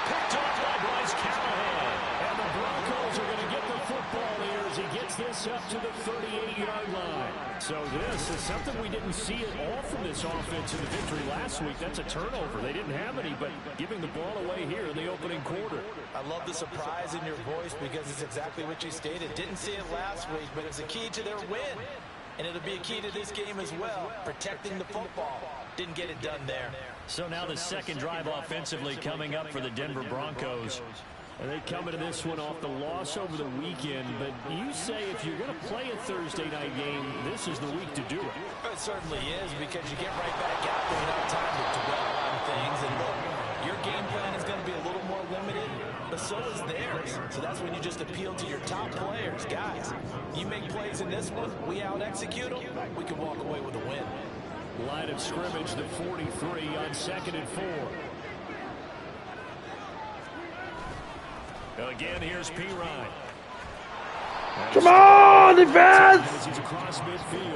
Picked off by Bryce Callahan. And the Broncos are going to get the football here as he gets this up to the 38-yard line. So this is something we didn't see at all from this offense in the victory last week. That's a turnover. They didn't have any, but giving the ball away here in the opening quarter. I love the surprise in your voice because it's exactly what you stated. Didn't see it last week, but it's a key to their win. And it'll be a key to this game as well, protecting the football. Didn't get it done there. So now the second drive offensively coming up for the Denver Broncos. And they come into this one off the loss over the weekend. But you say if you're going to play a Thursday night game, this is the week to do it. It certainly is, because you get right back out there and have time to dwell on things. And look, your game plan is going to be a little more limited, but so is theirs. So that's when you just appeal to your top players. Guys, you make plays in this one, we out-execute them, we can walk away with a win. Line of scrimmage, the 43 on 2nd and 4. Again, here's P. Ryan. Come on, defense!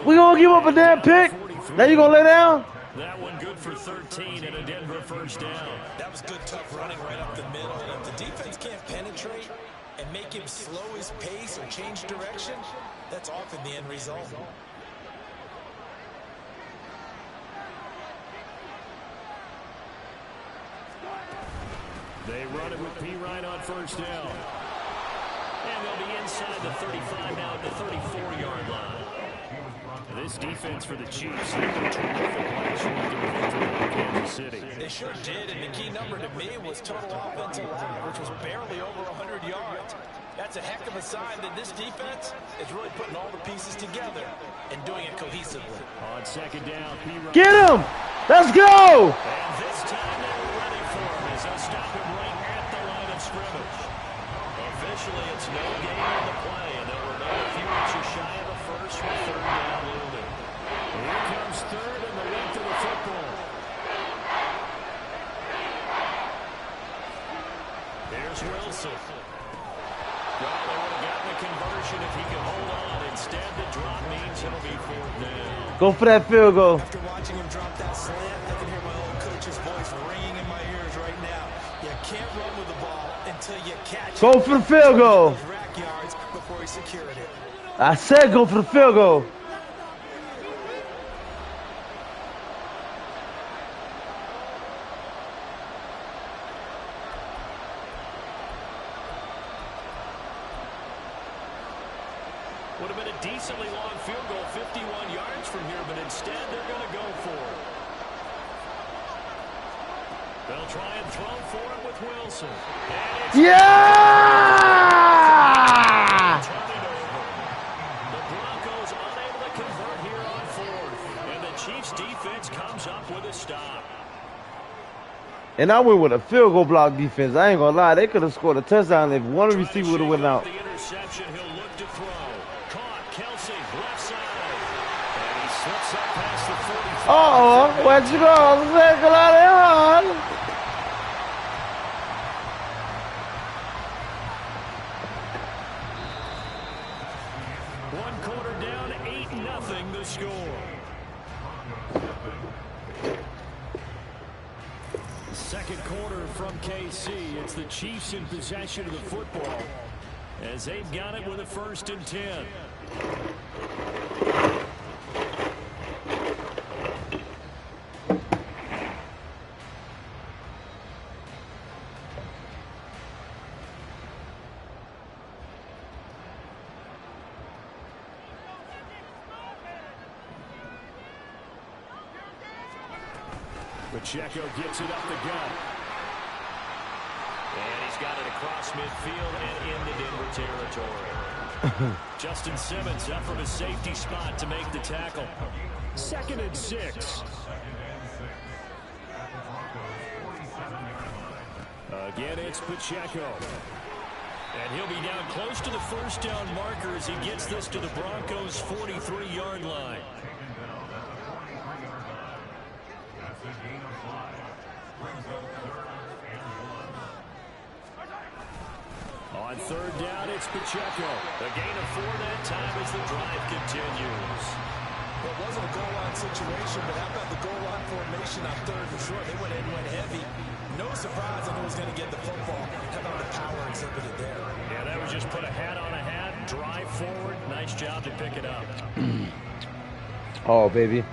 We gonna give up a damn pick? Now you gonna lay down? That one good for 13 and a Denver first down. That was good, tough running right up the middle. And if the defense can't penetrate and make him slow his pace or change direction, that's often the end result. They run it with P. Ryan on first down. And they'll be inside the 35 now at the 34-yard line. This defense for the Chiefs had been terrific last week in the victory over Kansas City. They sure did, and the key number to me was total offensive average, which was barely over 100 yards. That's a heck of a sign that this defense is really putting all the pieces together and doing it cohesively. On second down, P. Ryan. Get him! Let's go! And this time they were ready for him as they'll stop him right at the line of scrimmage. Officially, it's no gain on the play, and they'll remain a few inches shy of a first with third down looming. Here comes third and the length of the football. Here's Wilson. Well, they would have gotten the conversion if he could hold on. Instead, the drop means it'll be fourth down. Go for that field goal. After watching him drop that slant, I can hear my old coach's voice ringing in my ears right now. You can't run with the ball until you catch it. Go for the field goal. Those rack yards before he secured it. I said go for the field goal. Would have been a decently long field goal, 51 yards from here, but instead they're going to go for it. They'll try and throw for it with Wilson. Yeah! The Broncos unable to convert here on fourth, and the Chiefs defense comes up with a stop. And I went with a field goal block defense. I ain't gonna lie, they could have scored a touchdown if one receiver would have went out. The interception, he'll look to throw. Caught, Kelsey, left side. And he slips up past the 45. Uh-oh, where'd you go? Second out of One quarter down, 8-0 the score. Second quarter from KC. It's the Chiefs in possession of the football as they've got it with a 1st and 10. Pacheco gets it up the gut. And he's got it across midfield and into Denver territory. Justin Simmons up from his safety spot to make the tackle. 2nd and 6. Again, it's Pacheco. And he'll be down close to the first down marker as he gets this to the Broncos' 43-yard line. On third down, it's Pacheco. A gain of 4 that time as the drive continues. Well, it wasn't a goal line situation, but how about the goal line formation on 3rd and short? They went in, went heavy. No surprise on who was going to get the football. How about the power exhibited there? Yeah, that was just put a hat on a hat, drive forward. Nice job to pick it up. Oh, baby.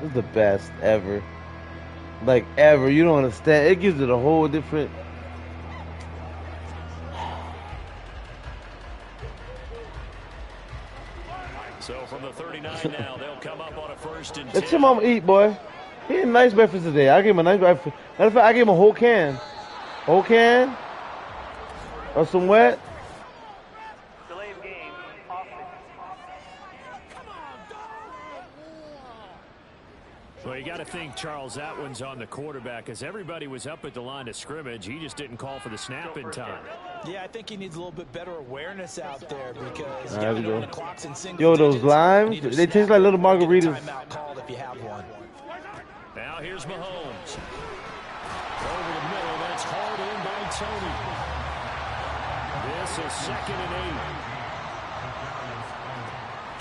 This is the best ever. Like, ever. You don't understand. It gives it a whole different... So from the 39 now, they'll come up on a 1st and 10. Let your mama eat, boy. He had a nice breakfast today. I gave him a nice breakfast. Matter of fact, I gave him a whole can. Whole can? Or some wet? Delay of game, offense. Well, you got to think, Charles, that one's on the quarterback, as everybody was up at the line of scrimmage. He just didn't call for the snap in time. Yeah, I think he needs a little bit better awareness out there because There we go. the clock's in single Yo, those digits, limes, and either they taste snap like little or get a margaritas. timeout called if you have one. Now here's Mahomes. Over the middle, that's hauled in by Tony. This is 2nd and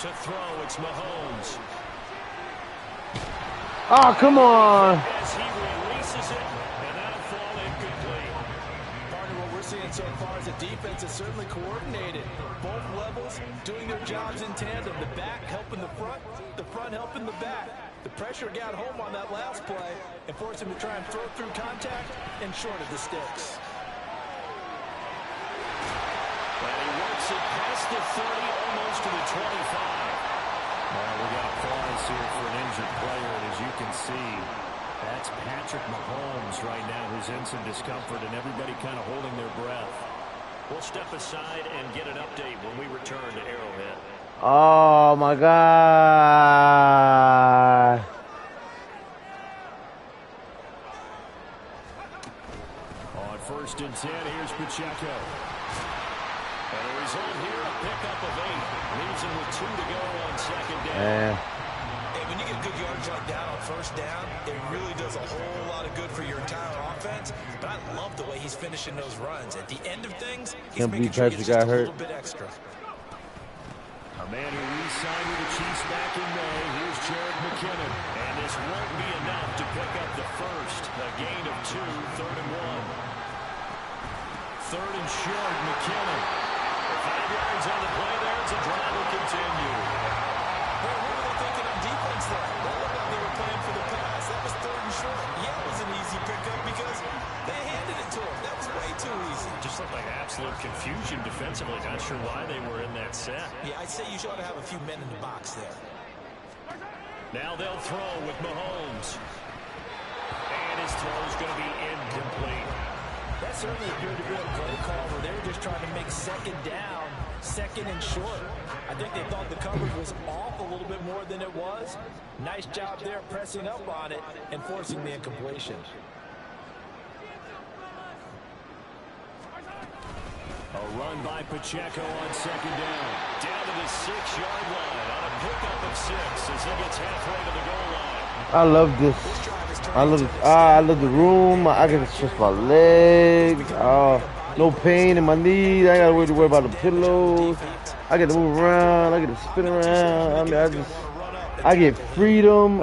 8. To throw, it's Mahomes. Oh, come on. As he releases it, and that'll fall incomplete. Partner, what we're seeing so far is the defense is certainly coordinated. Both levels doing their jobs in tandem. The back helping the front helping the back. The pressure got home on that last play and forced him to try and throw through contact and short of the sticks. And he works it past the 30, almost to the 25. Well, we got a pause here for an injured player, and as you can see, that's Patrick Mahomes right now who's in some discomfort, and everybody kind of holding their breath. We'll step aside and get an update when we return to Arrowhead. Oh, my God. On 1st and 10, here's Pacheco. And the result here, a pickup of 8. Leaves him with 2 to go on 2nd down. Man. Hey, when you get good yards like that on 1st down, it really does a whole lot of good for your entire offense. But I love the way he's finishing those runs. At the end of things, he's Can't making believe sure he Patrick gets just got a little hurt. bit extra. A man who re-signed with the Chiefs back in May. Here's Jared McKinnon. And this won't be enough to pick up the first. A gain of 2, 3rd and 1. 3rd and short, McKinnon. 5 yards on the play there. It's a drive will continue. Well, what were they thinking on defense there? That looked like they were playing for the pass. That was 3rd and short. Yeah, it was an easy pickup because they handed it to him. That was way too easy. Just looked like absolute confusion defensively. Not sure why they were in that set. Yeah, I'd say you ought to have a few men in the box there. Now they'll throw with Mahomes. And his throw is going to be incomplete. That certainly appeared to be a play call where they were just trying to make 2nd down, 2nd and short. I think they thought the coverage was off a little bit more than it was. Nice job there pressing up on it and forcing the incompletion. A run by Pacheco on 2nd down. Down to the 6-yard line on a pickup of 6 as he gets halfway to the goal line. I love this. I love this. I love the room. I get to stretch my legs. No pain in my knees. I ain't gotta worry about the pillows. I get to move around. I get to spin around. I mean, I get freedom.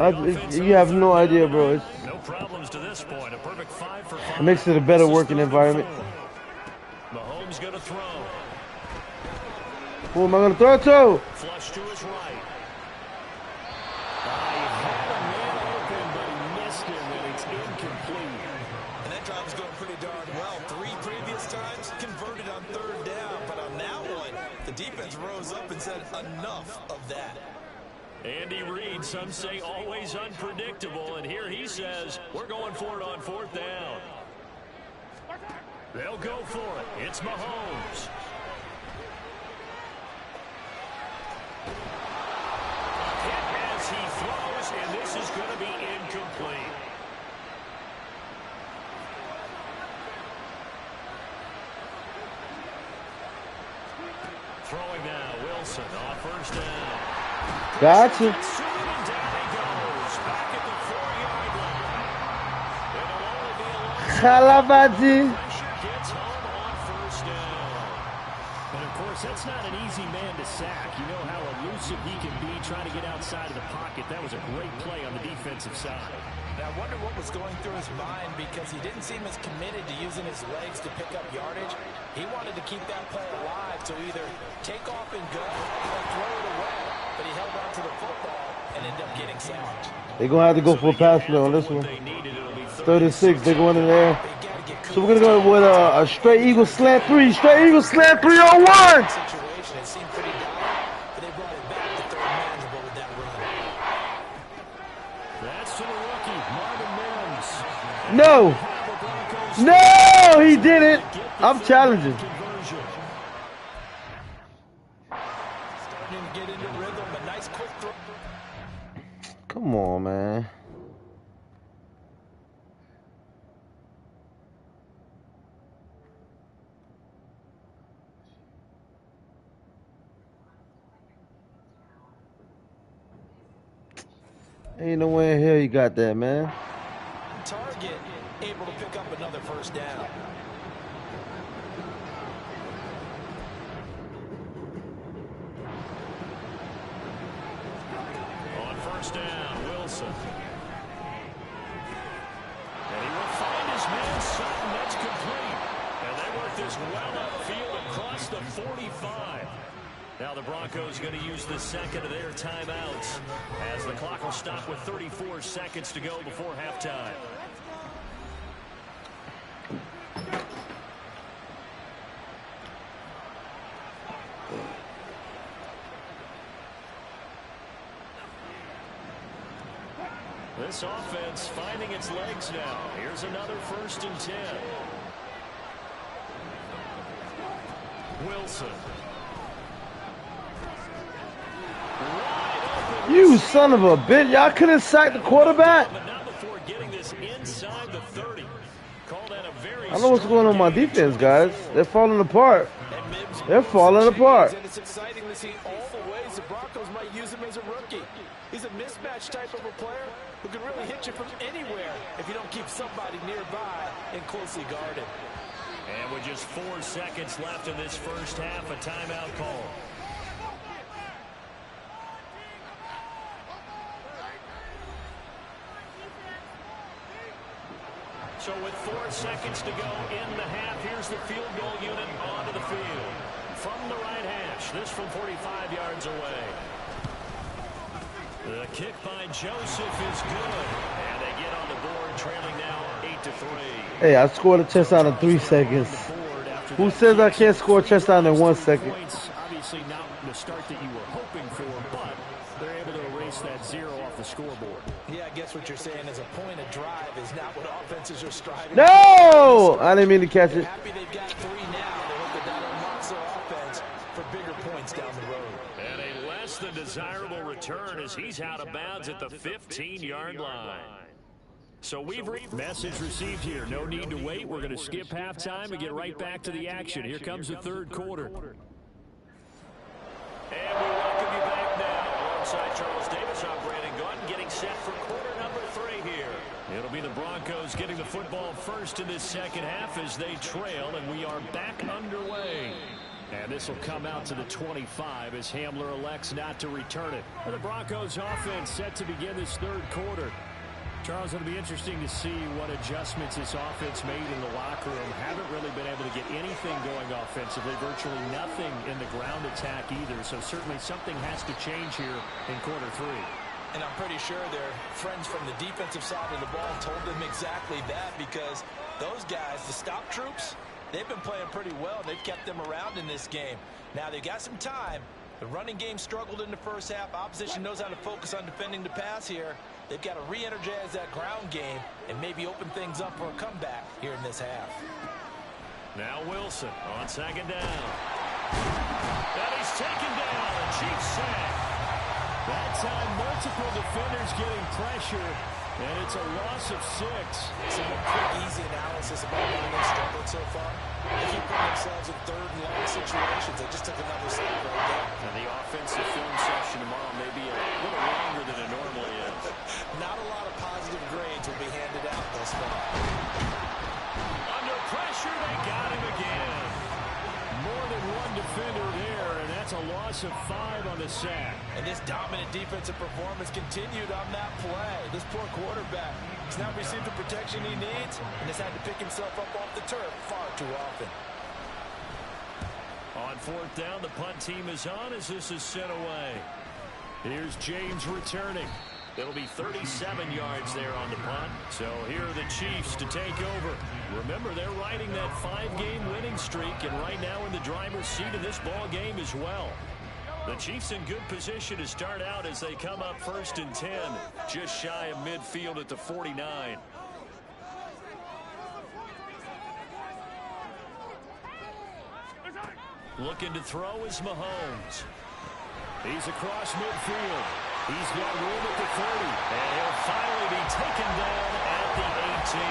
You have no idea, bro. No problems to this point. A perfect 5 for 5. It makes it a better working environment. Mahomes going to throw. Who am I gonna throw to? Flush to his right. He had a man open, but he missed him, and it's incomplete. And that drive is going pretty darn well. 3 previous times converted on 3rd down, but on that one, the defense rose up and said enough of that. Andy Reid, some say always unpredictable, and here he says we're going for it on 4th down. They'll go for it. It's Mahomes. Hit as he throws, and this is going to be incomplete. Throwing now, Wilson off 1st down. Gotcha. And down he goes, back at the 4-yard line. It'll only be a long Calabati. pressure gets home on 1st down. That's not an easy man to sack. You know how elusive he can be trying to get outside of the pocket. That was a great play on the defensive side. Now, I wonder what was going through his mind because he didn't seem as committed to using his legs to pick up yardage. He wanted to keep that play alive to either take off and go or throw it away. But he held on to the football and ended up getting sacked. They're going to have to go for a pass play on this one. 36, they're going in there. So we're going to go with a straight Eagle slant 3. Straight Eagle slant 3 on 1. Situation, it seemed pretty dire, but they brought it back to third manageable with that run. That's to the rookie, Marvin Mims. No, he didn't. I'm challenging. Starting to get into rhythm, but nice quick throw. Come on, man. Ain't no way in hell you got that, man. Target able to pick up another first down. On first down, Wilson. And he will find his man Sutton. That's complete. And they work this well upfield across the 45. Now the Broncos going to use the second of their timeouts as the clock will stop with 34 seconds to go before halftime. This offense finding its legs now. Here's another 1st and 10. Wilson. You son of a bitch. Y'all couldn't sack the quarterback? But not before getting this inside the 30. Call that a very I know what's going on with my defense, guys. They're falling apart. They're falling apart. And it's exciting to see all the ways the Broncos might use him as a rookie. He's a mismatch type of a player who can really hit you from anywhere if you don't keep somebody nearby and closely guarded. And with just 4 seconds left in this first half, a timeout call. So with 4 seconds to go in the half, here's the field goal unit onto the field. From the right hash, this from 45 yards away. The kick by Joseph is good. And they get on the board, trailing now 8-3. Hey, I scored a touchdown in 3 seconds. Who says I can't score a touchdown in 1 second? Obviously not the start that you were hoping for, but they're able to erase that 0 off the scoreboard. Yeah, I guess what you're saying is a point of drive is not what offenses are striving No! I didn't mean to catch it. Happy they've got 3 now. They hope that that unlocks their offense for bigger points down the road. And a less than desirable return as he's out of bounds at the 15-yard line. So we've message received here. No need to wait. We're going to skip halftime and get right back to the action. Here comes the third quarter. And we welcome you back now. Alongside Charles Davis, I'm Brandon Gordon, getting set for quarter number 3 here. It'll be the Broncos getting the football first in this second half as they trail, and we are back underway. And this will come out to the 25 as Hamler elects not to return it. And the Broncos offense set to begin this third quarter. Charles, it'll be interesting to see what adjustments this offense made in the locker room. Haven't really been able to get anything going offensively, virtually nothing in the ground attack either. So certainly something has to change here in quarter 3. And I'm pretty sure their friends from the defensive side of the ball told them exactly that, because those guys, the stop troops, they've been playing pretty well. They've kept them around in this game. Now they've got some time. The running game struggled in the first half. Opposition knows how to focus on defending the pass here. They've got to re-energize that ground game and maybe open things up for a comeback here in this half. Now Wilson on second down. And he's taken down. A cheap sack. That time, multiple defenders getting pressure, and it's a loss of 6. Some quick, easy analysis about why they've struggled so far. They keep putting themselves in third and long situations. They just took another step right there. And the offensive film session tomorrow may be a little longer than it normally is. Not a lot of positive grades will be handed out thus far. Under pressure, they got him again. more than one defender there, and that's a loss of 5 on the sack. And this dominant defensive performance continued on that play. This poor quarterback has not received the protection he needs and has had to pick himself up off the turf far too often. On 4th down, the punt team is on as this is sent away. Here's James returning. It'll be 37 yards there on the punt. So here are the Chiefs to take over. Remember, they're riding that 5-game winning streak, and right now in the driver's seat of this ball game as well. The Chiefs in good position to start out as they come up 1st and 10, just shy of midfield at the 49. Looking to throw is Mahomes. He's across midfield. He's got room at the 30. And he'll finally be taken down at the 18.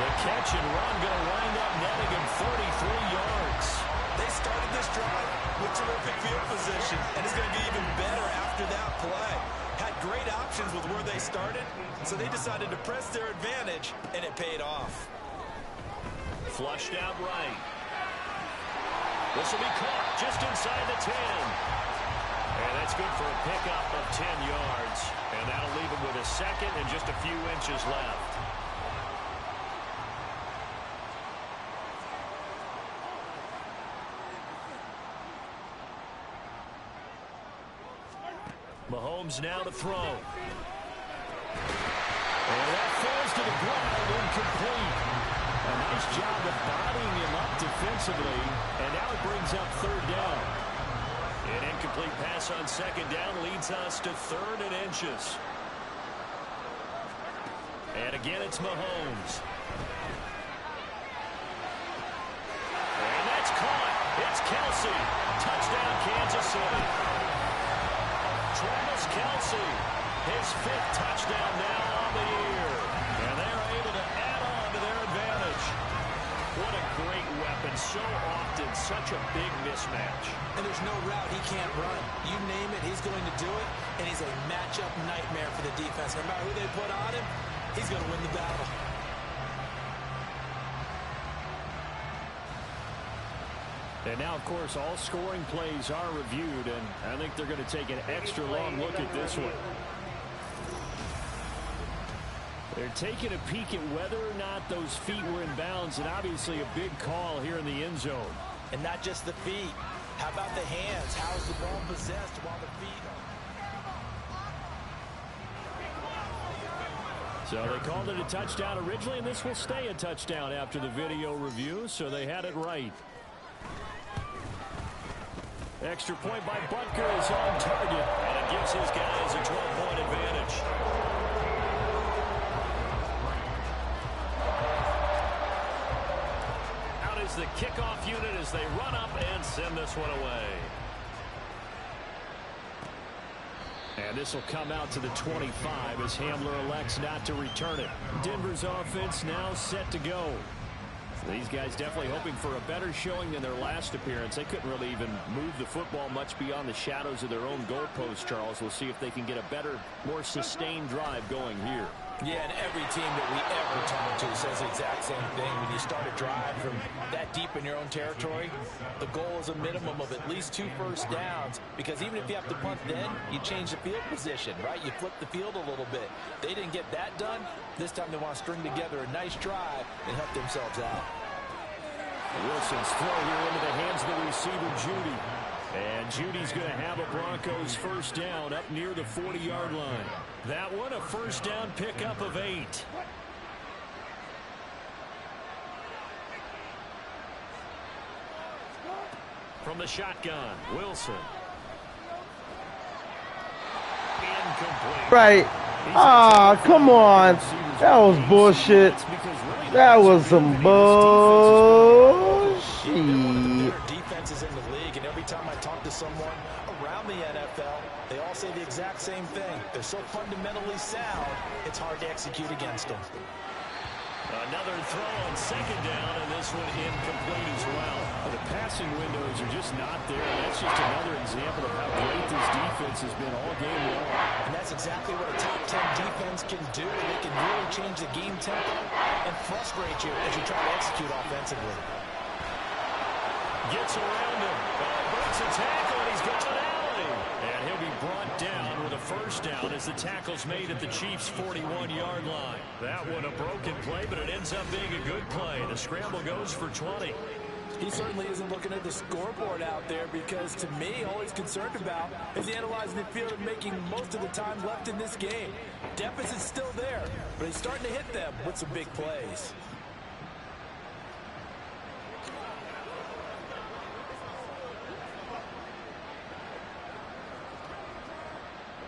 The catch and run going to wind up netting him 33 yards. They started this drive with terrific field position, and it's going to get even better after that play. Had great options with where they started, so they decided to press their advantage, and it paid off. Flushed out right. This will be caught just inside the 10. And that's good for a pickup of 10 yards. And that'll leave him with a second and just a few inches left. Mahomes now to throw. And that falls to the ground, incomplete. A nice job of bodying him up defensively, and now it brings up 3rd down. An incomplete pass on 2nd down leads us to 3rd and inches. And again, it's Mahomes. And that's caught. It's Kelsey. Touchdown, Kansas City. Travis Kelsey, his 5th touchdown now on the year. And they're able to add on to their advantage. What a great weapon. So often, such a big mismatch. And there's no route he can't run. You name it, he's going to do it. And he's a matchup nightmare for the defense. No matter who they put on him, he's going to win the battle. And now, of course, all scoring plays are reviewed, and I think they're going to take an extra long look at this one. They're taking a peek at whether or not those feet were in bounds, and obviously a big call here in the end zone. And not just the feet. How about the hands? How's the ball possessed while the feet are... So they called it a touchdown originally, and this will stay a touchdown after the video review, so they had it right. Extra point by Butker is on target, and it gives his guys a 12-point advantage. Out is the kickoff unit as they run up and send this one away. And this will come out to the 25 as Hamler elects not to return it. Denver's offense now set to go. These guys definitely hoping for a better showing than their last appearance. They couldn't really even move the football much beyond the shadows of their own goalpost, Charles. We'll see if they can get a better, more sustained drive going here. Yeah, and every team that we ever talk to says the exact same thing. When you start a drive from that deep in your own territory, the goal is a minimum of at least 2 first downs, because even if you have to punt then, you change the field position, right? You flip the field a little bit. They didn't get that done. This time they want to string together a nice drive and help themselves out. Wilson's throw here into the hands of the receiver, Judy. And Judy's going to have a Broncos first down up near the 40-yard line. That one, a first down pickup of 8. From the shotgun, Wilson. Incomplete. Right. Ah, come on. That was bullshit. That was some bullshit. Defenses in the league, and every time I talk to someone around the NFL, they all say the exact same thing. They're so fundamentally sound, it's hard to execute against them. Another throw on second down, and this one incomplete as well. The passing windows are just not there. That's just another example of how great this defense has been all game long. And that's exactly what a top 10 defense can do. They can really change the game tempo and frustrate you as you try to execute offensively. Gets around him. Breaks a tackle, and he's got an alley. And he'll be brought down with a first down as the tackle's made at the Chiefs' 41-yard line. That one a broken play, but it ends up being a good play. The scramble goes for 20. He certainly isn't looking at the scoreboard out there because, to me, all he's concerned about is analyzing the field and making most of the time left in this game. Deficit's still there, but he's starting to hit them with some big plays.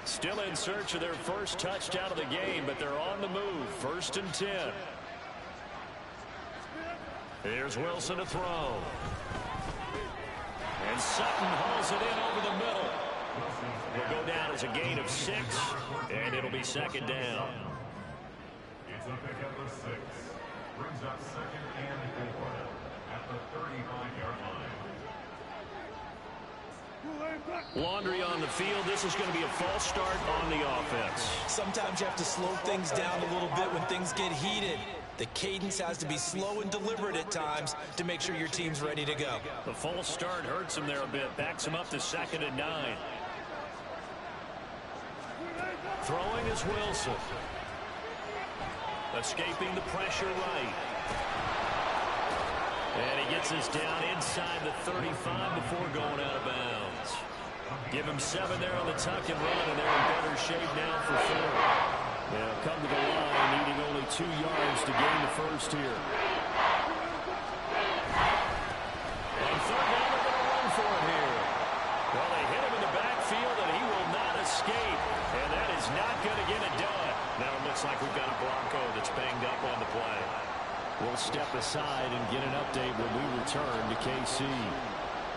Still in search of their first touchdown of the game, but they're on the move. 1st and 10. Here's Wilson to throw. And Sutton hauls it in over the middle. Will go down as a gain of 6, and it'll be 2nd down. It's a pickup of 6. Brings up 2nd and 4 at the 35-yard line. Laundry on the field. This is going to be a false start on the offense. Sometimes you have to slow things down a little bit when things get heated. The cadence has to be slow and deliberate at times to make sure your team's ready to go. The false start hurts him there a bit. Backs him up to 2nd and 9. Throwing is Wilson. Escaping the pressure right. And he gets us down inside the 35 before going out of bounds. Give him 7 there on the tuck and run, and they're in better shape now for 4. They'll come to the line, needing only 2 yards to gain the first here. On 3rd down, they're going to run for it here. Well, they hit him in the backfield, and he will not escape. And that is not going to get it done. Now it looks like we've got a Bronco that's banged up on the play. We'll step aside and get an update when we return to KC.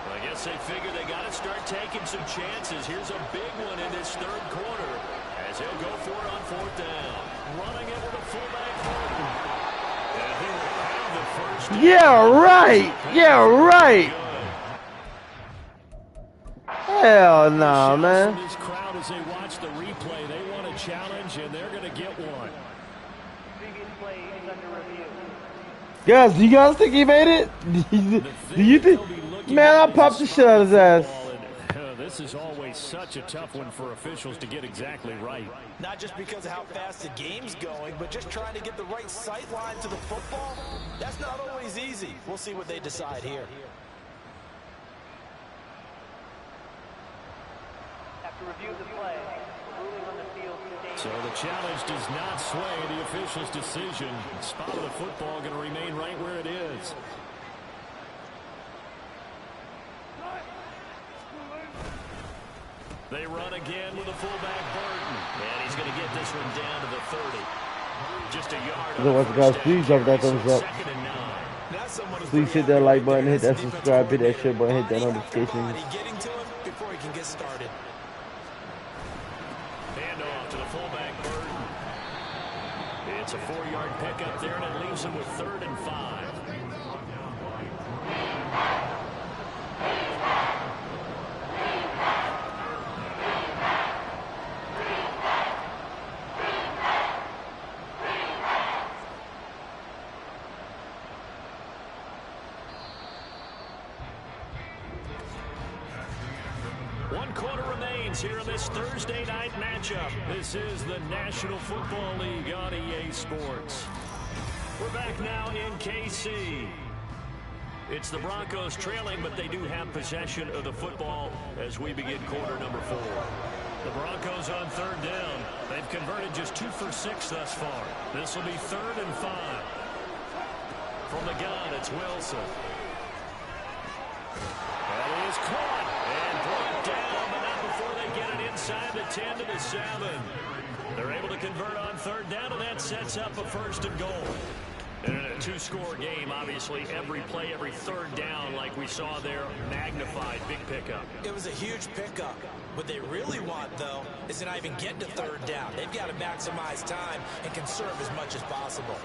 Well, I guess they figure they got to start taking some chances. Here's a big one in this 3rd quarter as he'll go for it on 4th down. Running it with a fullback Burton. And he will have the first down. Yeah, right. Yeah, right. Hell no, man. This crowd, as they watch the replay, they want a challenge, and they're going to get one. Previous play is under review. Guys, do you guys think he made it? Do you think? Man, I popped the shit out of his ass. This is always such a tough one for officials to get exactly right. Not just because of how fast the game's going, but just trying to get the right sight line to the football. That's not always easy. We'll see what they decide here. After review of the play, ruling on the field stays. So the challenge does not sway the official's decision. Spot of the football going to remain right where it is. They run again with a fullback Burton. And he's going to get this one down to the 30. Just a yard. So once guys, please drop that thumbs up. Please hit that like button, hit that subscribe, hit that share button, hit that notifications. Getting to him before he can get started. Hand off to the fullback Burton. It's a 4-yard pickup there, and it leaves him with 3rd and 5. Here in this Thursday night matchup. This is the National Football League on EA Sports. We're back now in KC. It's the Broncos trailing, but they do have possession of the football as we begin quarter number 4. The Broncos on 3rd down. They've converted just 2 for 6 thus far. This will be 3rd and 5. From the gun, it's Wilson. That is caught and brought down, but not before they get it inside the 10 to the 7. They're able to convert on 3rd down, and that sets up a 1st and goal. And in a 2-score game, obviously, every play, every 3rd down, like we saw there, magnified, big pickup. It was a huge pickup. What they really want, though, is to not even get to 3rd down. They've got to maximize time and conserve as much as possible.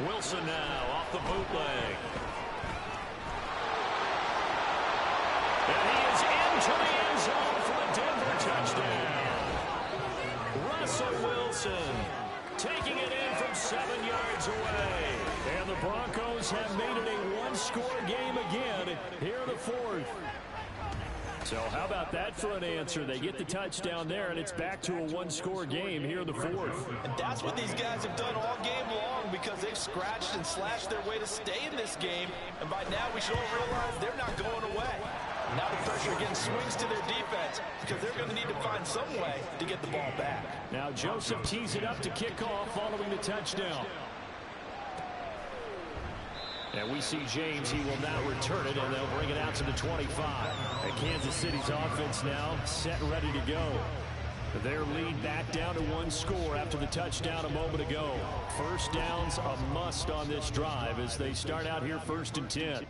Wilson now off the bootleg. And he is into the end zone for a Denver touchdown. Russell Wilson taking it in from 7 yards away. And And the Broncos have made it a one-score game again here in the fourth. So how about that for an answer? They get the touchdown there, and it's back to a one-score game here in the fourth. And that's what these guys have done all game long because they've scratched and slashed their way to stay in this game. And by now, we should all realize they're not going away. Now the pressure again swings to their defense because they're going to need to find some way to get the ball back. Now Joseph tees it up to kick off following the touchdown. And we see James. He will now return it, and they'll bring it out to the 25. And Kansas City's offense now set and ready to go. Their lead back down to one score after the touchdown a moment ago. First down's a must on this drive as they start out here 1st and 10.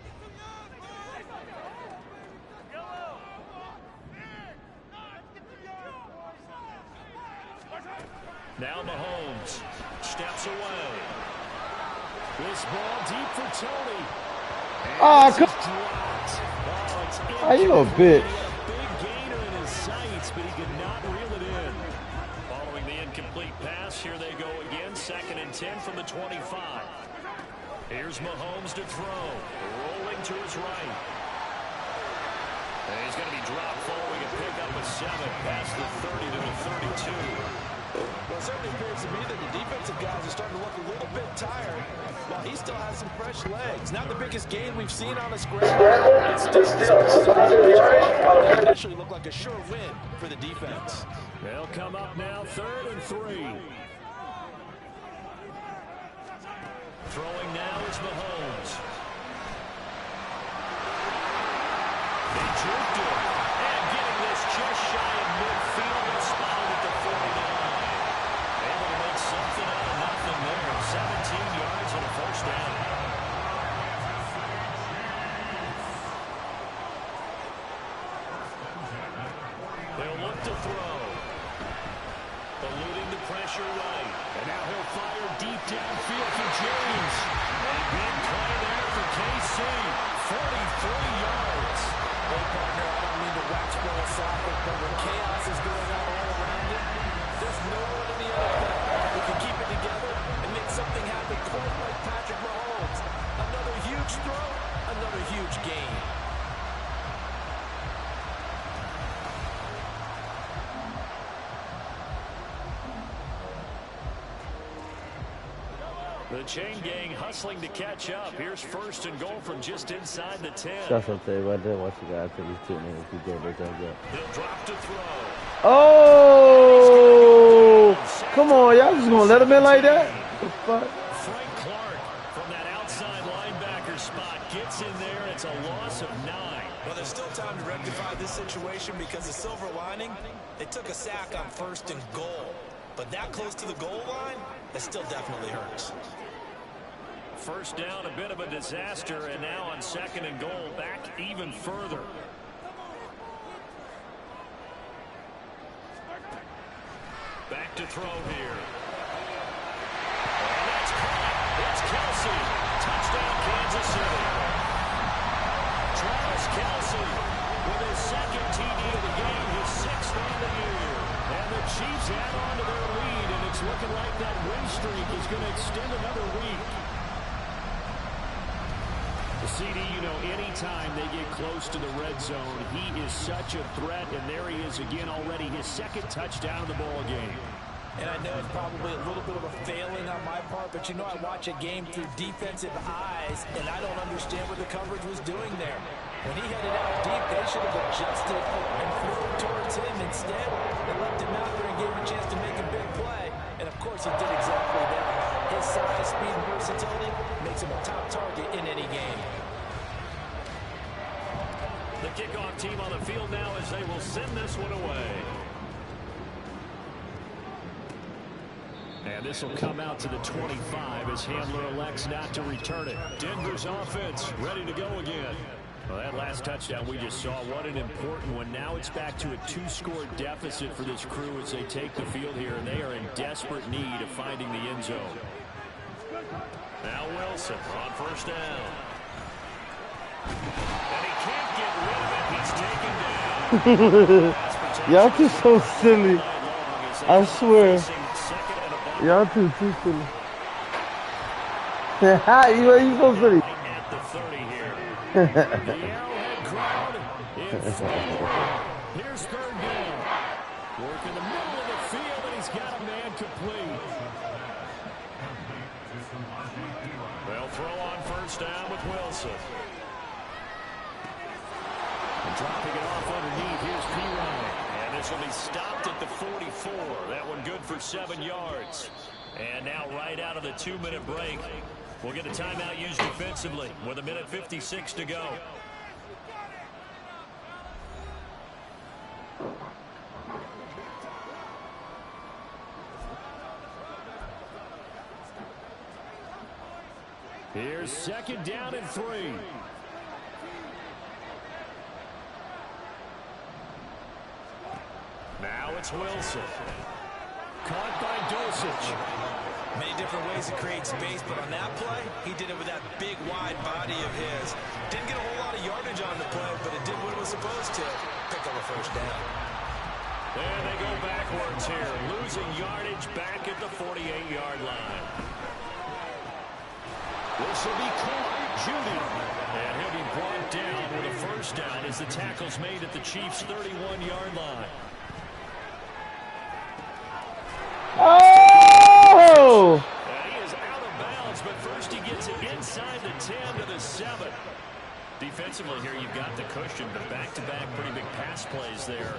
Now Mahomes steps away. This ball deep for Tony. Oh, come on. You a bitch. Big gainer in his sights, but he could not reel it in. Following the incomplete pass, here they go again. 2nd and 10 from the 25. Here's Mahomes to throw. Rolling to his right. And he's going to be dropped following a pickup of 7 past the 30 to the 32. Well, it certainly appears to me that the defensive guys are starting to look a little bit tired while he still has some fresh legs. Not the biggest gain we've seen on a scramble. It initially looked like a sure win for the defense. They'll come up now 3rd and 3. Throwing now is Mahomes. They juked it. And getting this just shy of midfield and spotted at the 49. Able to make something out of nothing there. 17 yards and a first down. They'll look to throw. Eluding the pressure right. And now he'll fire deep downfield for James. A big play there for KC. 43 yards. Hey, partner, I don't mean to wax philosophic, but when chaos is going on all around you, there's no one in the NFL who can keep it together and make something happen quite like Patrick Mahomes. Another huge throw, another huge gain. The chain gang hustling to catch up. Here's 1st and goal from just inside the 10. That's what I'm saying right there. Watch the guys take these 2 minutes to go their thumbs up. They'll drop to throw. Oh! Come on, y'all just gonna let him in like that? What the fuck? Frank Clark from that outside linebacker spot gets in there. It's a loss of 9. Well, there's still time to rectify this situation because the silver lining, they took a sack on 1st and goal. But that close to the goal line, that still definitely hurts. First down, a bit of a disaster, and now on 2nd and goal, back even further. Back to throw here. And that's caught. It's Kelsey. Touchdown, Kansas City. Travis Kelsey with his 2nd TD of the game, his 6th on the year. And the Chiefs add on to their lead, and it's looking like that win streak is going to extend another week. CD, you know, anytime they get close to the red zone, he is such a threat, and there he is again already, his 2nd touchdown of the ball game. And I know it's probably a little bit of a failing on my part, but you know I watch a game through defensive eyes, and I don't understand what the coverage was doing there. When he headed out deep, they should have adjusted and thrown towards him instead and left him out there and gave him a chance to make a big play. And, of course, he did exactly that. His size, speed, and versatility makes him a top target in any game. The kickoff team on the field now as they will send this one away. And this will come out to the 25 as Handler elects not to return it. Denver's offense ready to go again. Well, that last touchdown we just saw, what an important one. Now it's back to a 2-score deficit for this crew as they take the field here, and they are in desperate need of finding the end zone. Now Wilson on 1st down. And he can't get rid of it. He's taken down. Y'all too so silly. I swear. Y'all too silly. You so silly. At the 30 here. The Arrowhead crowd in full roar. Here's third down. Work in the middle of the field, and he's got a man complete. They'll throw on first down with Wilson. And dropping it off underneath, here's P. And this will be stopped at the 44. That one good for 7 yards. And now right out of the 2-minute break, we'll get a timeout used defensively with 1:56 to go. Here's second down and 3. Now it's Wilson. Caught by Dulcich. Many different ways to create space, but on that play, he did it with that big, wide body of his. Didn't get a whole lot of yardage on the play, but it did what it was supposed to. Pick up a first down. There they go backwards here. Losing yardage back at the 48-yard line. This will be caught. Judy. And he'll be brought down with a first down as the tackle's made at the Chiefs' 31-yard line. Oh! And he is out of bounds, but first he gets it inside the 10 to the 7. Defensively here, you've got the cushion, but back-to-back pretty big pass plays there.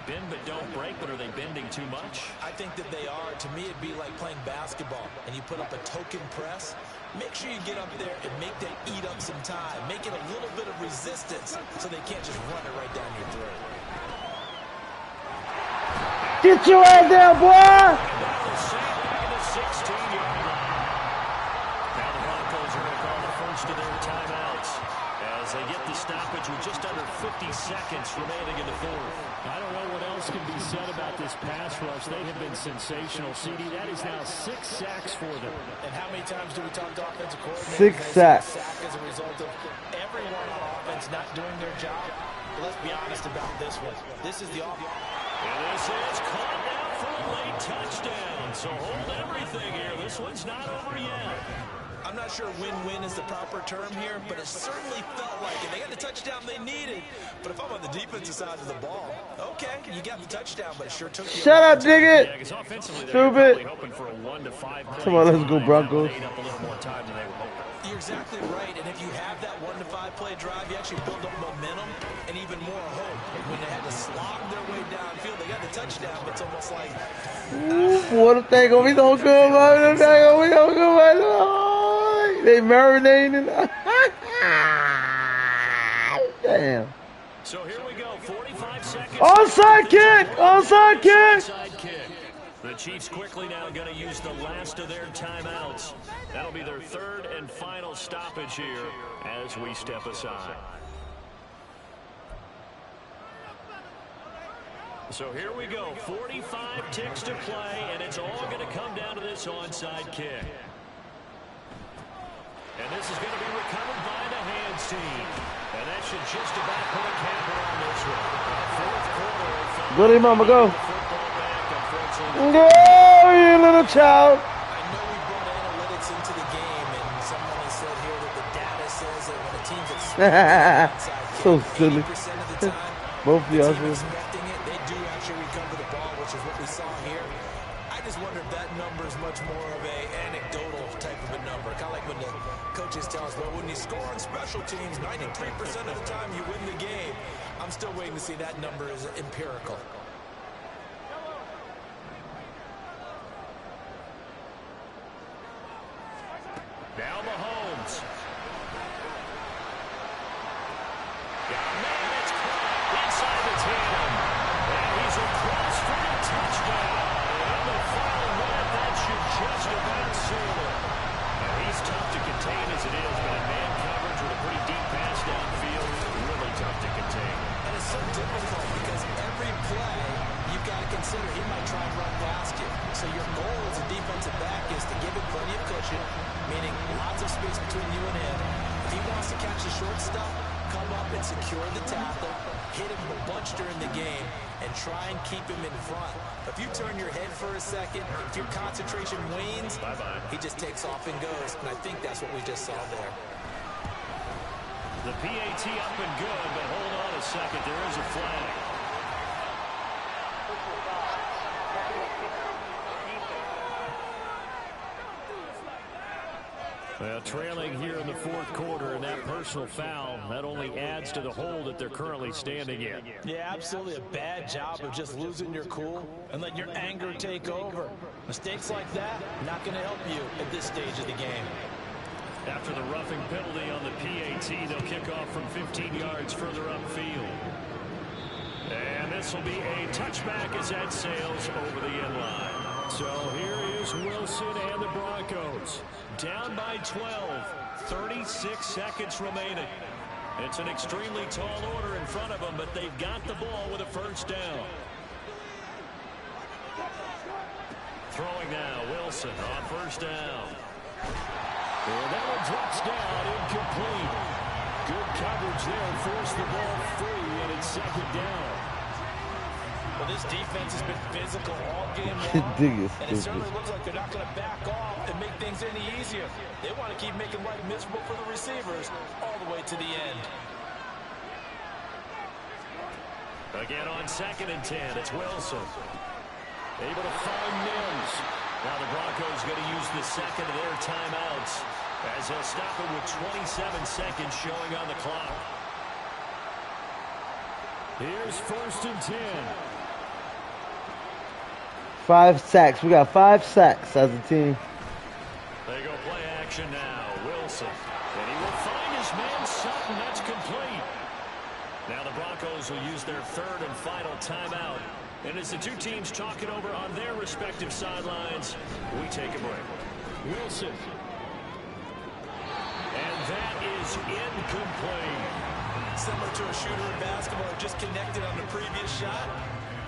Bend but don't break, but are they bending too much? I think that they are. To me, it'd be like playing basketball, and you put up a token press. Make sure you get up there and make them eat up some time. Make it a little bit of resistance so they can't just run it right down your throat. Get your ass down, boy! Now the Broncos are going to call the first of their timeouts as they get the stoppage with just under 50 seconds remaining in the fourth. I don't know what else can be said about this pass rush. They have been sensational. CD, that is now 6 sacks for them. And how many times do we talk to offensive coordinators? 6 sacks. Sack as a result of everyone on offense not doing their job. But let's be honest about this one. This is the offense. And this is caught down for a late touchdown. So hold everything here. This one's not over yet. I'm not sure win-win is the proper term here, but it certainly felt like it. They got the touchdown they needed. But if I'm on the defensive side of the ball, okay, you got the touchdown, but it sure took you. Shut up, dig it! Yeah, offensively, Stupid. hoping for a 1-5 Come on, let's go, Broncos. Up a little more time than they were hoping. You're exactly right, and if you have that 1-5 play drive, you actually build up momentum and even more hope. When they had to slog their way downfield, they got the touchdown, but it's almost like... What if they gonna be so good, man? They gonna be so good, man. They marinating. Damn. So here we go, 45 seconds. Onside kick! Onside kick! Onside kick. The Chiefs quickly now going to use the last of their timeouts. That'll be their third and final stoppage here as we step aside. So here we go, 45 ticks to play, and it's all going to come down to this onside kick. And this is going to be recovered by the hands team. And that should just about put a capper on this one. Fourth quarter. Go there, mama, go. Go, you little child. I know we brought analytics into the game, and someone has said here that the data says that when a team gets So silly. 80% of the time, Both of y'all. expecting it, they do actually recover the ball, which is what we saw here. I just wonder if that number is much more of a anecdotal type of a number. Kind of like when the coaches tell us, well, when you score on special teams, 93% of the time you win the game. I'm still waiting to see that number is empirical. Now Mahomes. Got a man that's caught inside the 10. And he's across for the touchdown. And the final minute, that should just about seal it. And he's tough to contain as it is, but in man coverage with a pretty deep pass downfield, really tough to contain. And it's so difficult because every play you've got to consider he might try and run past you. So your goal as a defensive back is to give him plenty of cushion, meaning lots of space between you and him. If he wants to catch the short stuff, come up and secure the tackle, hit him a bunch during the game, and try and keep him in front. If you turn your head for a second, if your concentration wanes, he just takes off and goes. And I think that's what we just saw there. The PAT up and good, but hold on a second. There is a flag. Well, trailing here in the fourth quarter, and that personal foul, that only adds to the hole that they're currently standing in. Yeah, absolutely a bad job of just losing your cool and letting your anger take over. Mistakes like that, not going to help you at this stage of the game. After the roughing penalty on the PAT, they'll kick off from 15 yards further upfield. And this will be a touchback as that sails over the end line. So here is Wilson and the Broncos. Down by 12, 36 seconds remaining. It's an extremely tall order in front of them, but they've got the ball with a first down. Throwing now, Wilson on first down. And that one drops down, incomplete. Good coverage there, forced the ball free, and it's second down. Well, this defense has been physical all game long, and it certainly looks like they're not going to back off and make things any easier. They want to keep making life miserable for the receivers all the way to the end. Again on 2nd and 10, it's Wilson. Able to find Mims. Now the Broncos going to use the second of their timeouts as they'll stop it with 27 seconds showing on the clock. Here's 1st and 10. 5 sacks. We got 5 sacks as a team. They go play action now. Wilson. And he will find his man Sutton. That's complete. Now the Broncos will use their 3rd and final timeout. And as the two teams talk it over on their respective sidelines, we take a break. Wilson. And that is incomplete. Similar to a shooter in basketball, just connected on the previous shot.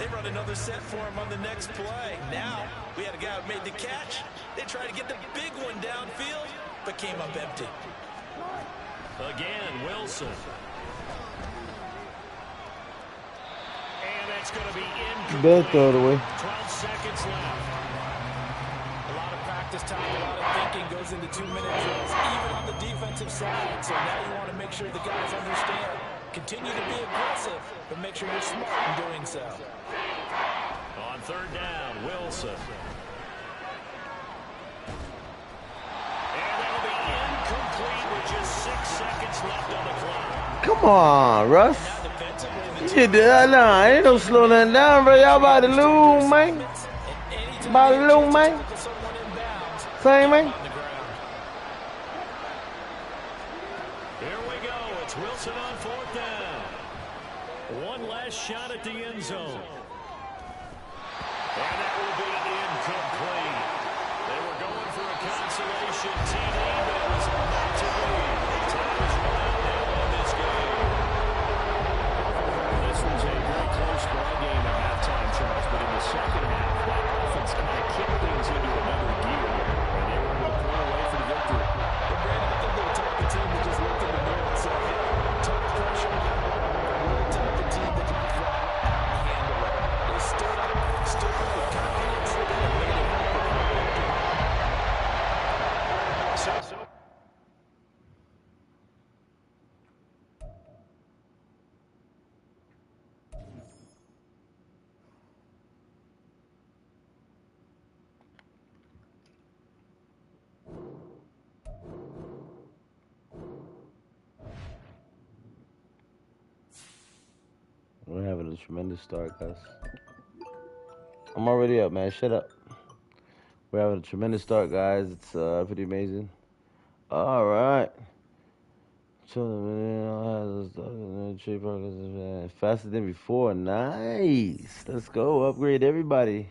They run another set for him on the next play. Now, we had a guy who made the catch. They tried to get the big one downfield, but came up empty. Again, Wilson. And that's going to be incomplete. Throw it away. 12 seconds left. A lot of practice time, a lot of thinking goes into 2-minute drills, even on the defensive side. So now you want to make sure the guys understand. Continue to be aggressive, but make sure you're smart in doing so. On 3rd down, Wilson. And that'll be incomplete with just 6 seconds left on the clock. Come on, Russ. You did that now. Ain't no slow nothing down, bro. Y'all about to lose, man. About to lose, man. Same, man. Here we go. It's Wilson on 4th down. One last shot at the end zone. And that will be incomplete. They were going for a consolation TD, but it was not to be. Time is running down on this game. This was a very close ball game at halftime, Charles, but in the second half, that offense kind of kicked things into another gear, and they were able to pull away for the victory. But Brandon, I think they're the type of team that just looked in the mirror and said, tough pressure. We're the type of team that can drop and handle it. They stood up with confidence, and made it happen. We're having a tremendous start, guys. I'm already up, man. Shut up. We're having a tremendous start, guys. It's pretty amazing. All right. Faster than before. Nice. Let's go. Upgrade everybody.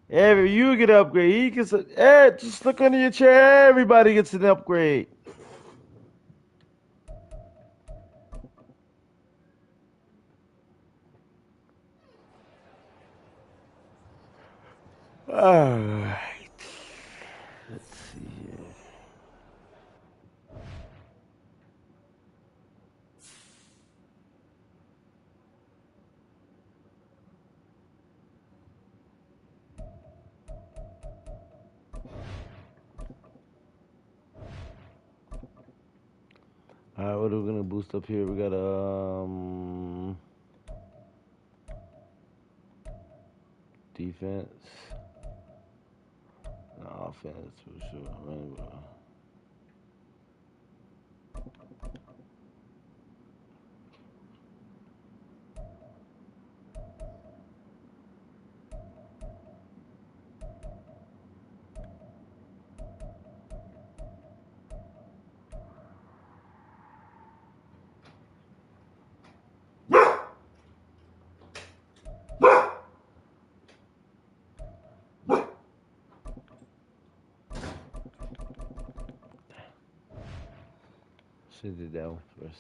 You get an upgrade. He gets just look under your chair. Everybody gets an upgrade. All right. Let's see here. Alright, what are we gonna boost up here? We got defense. No, offense for sure. Should do that one first.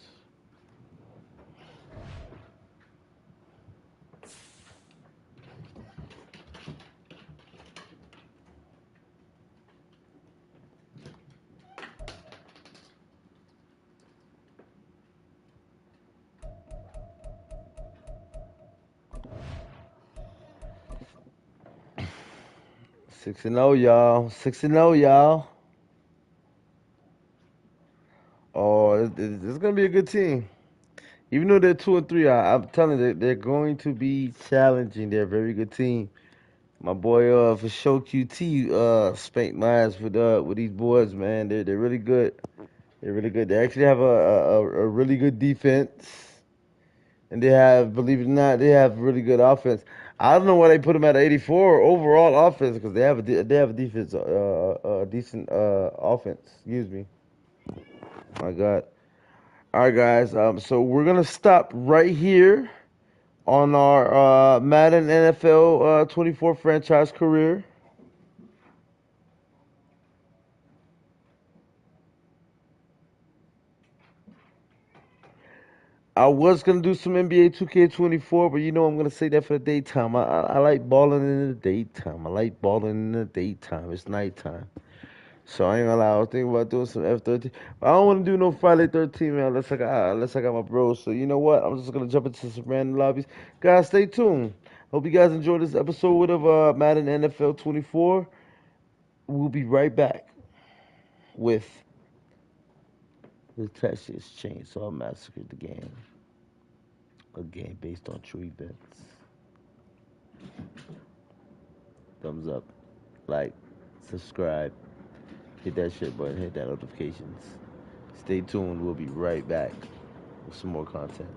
Six and 0, y'all. 6-0, y'all. Oh, it's gonna be a good team. Even though they're 2-3, I'm telling you, they're going to be challenging. They're a very good team. My boy, for show QT, spanked my ass with these boys, man. They're really good. They're really good. They actually have a really good defense, and they have, believe it or not, they have really good offense. I don't know why they put them at 84 overall offense because they have a defense, decent offense. Excuse me. My God. All right, guys. So we're gonna stop right here on our Madden NFL 24 franchise career. I was gonna do some NBA 2K24, but you know I'm gonna say that for the daytime. I like balling in the daytime. I like balling in the daytime. It's nighttime, so I ain't gonna lie. I was thinking about doing some F13. But I don't want to do no Friday 13, man. Unless I got my bros. So you know what? I'm just gonna jump into some random lobbies. Guys, stay tuned. Hope you guys enjoyed this episode of Madden NFL 24. We'll be right back with the Texas Chainsaw Massacre, the game. A game based on true events. Thumbs up, like, subscribe, hit that shit button, hit that notifications. Stay tuned. We'll be right back with some more content.